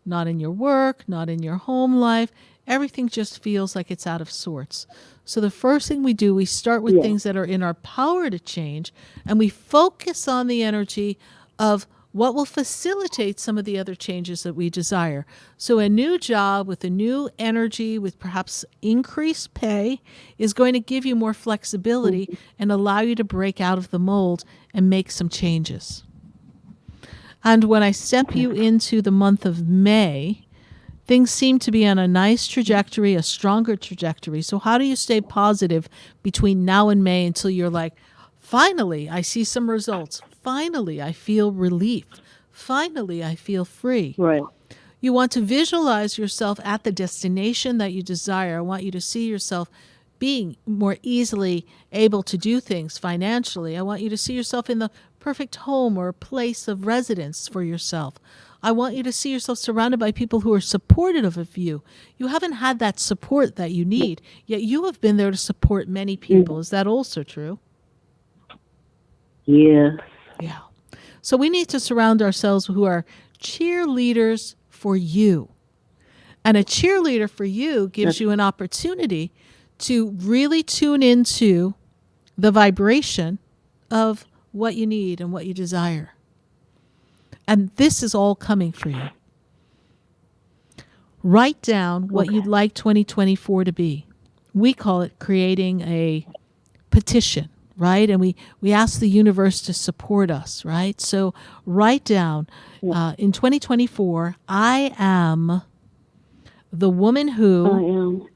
Not in your work, not in your home life. Everything just feels like it's out of sorts. So the first thing we do, we start with things that are in our power to change, and we focus on the energy of what will facilitate some of the other changes that we desire. So a new job with a new energy, with perhaps increased pay, is going to give you more flexibility and allow you to break out of the mold and make some changes. And when I step you into the month of May, things seem to be on a nice trajectory, a stronger trajectory. So how do you stay positive between now and May until you're like, finally, I see some results. Finally, I feel relief. Finally, I feel free. Right. You want to visualize yourself at the destination that you desire. I want you to see yourself being more easily able to do things financially. I want you to see yourself in the perfect home or place of residence for yourself. I want you to see yourself surrounded by people who are supportive of you. You haven't had that support that you need, yet you have been there to support many people. Is that also true? Yes. Yeah. So we need to surround ourselves who are cheerleaders for you. And a cheerleader for you gives you an opportunity to really tune into the vibration of what you need and what you desire. And this is all coming for you. Write down what you'd like 2024 to be. We call it creating a petition, right? And we ask the universe to support us, right? So write down, in 2024, I am the woman who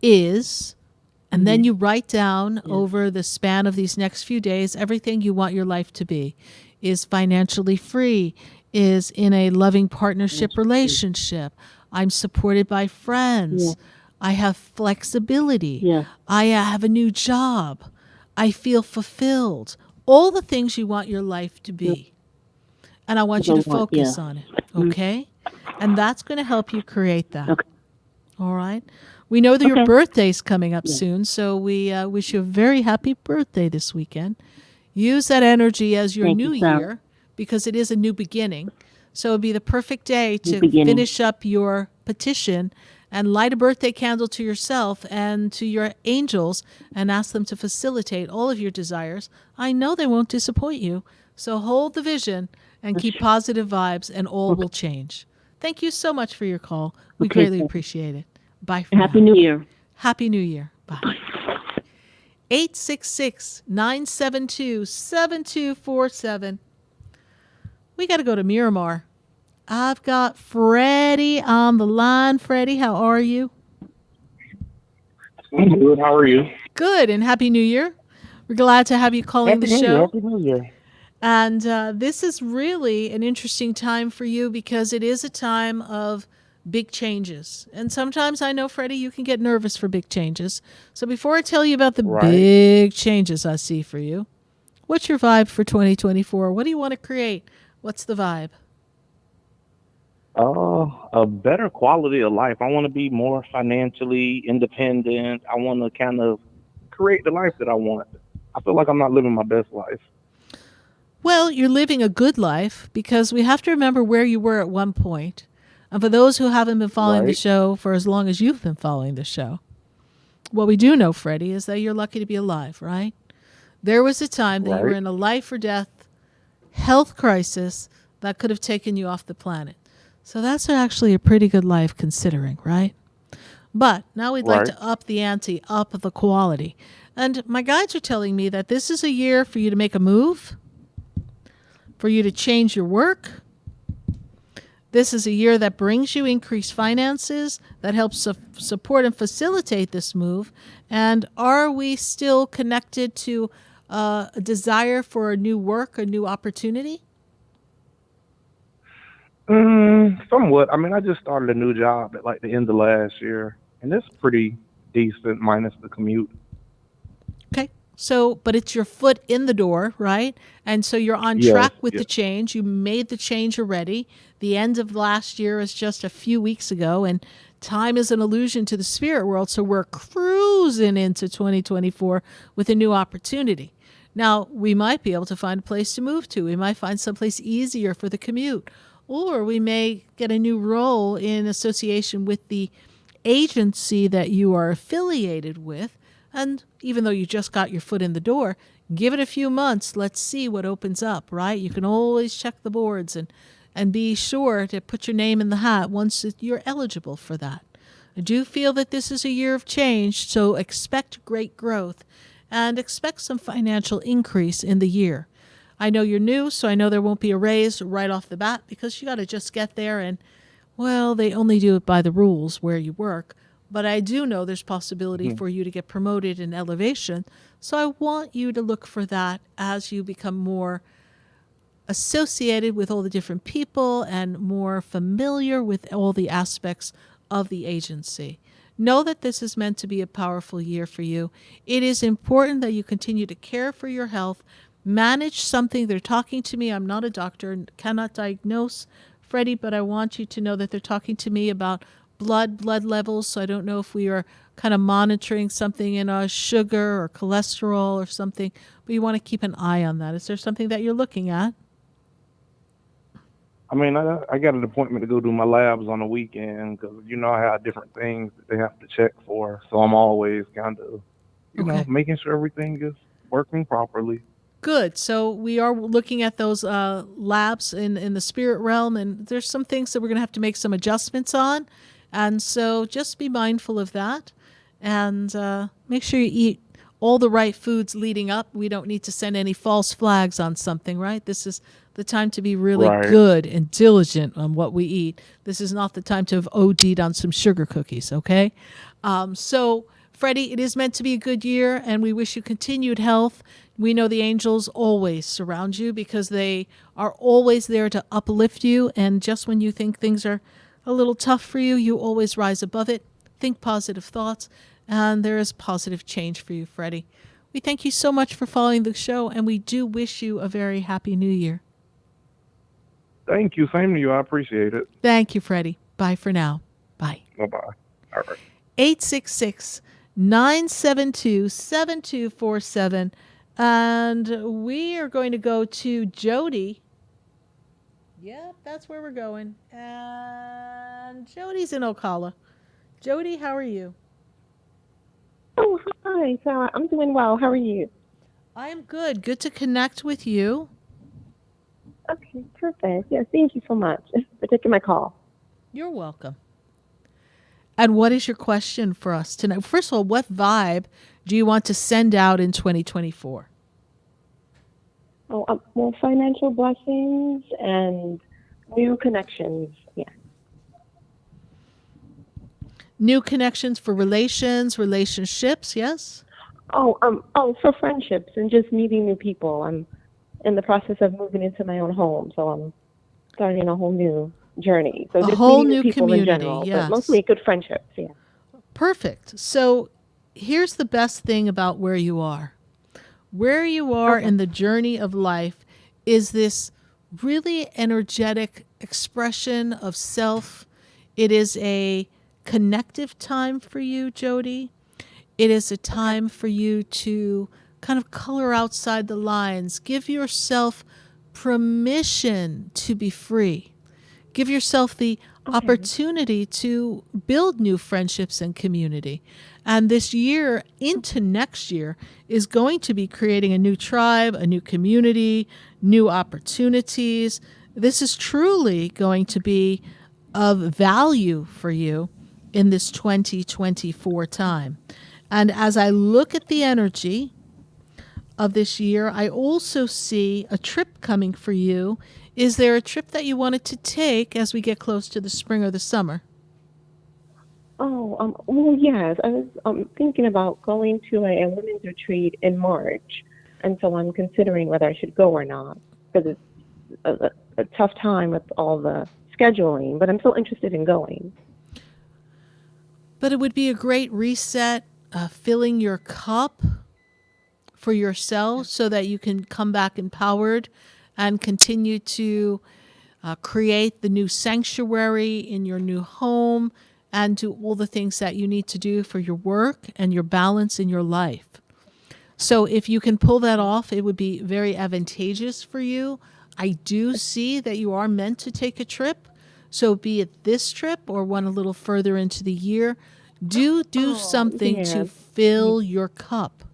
is, and then you write down over the span of these next few days everything you want your life to be. Is financially free, is in a loving partnership relationship. I'm supported by friends. I have flexibility. I have a new job. I feel fulfilled. All the things you want your life to be. And I want you to focus on it, okay? And that's going to help you create that. All right? We know that your birthday's coming up soon, so we wish you a very happy birthday this weekend. Use that energy as your new year, because it is a new beginning. So it would be the perfect day to finish up your petition and light a birthday candle to yourself and to your angels and ask them to facilitate all of your desires. I know they won't disappoint you. So hold the vision and keep positive vibes, and all will change. Thank you so much for your call. We greatly appreciate it. Bye for Happy now. New Year. Happy New Year. Bye. 866-972-7247. We got to go to Miramar. I've got Freddie on the line. Freddie, how are you? I'm good. How are you? Good, and Happy New Year. We're glad to have you calling the show. Happy New Year. And this is really an interesting time for you because it is a time of big changes. And sometimes I know, Freddie, you can get nervous for big changes. So before I tell you about the big changes I see for you, what's your vibe for 2024? What do you want to create? What's the vibe? A better quality of life. I want to be more financially independent. I want to kind of create the life that I want. I feel like I'm not living my best life. Well, you're living a good life because we have to remember where you were at one point. And for those who haven't been following the show for as long as you've been following the show, what we do know, Freddie, is that you're lucky to be alive, right? There was a time that you were in a life or death health crisis that could have taken you off the planet. So that's actually a pretty good life considering, right? But now we'd like to up the ante, up the quality. And my guides are telling me that this is a year for you to make a move, for you to change your work. This is a year that brings you increased finances, that helps support and facilitate this move. And are we still connected to a desire for a new work, a new opportunity? Somewhat. I mean, I just started a new job at like the end of last year, and it's pretty decent minus the commute. Okay. So, but it's your foot in the door, right? And so you're on Yes, track with yes. the change. You made the change already. The end of last year is just a few weeks ago, and time is an illusion to the spirit world. So we're cruising into 2024 with a new opportunity. Now, we might be able to find a place to move to. We might find someplace easier for the commute. Or we may get a new role in association with the agency that you are affiliated with. And even though you just got your foot in the door, give it a few months. Let's see what opens up, right? You can always check the boards and be sure to put your name in the hat once you're eligible for that. I do feel that this is a year of change, so expect great growth and expect some financial increase in the year. I know you're new, so I know there won't be a raise right off the bat because you got to just get there and, well, they only do it by the rules where you work. But I do know there's possibility for you to get promoted in elevation. So I want you to look for that as you become more associated with all the different people and more familiar with all the aspects of the agency. Know that this is meant to be a powerful year for you. It is important that you continue to care for your health, manage something. They're talking to me. I'm not a doctor and cannot diagnose Freddie, but I want you to know that they're talking to me about blood levels. So I don't know if we are kind of monitoring something in our sugar or cholesterol or something, but you want to keep an eye on that. Is there something that you're looking at? I mean, I got an appointment to go do my labs on the weekend because, I have different things that they have to check for. So I'm always kind of, making sure everything is working properly. Good. So we are looking at those labs in the spirit realm, and there's some things that we're going to have to make some adjustments on. And so just be mindful of that and make sure you eat all the right foods leading up. We don't need to send any false flags on something, right? This is the time to be really good and diligent on what we eat. This is not the time to have OD'd on some sugar cookies, okay? So, Freddie, it is meant to be a good year, and we wish you continued health. We know the angels always surround you because they are always there to uplift you, and just when you think things are a little tough for you, you always rise above it. Think positive thoughts, and there is positive change for you, Freddie. We thank you so much for following the show, and we do wish you a very happy new year. Thank you. Same to you. I appreciate it. Thank you, Freddie. Bye for now. Bye. Bye-bye. All right. 866-972-7247. And we are going to go to Jody. Yep, that's where we're going. And Jody's in Ocala. Jody, how are you? Oh, hi, Sarah. I'm doing well. How are you? I am good. Good to connect with you. Okay, perfect. Yeah, thank you so much for taking my call. You're welcome. And what is your question for us tonight? First of all, what vibe do you want to send out in 2024? Oh, well, financial blessings and new connections. Yeah. New connections for relationships, yes? Oh, for friendships and just meeting new people. I'm in the process of moving into my own home, so I'm starting a whole new journey. So a just whole meeting new new people community, in general, yes. but mostly good friendships. Yeah. Perfect. So here's the best thing about where you are. Where you are in the journey of life is this really energetic expression of self. It is a connective time for you, Jody. It is a time for you to kind of color outside the lines. Give yourself permission to be free. Give yourself the opportunity to build new friendships and community. And this year into next year is going to be creating a new tribe, a new community, new opportunities. This is truly going to be of value for you in this 2024 time. And as I look at the energy of this year, I also see a trip coming for you. Is there a trip that you wanted to take as we get close to the spring or the summer? Oh, well, yes. I was thinking about going to a women's retreat in March, and so I'm considering whether I should go or not because it's a tough time with all the scheduling, but I'm still interested in going. But it would be a great reset, filling your cup for yourself so that you can come back empowered and continue to create the new sanctuary in your new home and do all the things that you need to do for your work and your balance in your life. So if you can pull that off, it would be very advantageous for you. I do see that you are meant to take a trip. So be it this trip or one a little further into the year, do something to fill your cup.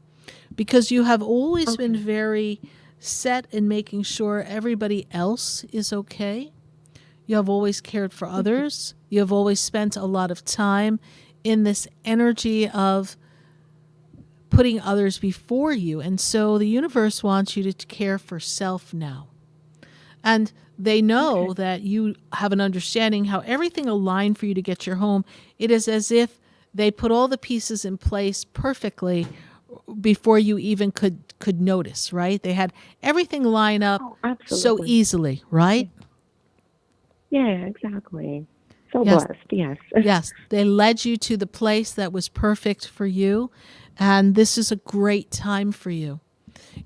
Because you have always been very set in making sure everybody else is okay. You have always cared for others. You have always spent a lot of time in this energy of putting others before you. And so the universe wants you to care for self now. And they know that you have an understanding how everything aligned for you to get your home. It is as if they put all the pieces in place perfectly before you even could notice, right? They had everything line up so easily, right? Yeah, exactly. So Yes. blessed, yes. Yes, they led you to the place that was perfect for you, and this is a great time for you.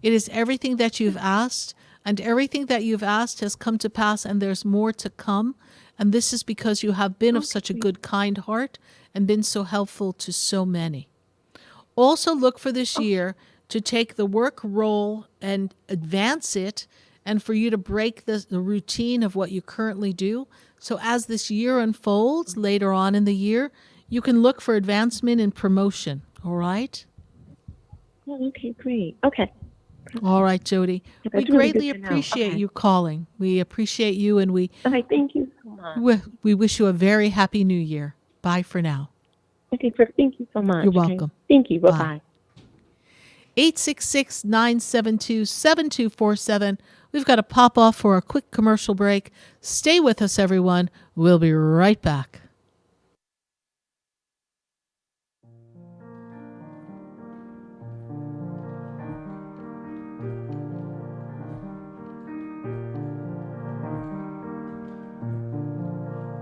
It is everything that you've asked, and everything that you've asked has come to pass, and there's more to come, and this is because you have been of such a good, kind heart and been so helpful to so many. Also look for this year to take the work role and advance it, and for you to break the routine of what you currently do. So as this year unfolds later on in the year, you can look for advancement and promotion. All right? Oh, okay, great. Okay. All right, Jody. That's We really greatly good to know. appreciate Okay. you calling. We appreciate you, and we Thank you so much. we wish you a very happy new year. Bye for now. Okay, thank you so much. You're okay? welcome. Thank you. Bye-bye. 866-972-7247. We've got to pop off for a quick commercial break. Stay with us, everyone. We'll be right back.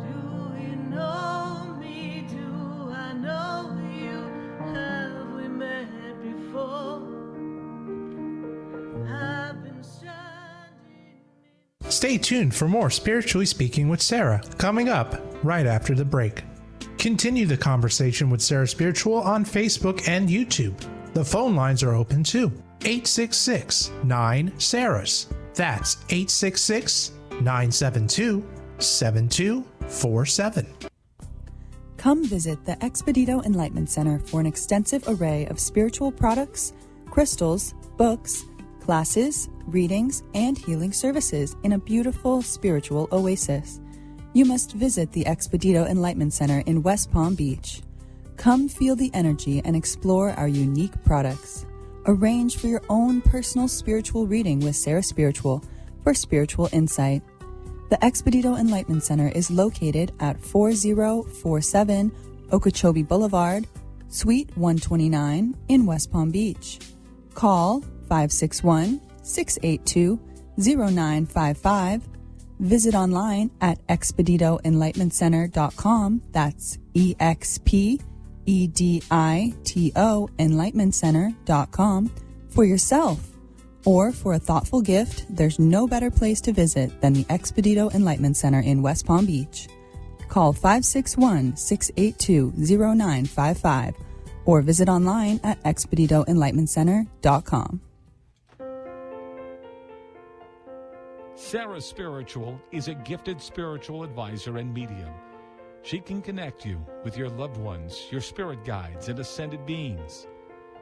Do you know me? Do I know you? Have we met before? I've been Stay tuned for more Spiritually Speaking with Sarah coming up right after the break. Continue the conversation with Sarah Spiritual on Facebook and YouTube. The phone lines are open too. 866-9-SARAHS. That's 866-972-7247. Come visit the Expedito Enlightenment Center for an extensive array of spiritual products, crystals, books, classes, readings, and healing services in a beautiful spiritual oasis. You must visit the Expedito Enlightenment Center in West Palm Beach. Come feel the energy and explore our unique products. Arrange for your own personal spiritual reading with Sarah Spiritual for spiritual insight. The Expedito Enlightenment Center is located at 4047 Okeechobee Boulevard, Suite 129 in West Palm Beach. Call 561-682-0955. Visit online at expeditoenlightenmentcenter.com. That's EXPEDITO enlightenmentcenter.com for yourself. Or for a thoughtful gift, there's no better place to visit than the Expedito Enlightenment Center in West Palm Beach. Call 561-682-0955 or visit online at expeditoenlightenmentcenter.com. Sarah Spiritual is a gifted spiritual advisor and medium. She can connect you with your loved ones, your spirit guides, and ascended beings.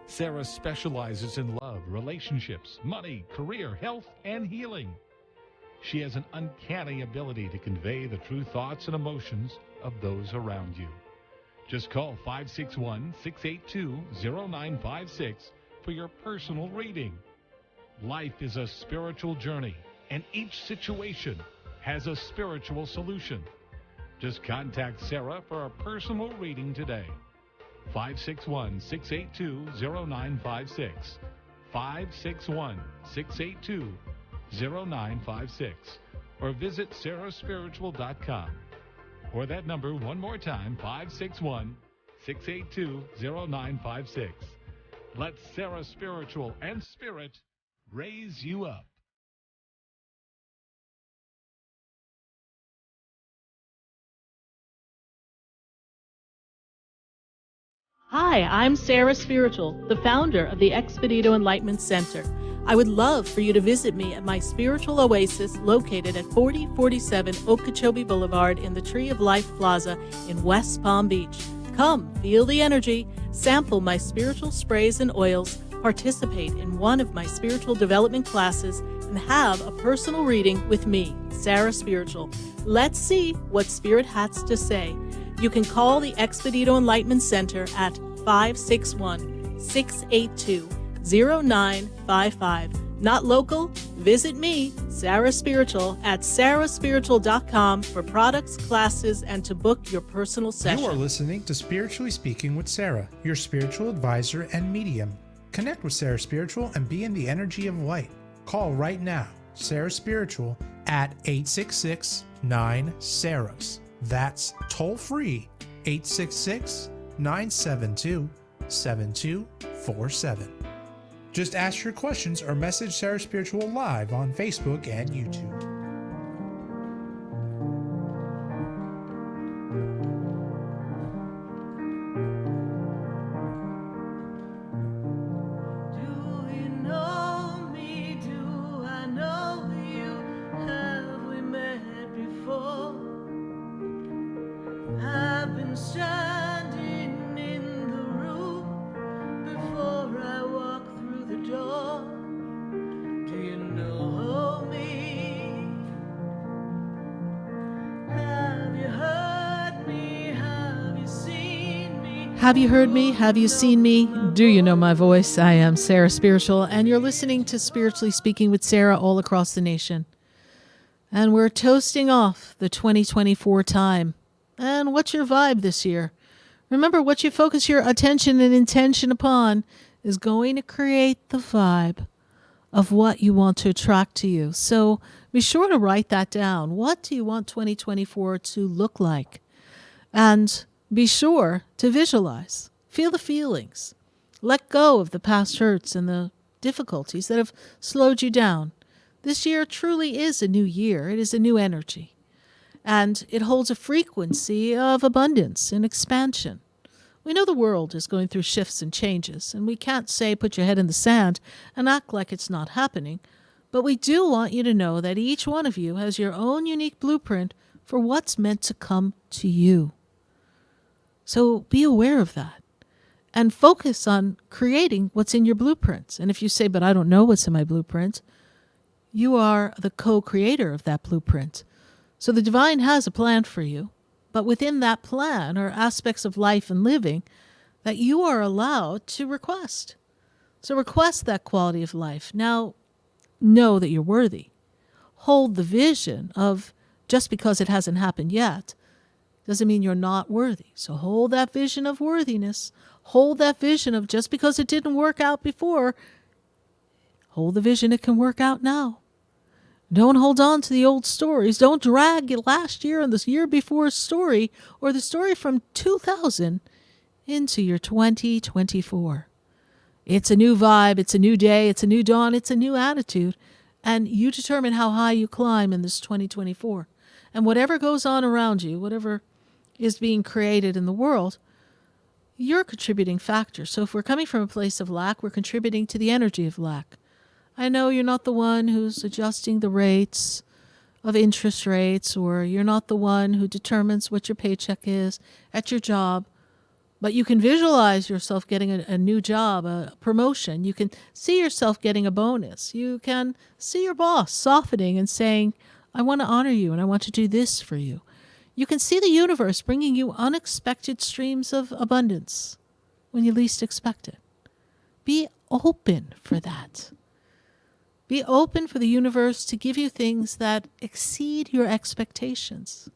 Sarah specializes in love, relationships, money, career, health, and healing. She has an uncanny ability to convey the true thoughts and emotions of those around you. Just call 561-682-0956 for your personal reading. Life is a spiritual journey, and each situation has a spiritual solution. Just contact Sarah for a personal reading today. 561-682-0956. 561-682-0956. Or visit sarahspiritual.com. Or that number one more time, 561-682-0956. Let Sarah Spiritual and Spirit raise you up. Hi, I'm Sarah Spiritual, the founder of the Expedito Enlightenment Center. I would love for you to visit me at my spiritual oasis located at 4047 Okeechobee Boulevard in the Tree of Life Plaza in West Palm Beach. Come, feel the energy, sample my spiritual sprays and oils, participate in one of my spiritual development classes, and have a personal reading with me, Sarah Spiritual. Let's see what Spirit has to say. You can call the Expedito Enlightenment Center at 561-682-0955. Not local? Visit me, Sarah Spiritual, at sarahspiritual.com for products, classes, and to book your personal session. You are listening to Spiritually Speaking with Sarah, your spiritual advisor and medium. Connect with Sarah Spiritual and be in the energy of light. Call right now, Sarah Spiritual, at 866-9-SARAHS. That's toll free, 866-972-7247. Just ask your questions or message Sarah Spiritual live on Facebook and YouTube. Standing in the room before I walk through the door. Do you know me? Have you heard me? Have you seen me? Have you heard me? Have you seen me? Do you know my voice? I am Sarah Spiritual, and you're listening to Spiritually Speaking with Sarah all across the nation. And we're toasting off the 2024 time. And what's your vibe this year? Remember, what you focus your attention and intention upon is going to create the vibe of what you want to attract to you. So be sure to write that down. What do you want 2024 to look like? And be sure to visualize. Feel the feelings. Let go of the past hurts and the difficulties that have slowed you down. This year truly is a new year. It is a new energy. And it holds a frequency of abundance and expansion. We know the world is going through shifts and changes, and we can't say put your head in the sand and act like it's not happening, but we do want you to know that each one of you has your own unique blueprint for what's meant to come to you. So be aware of that and focus on creating what's in your blueprints. And if you say, but I don't know what's in my blueprint, you are the co-creator of that blueprint. So the divine has a plan for you, but within that plan are aspects of life and living that you are allowed to request. So request that quality of life. Now, know that you're worthy. Hold the vision of just because it hasn't happened yet doesn't mean you're not worthy. So hold that vision of worthiness. Hold that vision of just because it didn't work out before, hold the vision it can work out now. Don't hold on to the old stories. Don't drag last year and this year before's story or the story from 2000 into your 2024. It's a new vibe. It's a new day. It's a new dawn. It's a new attitude. And you determine how high you climb in this 2024. And whatever goes on around you, whatever is being created in the world, you're a contributing factor. So if we're coming from a place of lack, we're contributing to the energy of lack. I know you're not the one who's adjusting the rates of interest rates, or you're not the one who determines what your paycheck is at your job, but you can visualize yourself getting a new job, a promotion. You can see yourself getting a bonus. You can see your boss softening and saying, I want to honor you and I want to do this for you. You can see the universe bringing you unexpected streams of abundance when you least expect it. Be open for that. Be open for the universe to give you things that exceed your expectations.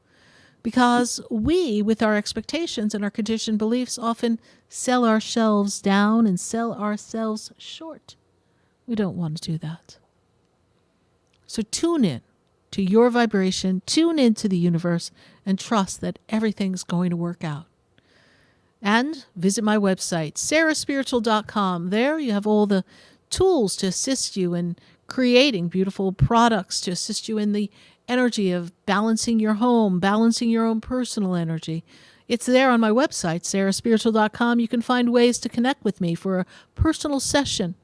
Because we, with our expectations and our conditioned beliefs, often sell ourselves down and sell ourselves short. We don't want to do that. So tune in to your vibration, tune into the universe, and trust that everything's going to work out. And visit my website, sarahspiritual.com. There you have all the tools to assist you in creating beautiful products, to assist you in the energy of balancing your home, balancing your own personal energy. It's there on my website, sarahspiritual.com. You can find ways to connect with me for a personal session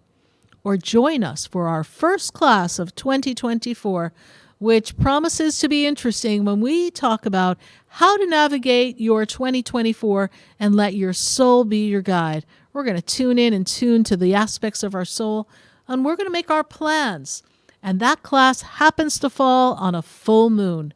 or join us for our first class of 2024, which promises to be interesting when we talk about how to navigate your 2024 and let your soul be your guide. We're going to tune in and tune to the aspects of our soul, and we're going to make our plans. And that class happens to fall on a full moon.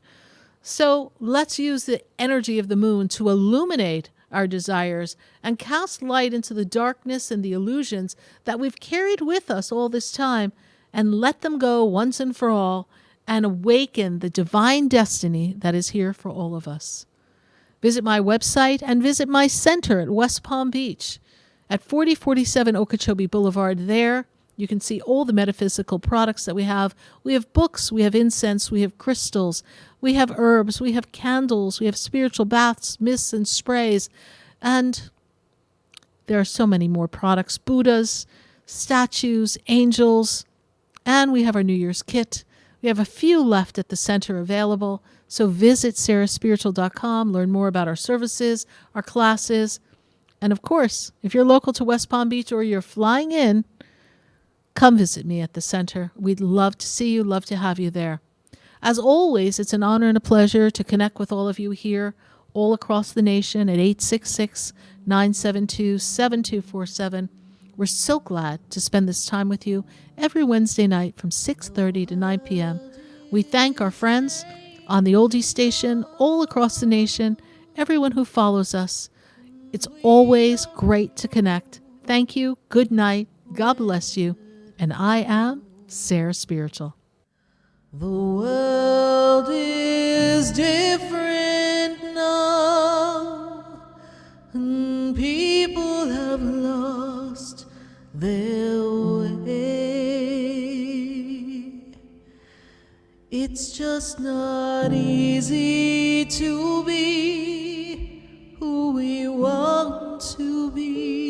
So let's use the energy of the moon to illuminate our desires and cast light into the darkness and the illusions that we've carried with us all this time, and let them go once and for all, and awaken the divine destiny that is here for all of us. Visit my website and visit my center at West Palm Beach at 4047 Okeechobee Boulevard. There you can see all the metaphysical products that we have. We have books, we have incense, we have crystals, we have herbs, we have candles, we have spiritual baths, mists, and sprays. And there are so many more products, Buddhas, statues, angels, and we have our New Year's kit. We have a few left at the center available, so visit sarahspiritual.com, learn more about our services, our classes, and of course, if you're local to West Palm Beach or you're flying in, come visit me at the center. We'd love to see you, love to have you there. As always, it's an honor and a pleasure to connect with all of you here, all across the nation at 866-972-7247. We're so glad to spend this time with you every Wednesday night from 6:30 to 9 p.m. We thank our friends on the oldie station all across the nation, everyone who follows us. It's always great to connect. Thank you. Good night. God bless you. And I am Sarah Spiritual. The world is different now, and people have lost their way. It's just not easy to be who we want to be.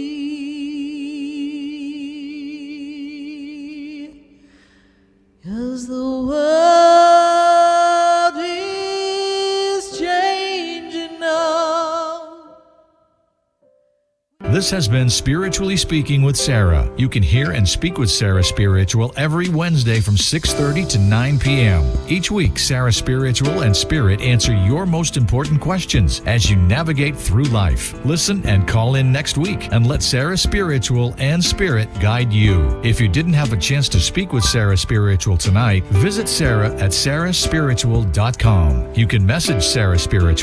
'Cause the world is changing now. This has been Spiritually Speaking with Sarah. You can hear and speak with Sarah Spiritual every Wednesday from 6:30 to 9 p.m. Each week, Sarah Spiritual and Spirit answer your most important questions as you navigate through life. Listen and call in next week and let Sarah Spiritual and Spirit guide you. If you didn't have a chance to speak with Sarah Spiritual tonight, visit Sarah at sarahspiritual.com. You can message Sarah Spiritual